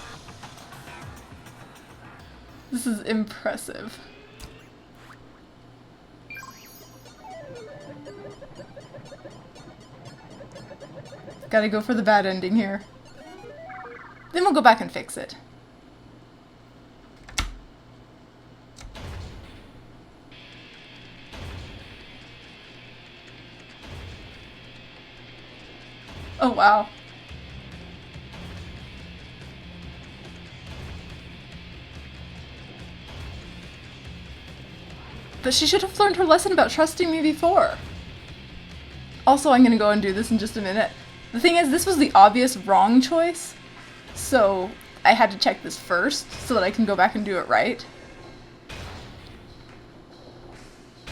This is impressive. Gotta go for the bad ending here. Then we'll go back and fix it. Oh wow. But she should have learned her lesson about trusting me before. Also, I'm gonna go and do this in just a minute. The thing is, this was the obvious wrong choice, so I had to check this first so that I can go back and do it right.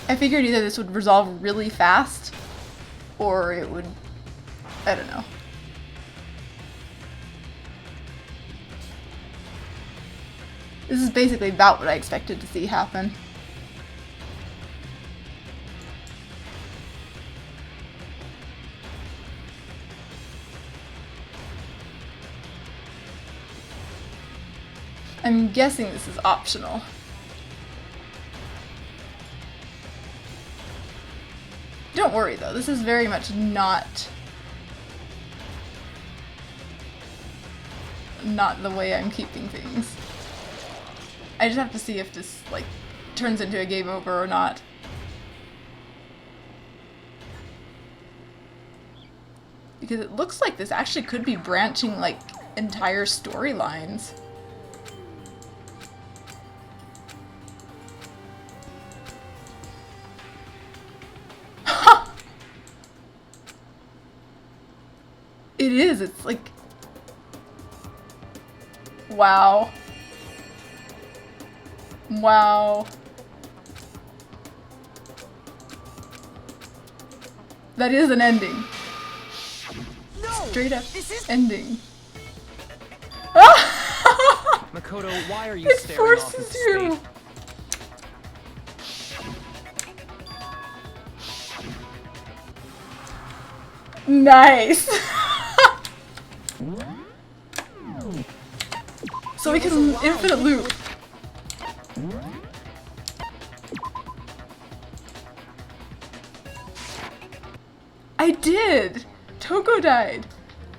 I figured either this would resolve really fast, or it would... I don't know. This is basically about what I expected to see happen. I'm guessing this is optional. Don't worry though, this is very much not the way I'm keeping things. I just have to see if this like turns into a game over or not. Because it looks like this actually could be branching like entire storylines. It is, it's like... Wow. Wow. That is an ending. No, Straight up this is ending. Makoto, why are you It staring off forces into you. space? Nice. So we can infinite loop. I did! Toko died.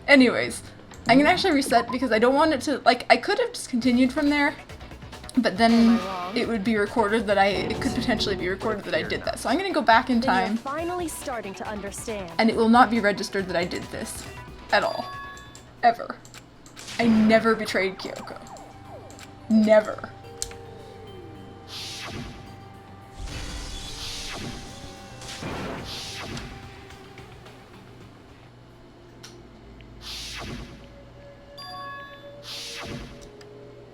Anyways, I'm gonna actually reset because I don't want it to, like, I could have just continued from there, but then it would be recorded that it could potentially be recorded that I did that. So I'm gonna go back in Then you're time, finally starting to understand. and it will not be registered that I did this. At all. Ever. I never betrayed Kyoko. Never.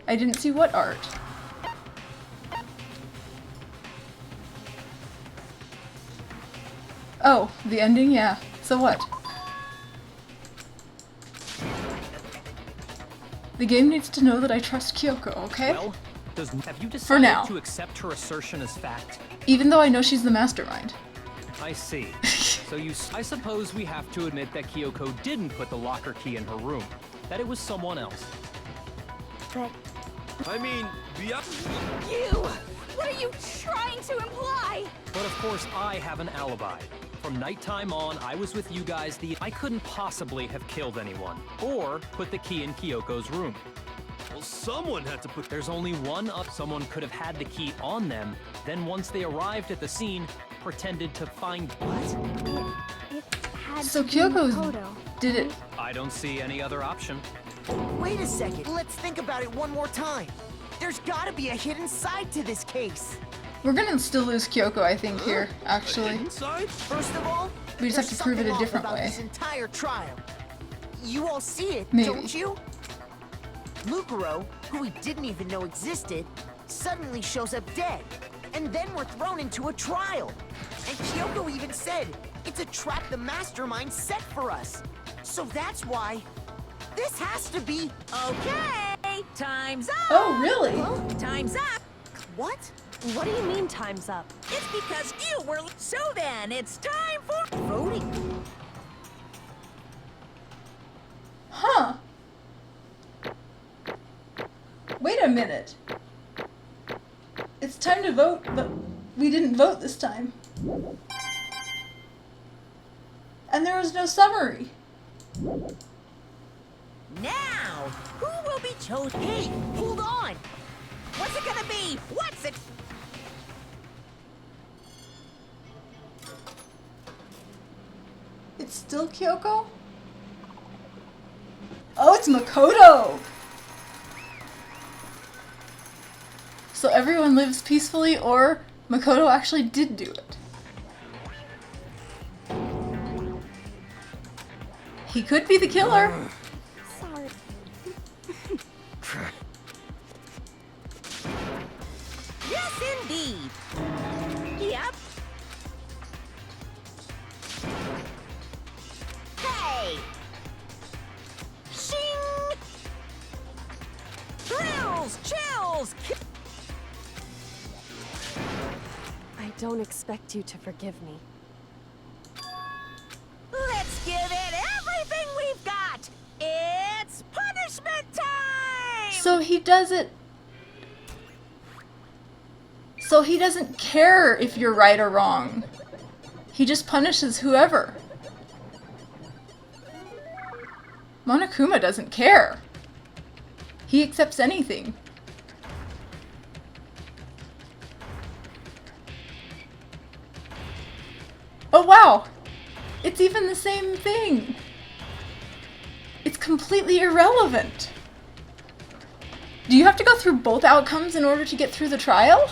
I didn't see what art. Oh, the ending? Yeah. So what? The game needs to know that I trust Kyoko, okay? Well, have you For now. decided to accept her assertion as fact? Even though I know she's the mastermind. I see. So I suppose we have to admit that Kyoko didn't put the locker key in her room. That it was someone else. But I mean, you! What are you trying to imply? But of course, I have an alibi. From nighttime on, I was with you guys. I couldn't possibly have killed anyone, or put the key in Kyoko's room. well, someone had to put... There's only one up. Someone could have had the key on them, then once they arrived at the scene, pretended to find... It had So to be Kyoko Makoto. did it. I don't see any other option. Wait a second. Let's think about it one more time. There's gotta be a hidden side to this case. We're gonna still lose Kyoko, I think, here, actually. Inside? First of all, We just have there's to prove it a something off different about way. This entire trial. You all see it, Maybe. don't you? Mukuro, who we didn't even know existed, suddenly shows up dead. And then we're thrown into a trial. And Kyoko even said it's a trap the mastermind set for us. So that's why this has to be... Okay, time's up. Oh, really? Time's up. What? What do you mean time's up? It's because you were... So then, it's time for voting. Huh. Wait a minute. It's time to vote, but we didn't vote this time. And there was no summary. Now, who will be chosen? Hey, hold on! What's it gonna be? What's it? It's still Kyoko? Oh, it's Makoto! So everyone lives peacefully, or Makoto actually did do it. He could be the killer. Sorry. Yes, indeed. Yep. Hey! Shing! Thrills, chills! I don't expect you to forgive me. Let's give it everything we've got! It's punishment time! So he does it. So he doesn't care if you're right or wrong. He just punishes whoever. Monokuma doesn't care. He accepts anything. Oh wow! It's even the same thing! It's completely irrelevant! Do you have to go through both outcomes in order to get through the trial?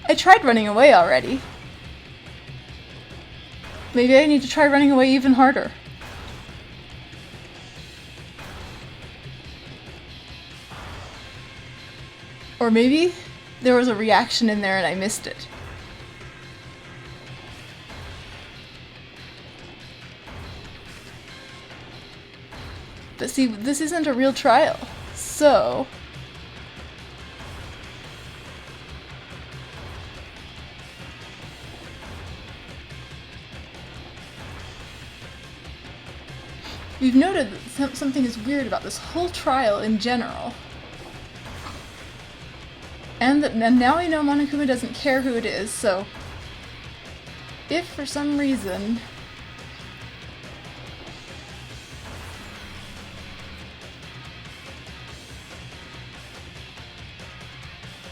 I tried running away already. Maybe I need to try running away even harder. Or maybe there was a reaction in there and I missed it. But see, this isn't a real trial, so... We've noted that something is weird about this whole trial in general. And now we know Monokuma doesn't care who it is, so... If for some reason...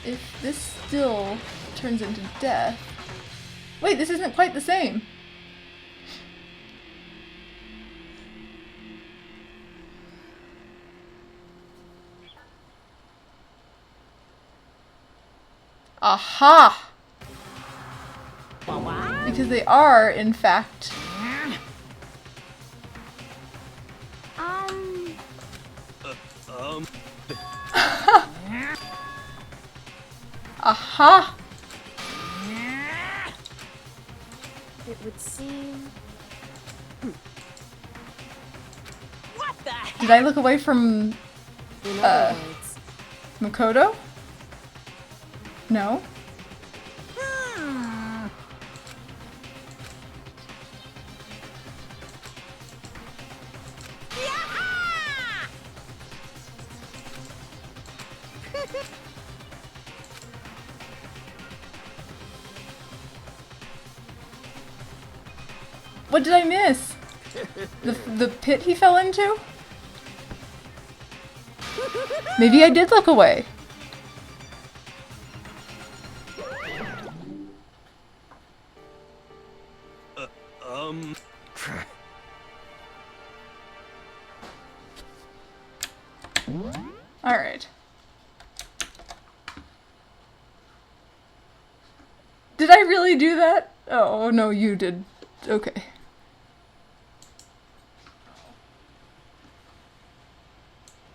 If this still turns into death... Wait, this isn't quite the same! Aha! Because they are, in fact... Aha! It would seem... What the heck? Did I look away from... In other words, Makoto? No? Yaha! What did I miss? The pit he fell into? Maybe I did look away. Alright. Did I really do that? Oh, no, you did. Okay.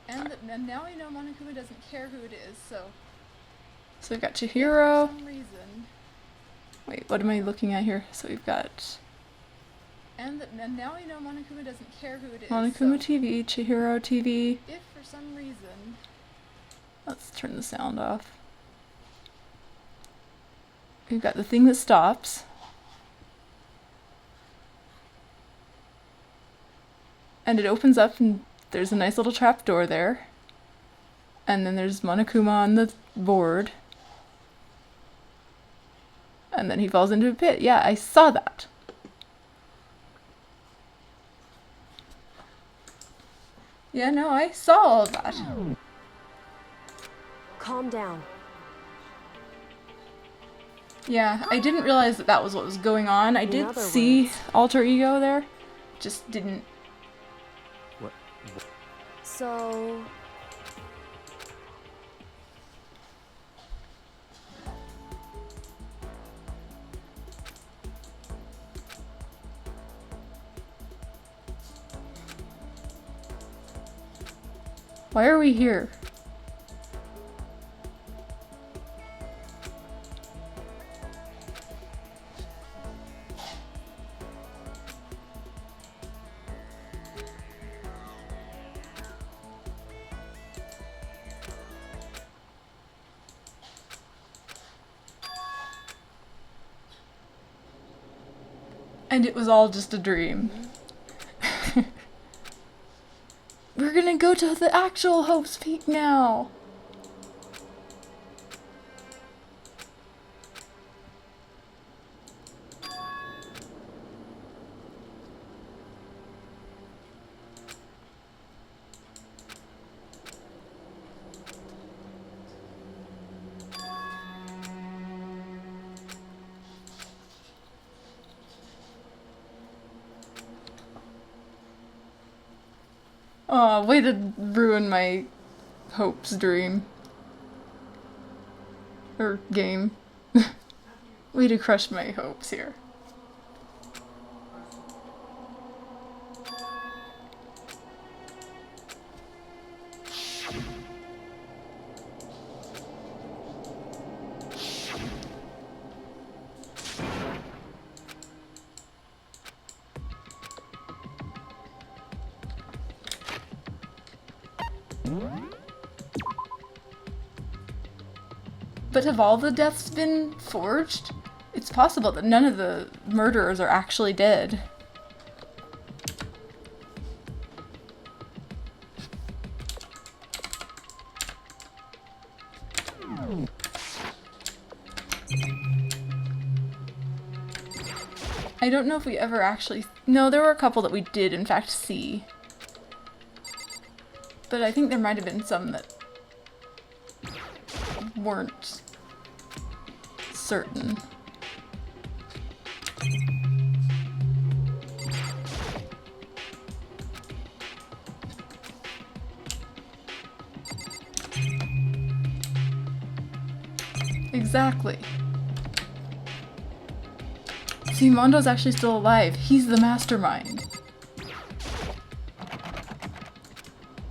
And now we know Monokuma doesn't care who it is, so... So we've got Chihiro. For some reason... Wait, what am I looking at here? So we've got... And now we know Monokuma doesn't care who it is, Monokuma so... TV, Chihiro TV. If for some reason... Let's turn the sound off. We've got the thing that stops. And it opens up and there's a nice little trap door there. And then there's Monokuma on the board. And then he falls into a pit. Yeah, I saw that. Yeah, no, I saw all of that. Calm down. Yeah, I didn't realize that that was what was going on. I did other see words. alter ego there. Just didn't... What? So... Why are we here? And it was all just a dream. We're gonna go to the actual Hope's Peak now! Aw, way to ruin my Hope's dream. Or game. Way to crush my hopes here. But have all the deaths been forged? It's possible that none of the murderers are actually dead. I don't know if we ever actually... No, there were a couple that we did in fact see. But I think there might have been some that weren't certain. Exactly. See, Mondo's actually still alive. He's the mastermind.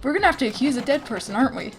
We're gonna have to accuse a dead person, aren't we?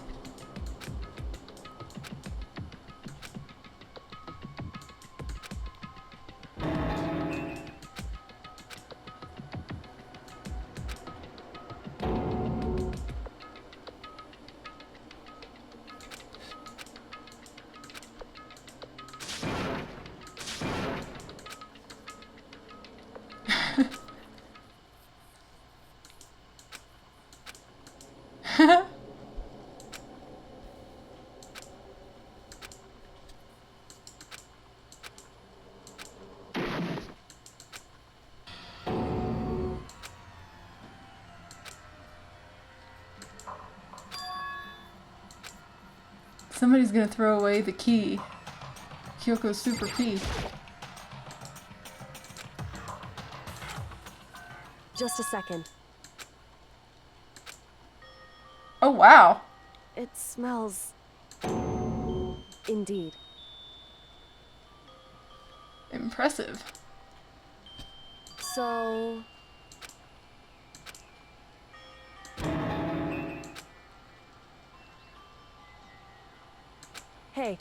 Somebody's gonna throw away the key. Kyoko's super key. Just a second. Oh wow! It smells... Indeed. Impressive. So... Hey.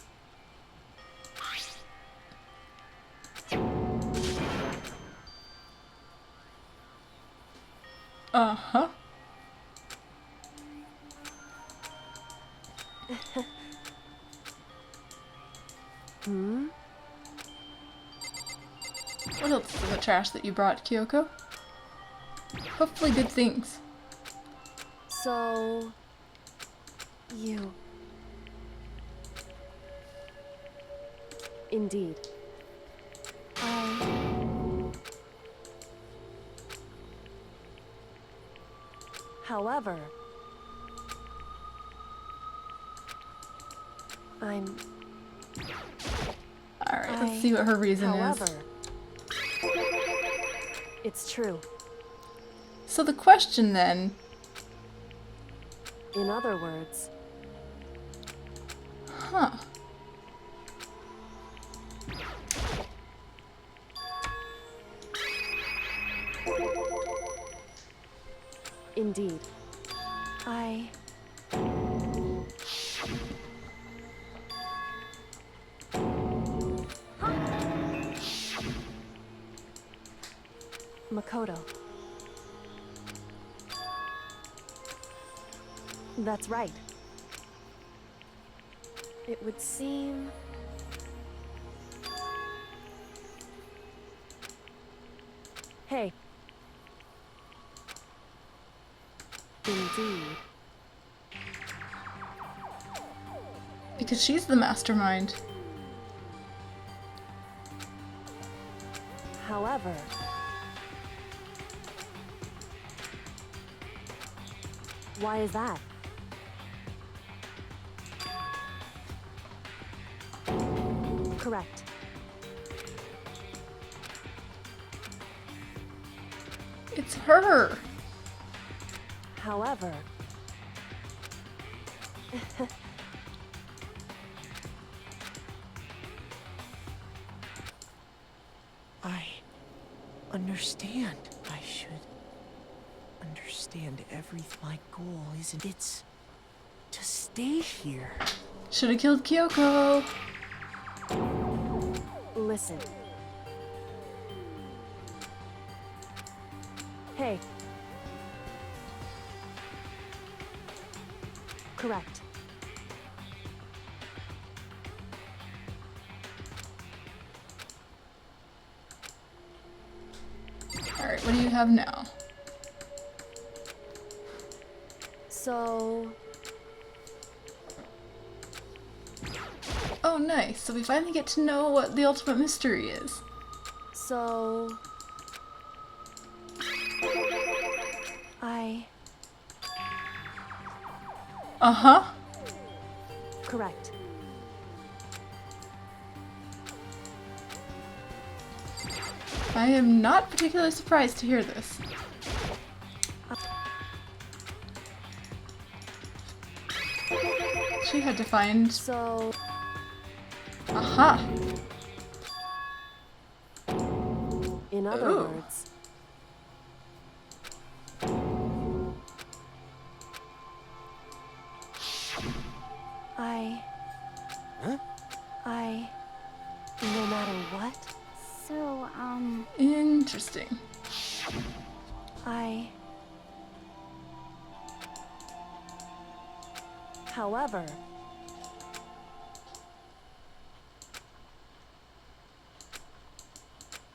Uh-huh. Hmm? What else is in the trash that you brought, Kyoko? Hopefully good things. So... You... Indeed. However... I'm... Alright, let's see what her reason However... is. It's true. So the question then... In other words... Huh. Indeed. Makoto. That's right. It would seem... Hey. Indeed. Because she's the mastermind. However... Why is that? Correct. It's her! However... I understand. I should understand everything. My goal isn't... It's to stay here. Should have killed Kyoko! Listen. Hey. Correct. Alright, what do you have now? So... Oh, nice. So we finally get to know what the ultimate mystery is. So... Uh-huh. Correct. I am not particularly surprised to hear this. She had to find... So... Aha! In other Ooh. words... No matter what? So, Interesting. However...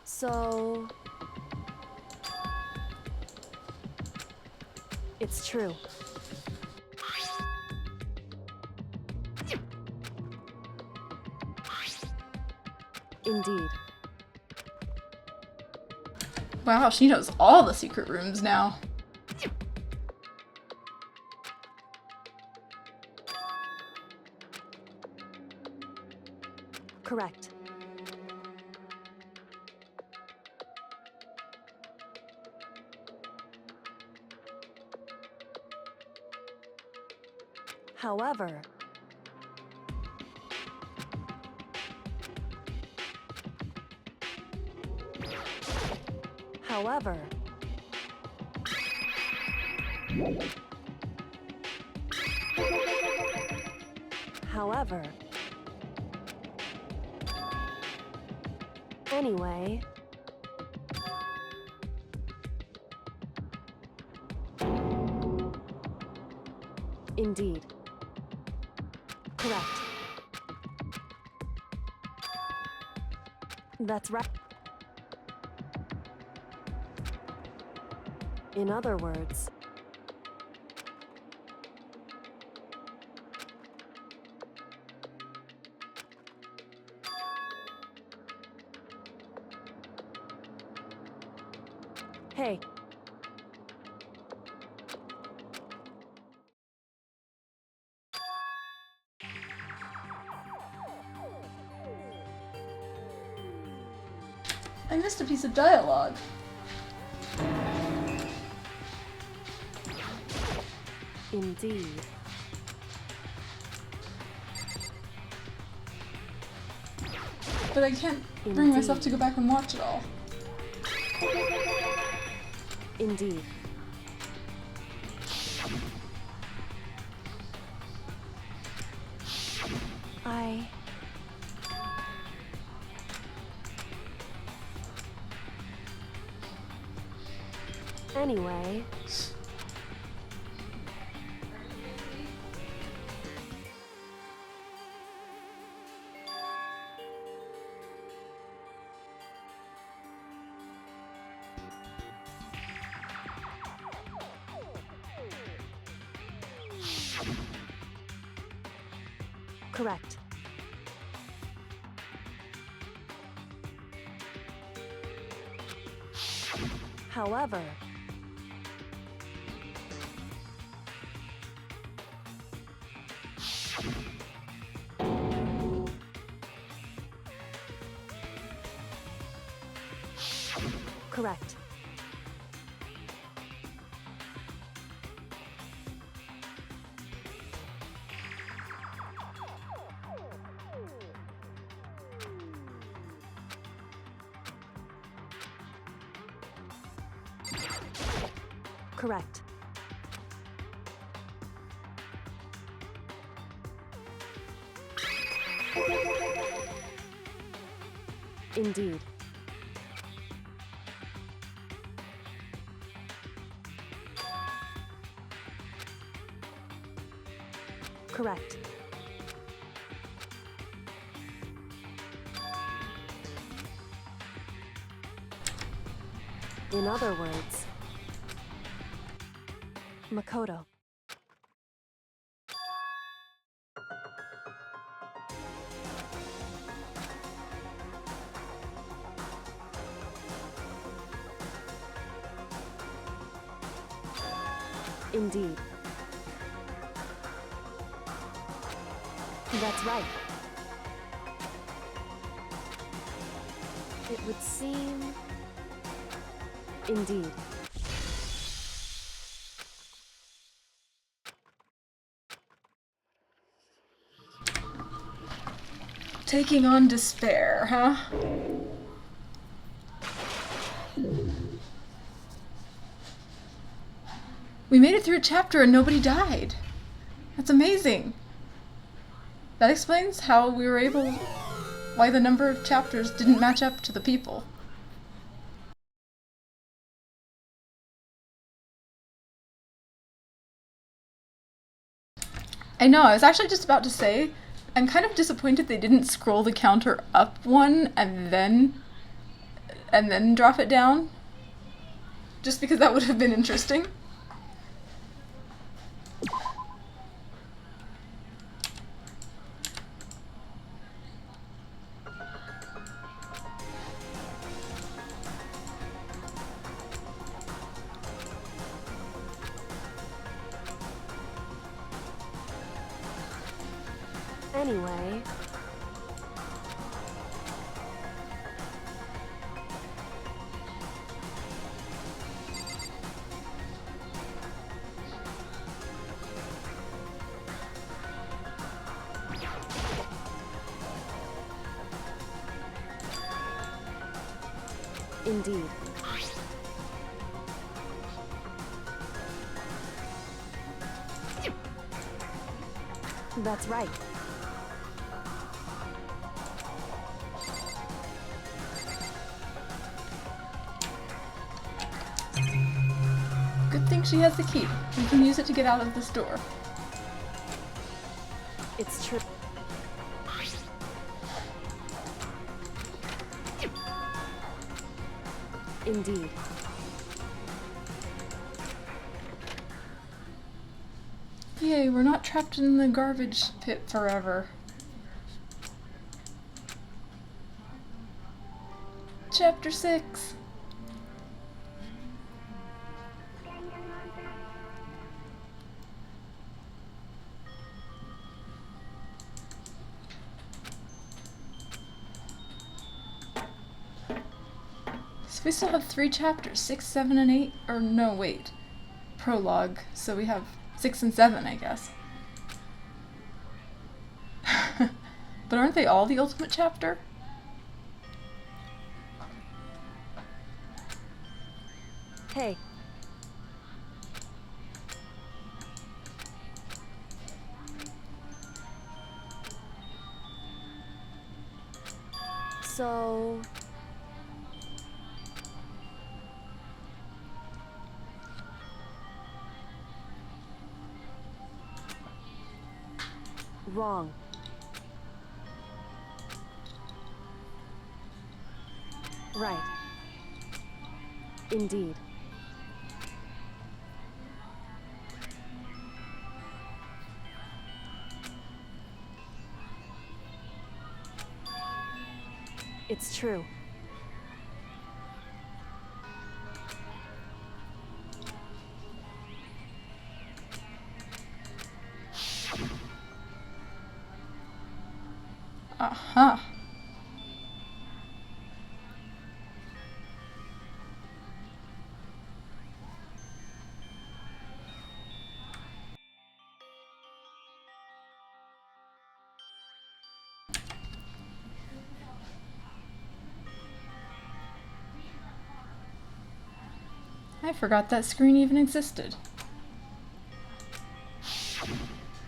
So... It's true. Indeed. Wow, she knows all the secret rooms now. Correct. However... However, anyway, indeed. Correct. That's right. In other words, hey. I missed a piece of dialogue. Indeed. But I can't bring myself to go back and watch it all. Indeed. Anyway. Correct. However, correct. Correct. Indeed. Correct. In other words, Makoto. Indeed. That's right. It would seem... Indeed. Taking on despair, huh? We made it through a chapter and nobody died. That's amazing. That explains how we were able... why the number of chapters didn't match up to the people. I know, I was actually just about to say, I'm kind of disappointed they didn't scroll the counter up one and then drop it down. Just because that would have been interesting. Anyway... Indeed. That's right. Good thing she has the key. We can use it to get out of this door. It's true. Indeed. Yay, we're not trapped in the garbage pit forever. Chapter 6. So we still have 3 chapters, 6, 7, and 8, or no, wait. Prologue, so we have 6 and 7, I guess. But aren't they all the ultimate chapter? Hey. So... Wrong. Right. Indeed. It's true. Uh-huh. I forgot that screen even existed.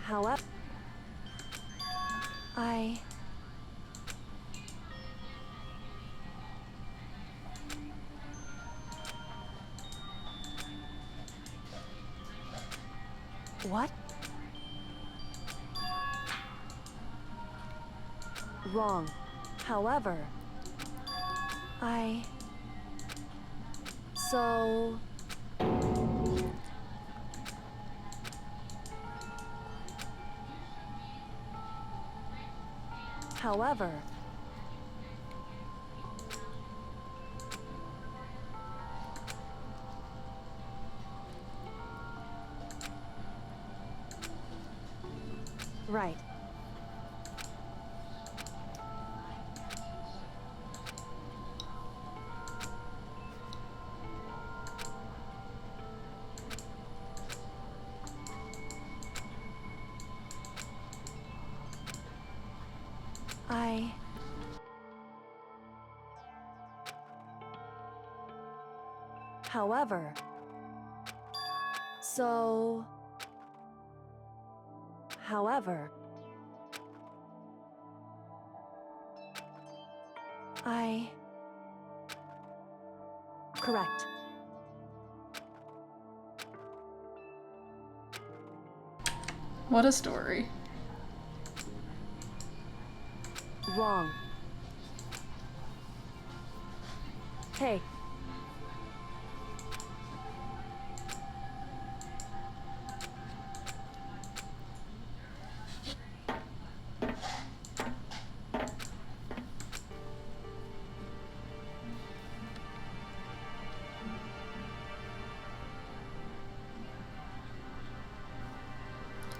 However... I... What? Wrong. However, I... So... However... Right. I... However... So... However... I... Correct. What a story. Wrong. Hey.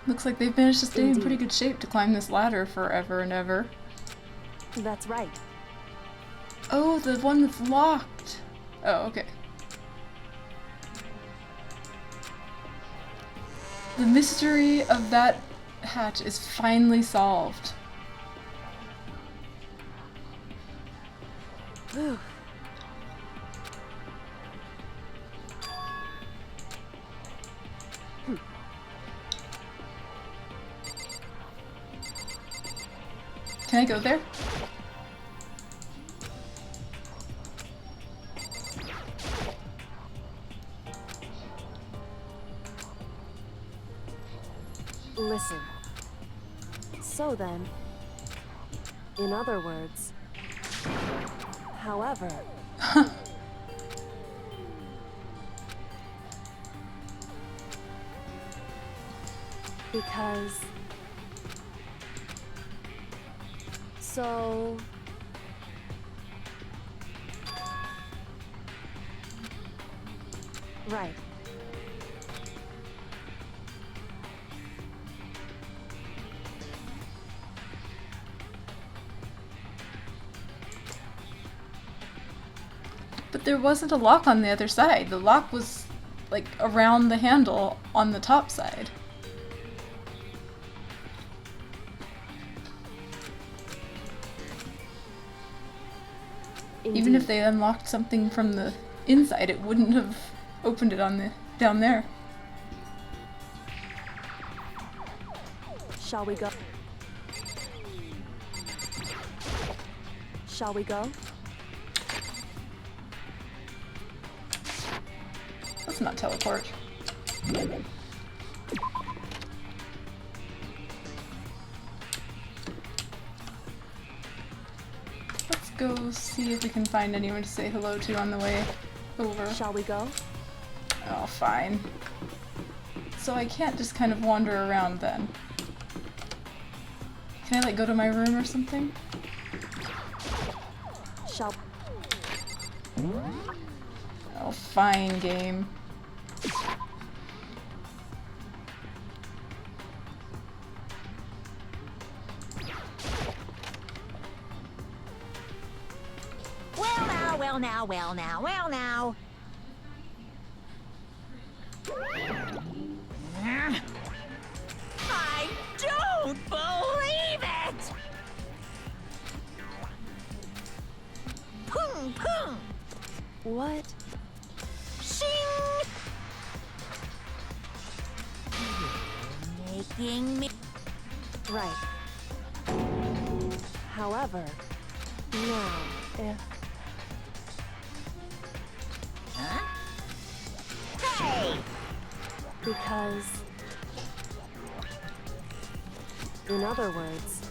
Looks like they've managed to stay in pretty good shape to climb this ladder forever and ever. That's right. Oh, the one that's locked. Oh, okay. The mystery of that hatch is finally solved. Whew. Can I go there? Listen. So then, in other words, however, because, so, right. But there wasn't a lock on the other side. The lock was, like, around the handle on the top side. Indeed. Even if they unlocked something from the inside, it wouldn't have opened it on the down there. Shall we go? Shall we go? Let's not teleport. Let's go see if we can find anyone to say hello to on the way over. Shall we go? Oh, fine. So I can't just kind of wander around then. Can I, like, go to my room or something? Shall... Oh, fine, game. Well now. I don't believe it! Pung pung! What? Shing! Making me... Right. However, now, if... Huh? Hey! Because... In other words,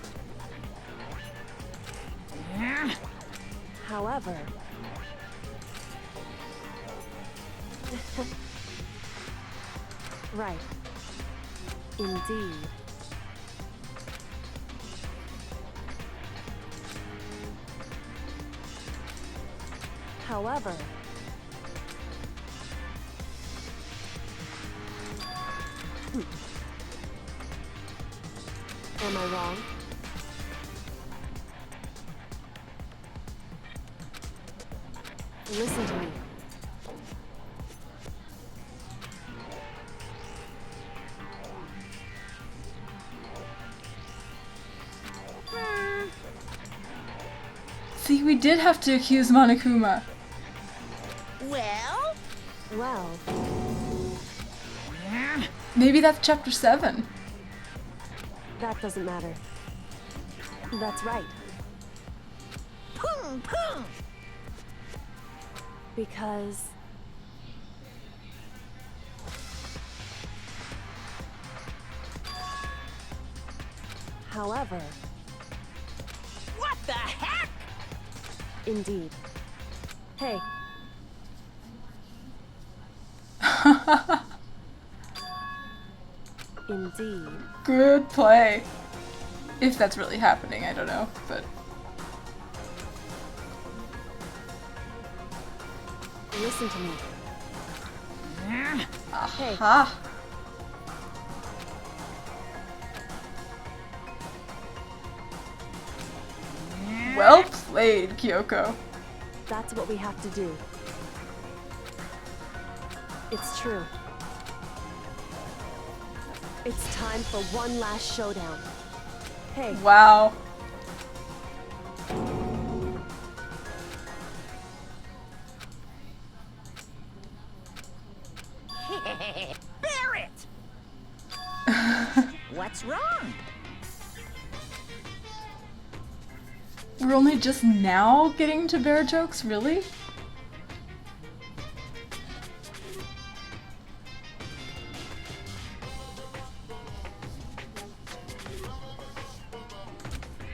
however... Right. Indeed. However... Am I wrong? Listen to me. See, we did have to accuse Monokuma. Well? Well, Maybe that's chapter 7. that doesn't matter. That's right. Pung pung! Because... However, What the heck? indeed. Hey, indeed. Good play. If that's really happening, I don't know, but... Listen to me. Hey, Aha! Well played, Kyoko. that's what we have to do. It's true. It's time for one last showdown. Hey, Wow. Bear it! What's wrong? We're only just now getting to bear jokes, really?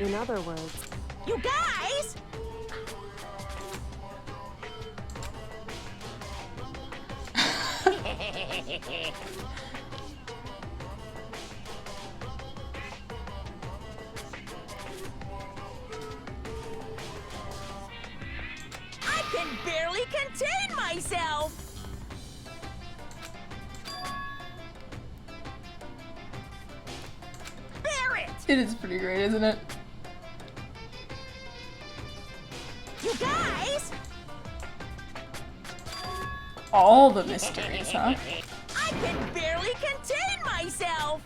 In other words, You guys! I can barely contain myself! Barrett! It is pretty great, isn't it? You guys! All the mysteries, huh? I can barely contain myself!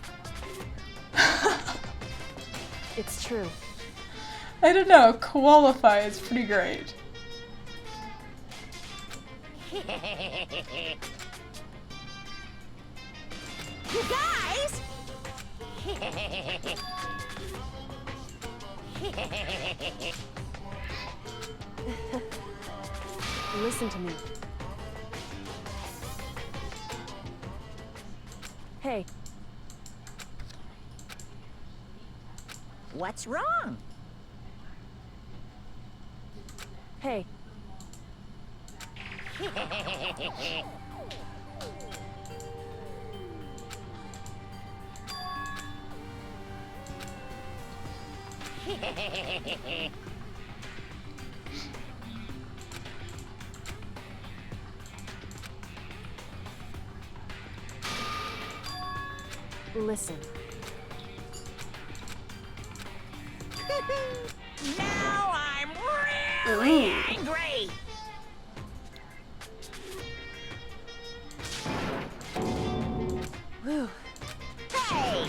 it's true. I don't know, qualify is pretty great. You guys! Listen to me. Hey, What's wrong? hey, listen. Now I'm really angry! Whew. Hey!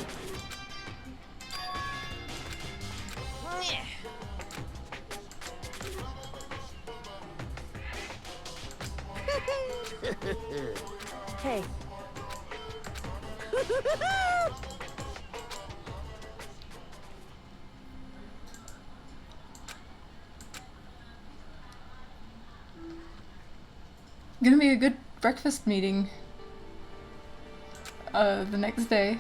Hey, Gonna be a good breakfast meeting. The next day.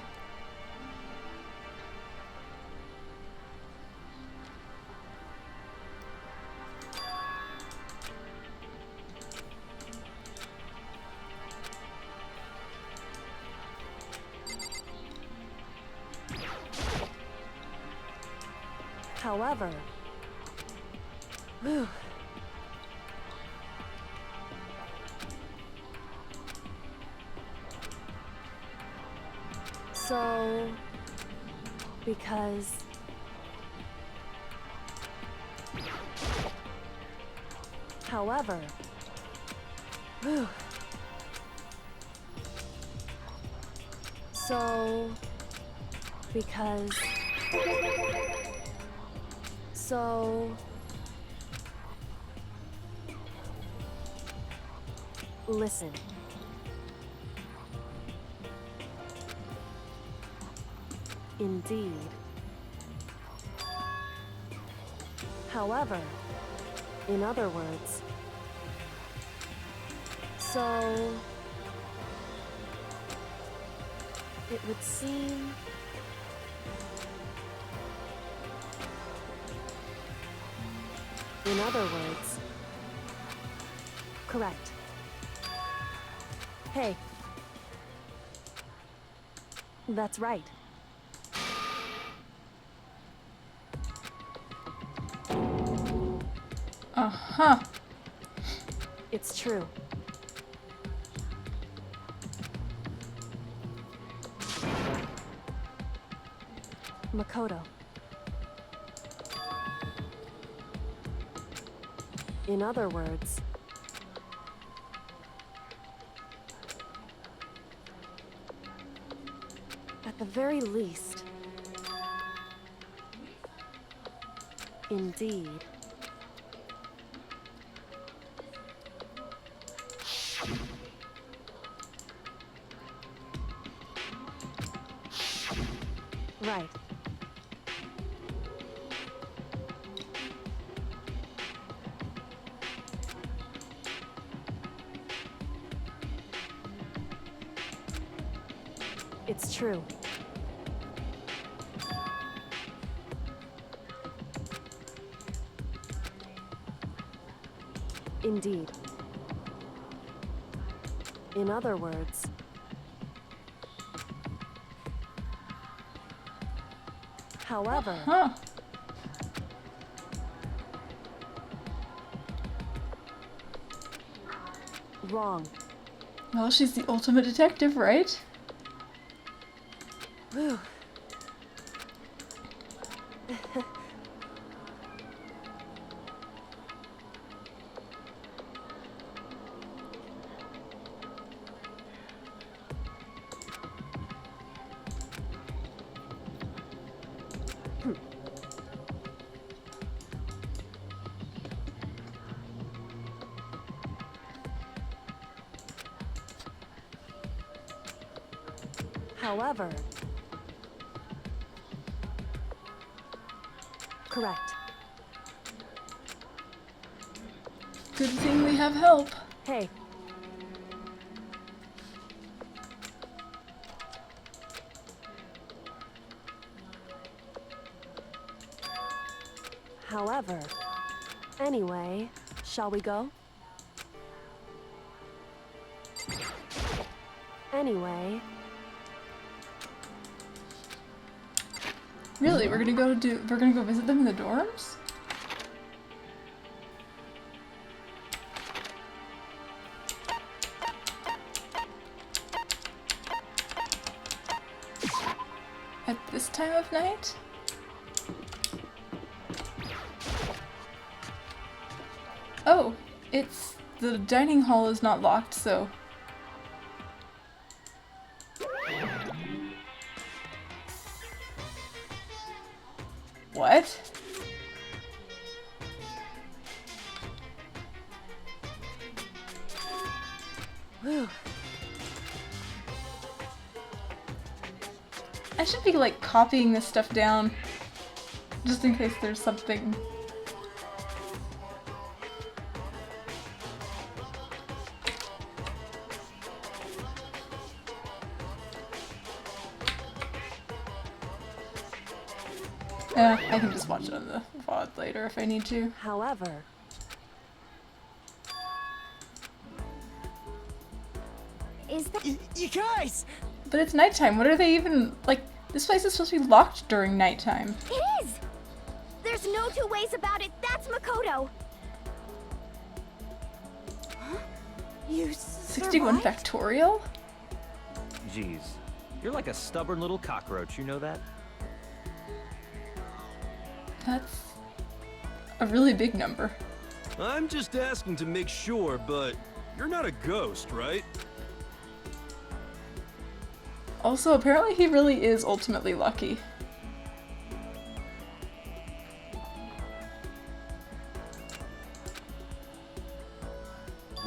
however, whew. So, because however, whew. So, because so listen. Indeed. However, in other words, so it would seem in other words, correct. Hey, that's right. Uh-huh. It's true. Makoto. In other words, at the very least, indeed. Right. It's true. Indeed. In other words, however, Huh. wrong. Well, she's the ultimate detective, right? Whew. However, correct. Good thing we have help. Hey. However, anyway, shall we go? Anyway, Really, we're gonna go visit them in the dorms? At this time of night? Oh, the dining hall is not locked, so... What? whew. I should be like copying this stuff down just in case there's something. I can just watch it on the VOD later if I need to. However, Is that You guys! But it's nighttime. What are they even like? This place is supposed to be locked during nighttime. it is? There's no two ways about it. That's Makoto. You 61 survived? factorial? Jeez. You're like a stubborn little cockroach, you know that? That's a really big number. I'm just asking to make sure, but you're not a ghost, right? Also, apparently he really is ultimately lucky.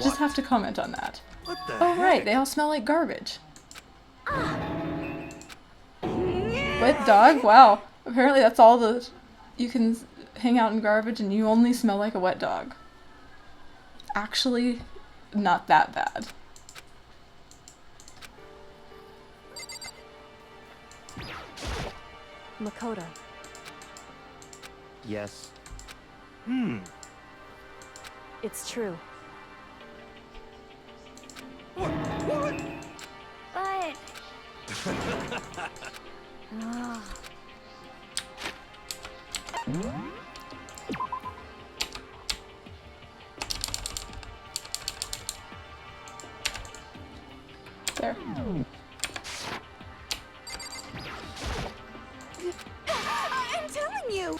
Just have to comment on that. What the Oh heck? right, they all smell like garbage. Wet dog? Wow. Apparently that's all you can hang out in garbage and you only smell like a wet dog. Actually, not that bad. Makoto, Yes. it's true. But Ah. There. I'm telling you.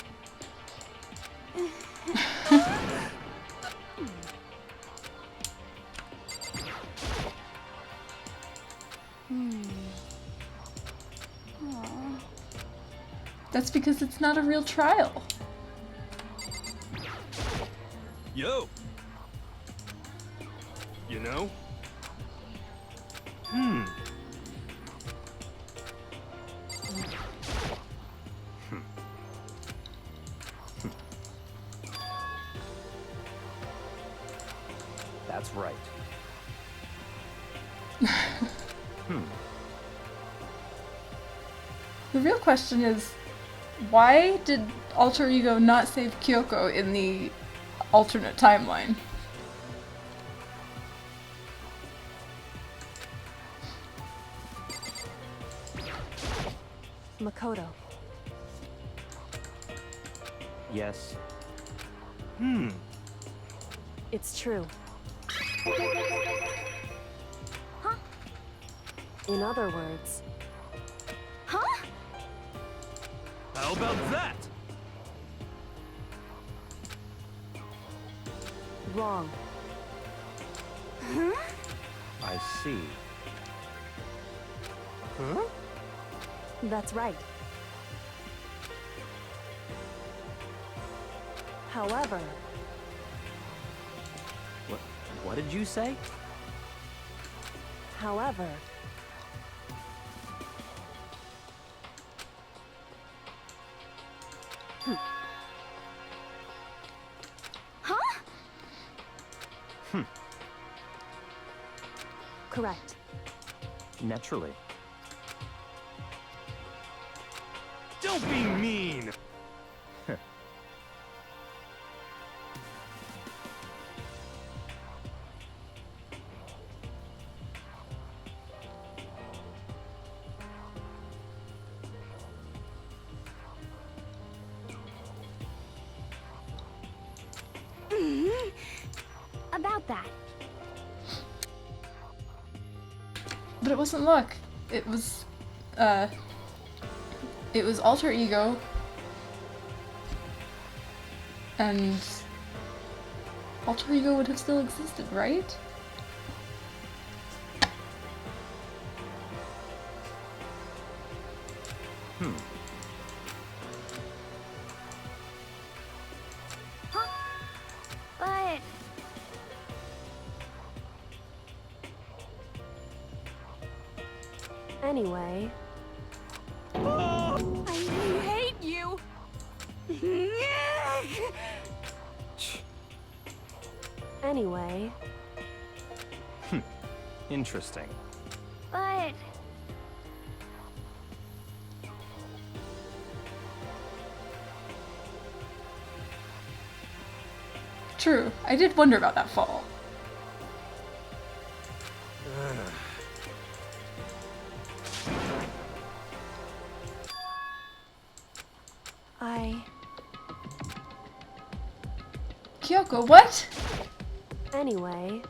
That's because it's not a real trial. Yo. You know? That's right. The real question is, why did Alter Ego not save Kyoko in the alternate timeline? Makoto. Yes. It's true. Huh? In other words, Huh? How about that? wrong. I see. Huh? That's right. However, What did you say? however, Huh? correct. Naturally. Don't be mean! About that. But it wasn't luck. It was Alter Ego. And Alter Ego would have still existed, right? But Anyway, I hate you! anyway, Interesting. but True. I did wonder about that fall. Kyoko, what? anyway.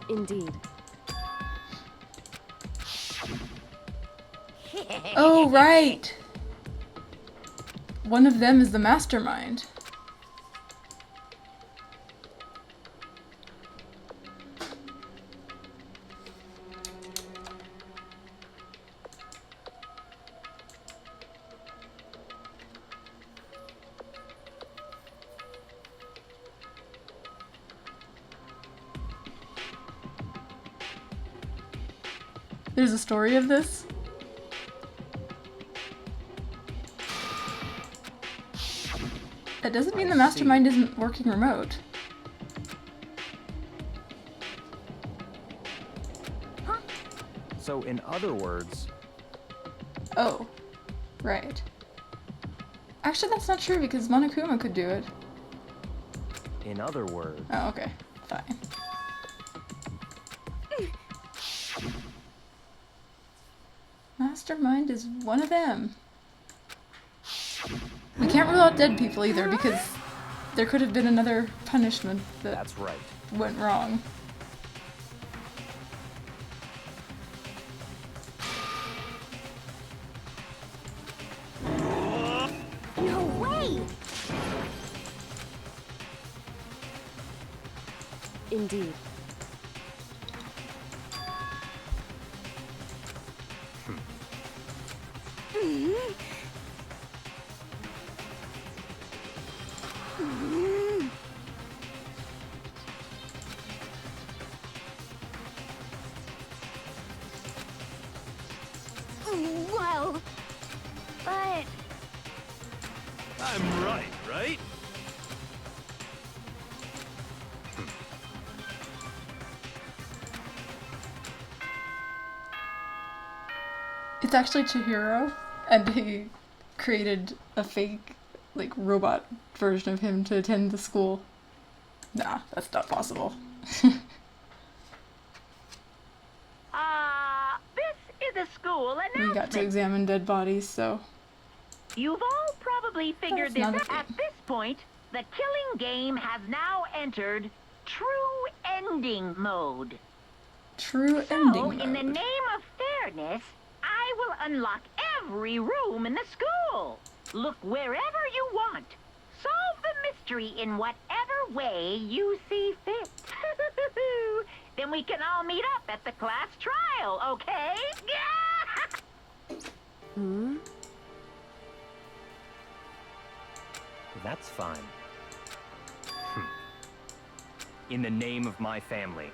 Indeed. Oh, right! One of them is the mastermind. There's a story of this? That doesn't mean the mastermind isn't working remote. So, in other words, Oh, right. Actually, that's not true because Monokuma could do it. in other words, Oh, okay. Fine. Mastermind is one of them. We can't rule out dead people either because there could have been another punishment that that's right. went wrong. no way! Indeed. Well, but I'm right, right? It's actually Chihiro, and he created a fake, like, robot version of him to attend the school. Nah, that's not possible. This is a school announcement. We got to examine dead bodies, so... You've all probably figured this That's not a out. At this point, the killing game has now entered true ending mode. True So, ending mode. in the name of fairness, I will unlock every room in the school. Look wherever you want. Solve the mystery in whatever way you see fit. Then we can all meet up at the class trial, okay? Hmm? That's fine. In the name of my family.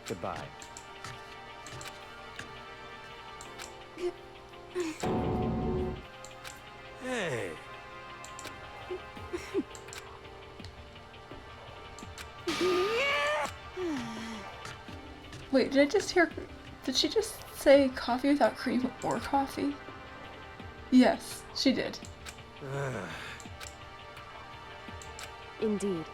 Goodbye. Hey. Wait, did I just hear... Did she just say coffee without cream or coffee? Yes, she did. Indeed.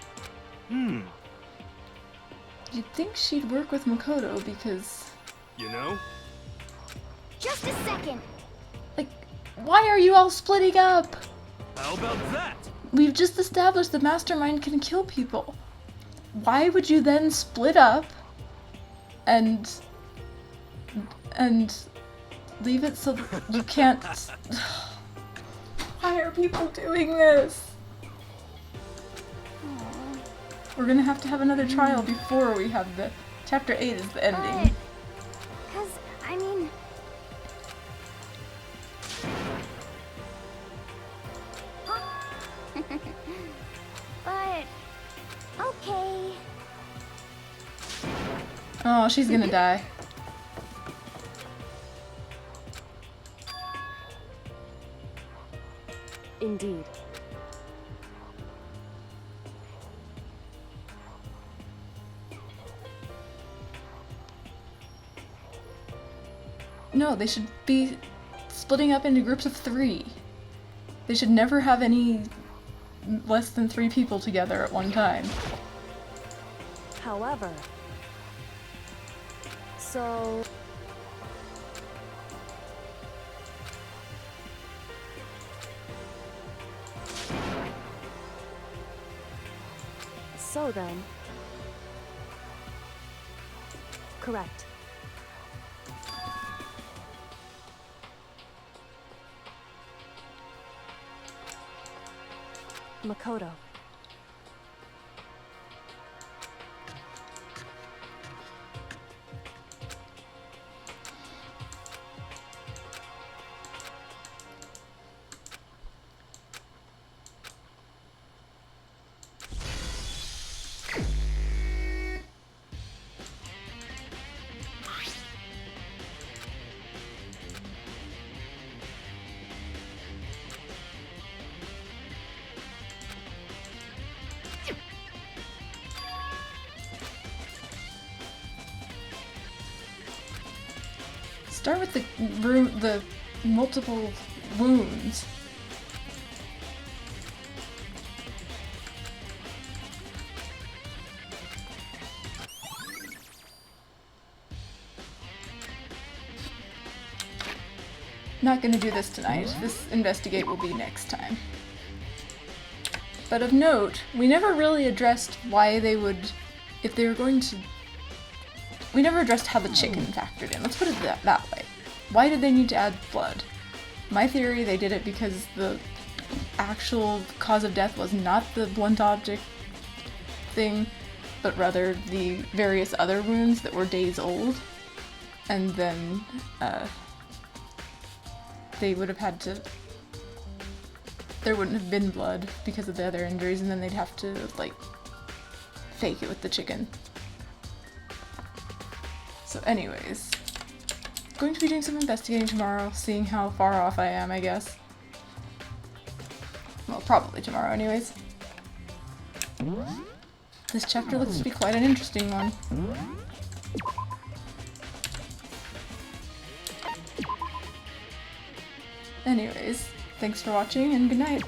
You'd think she'd work with Makoto because... You know? Just a second. Like, why are you all splitting up? How about that? We've just established the mastermind can kill people. Why would you then split up and leave it so that you can't... Why are people doing this? We're gonna have to have another trial before we have the... Chapter 8 is the ending. Because, I mean... But... Okay. Oh, she's gonna die. Indeed. No, they should be splitting up into groups of 3. They should never have any less than 3 people together at one time. However... So... So then... Correct. Makoto. Start with the multiple wounds. Not gonna do this tonight. This investigate will be next time. But of note, we never really addressed why they would, if they were going to... We never addressed how the chicken factored in. Let's put it that way. Why did they need to add blood? My theory, they did it because the actual cause of death was not the blunt object thing, but rather the various other wounds that were days old. And then, they would have had to... There wouldn't have been blood because of the other injuries, and then they'd have to, like, fake it with the chicken. So anyways, going to be doing some investigating tomorrow, seeing how far off I am, I guess. Well, probably tomorrow anyways. This chapter looks to be quite an interesting one. Anyways, thanks for watching and good night.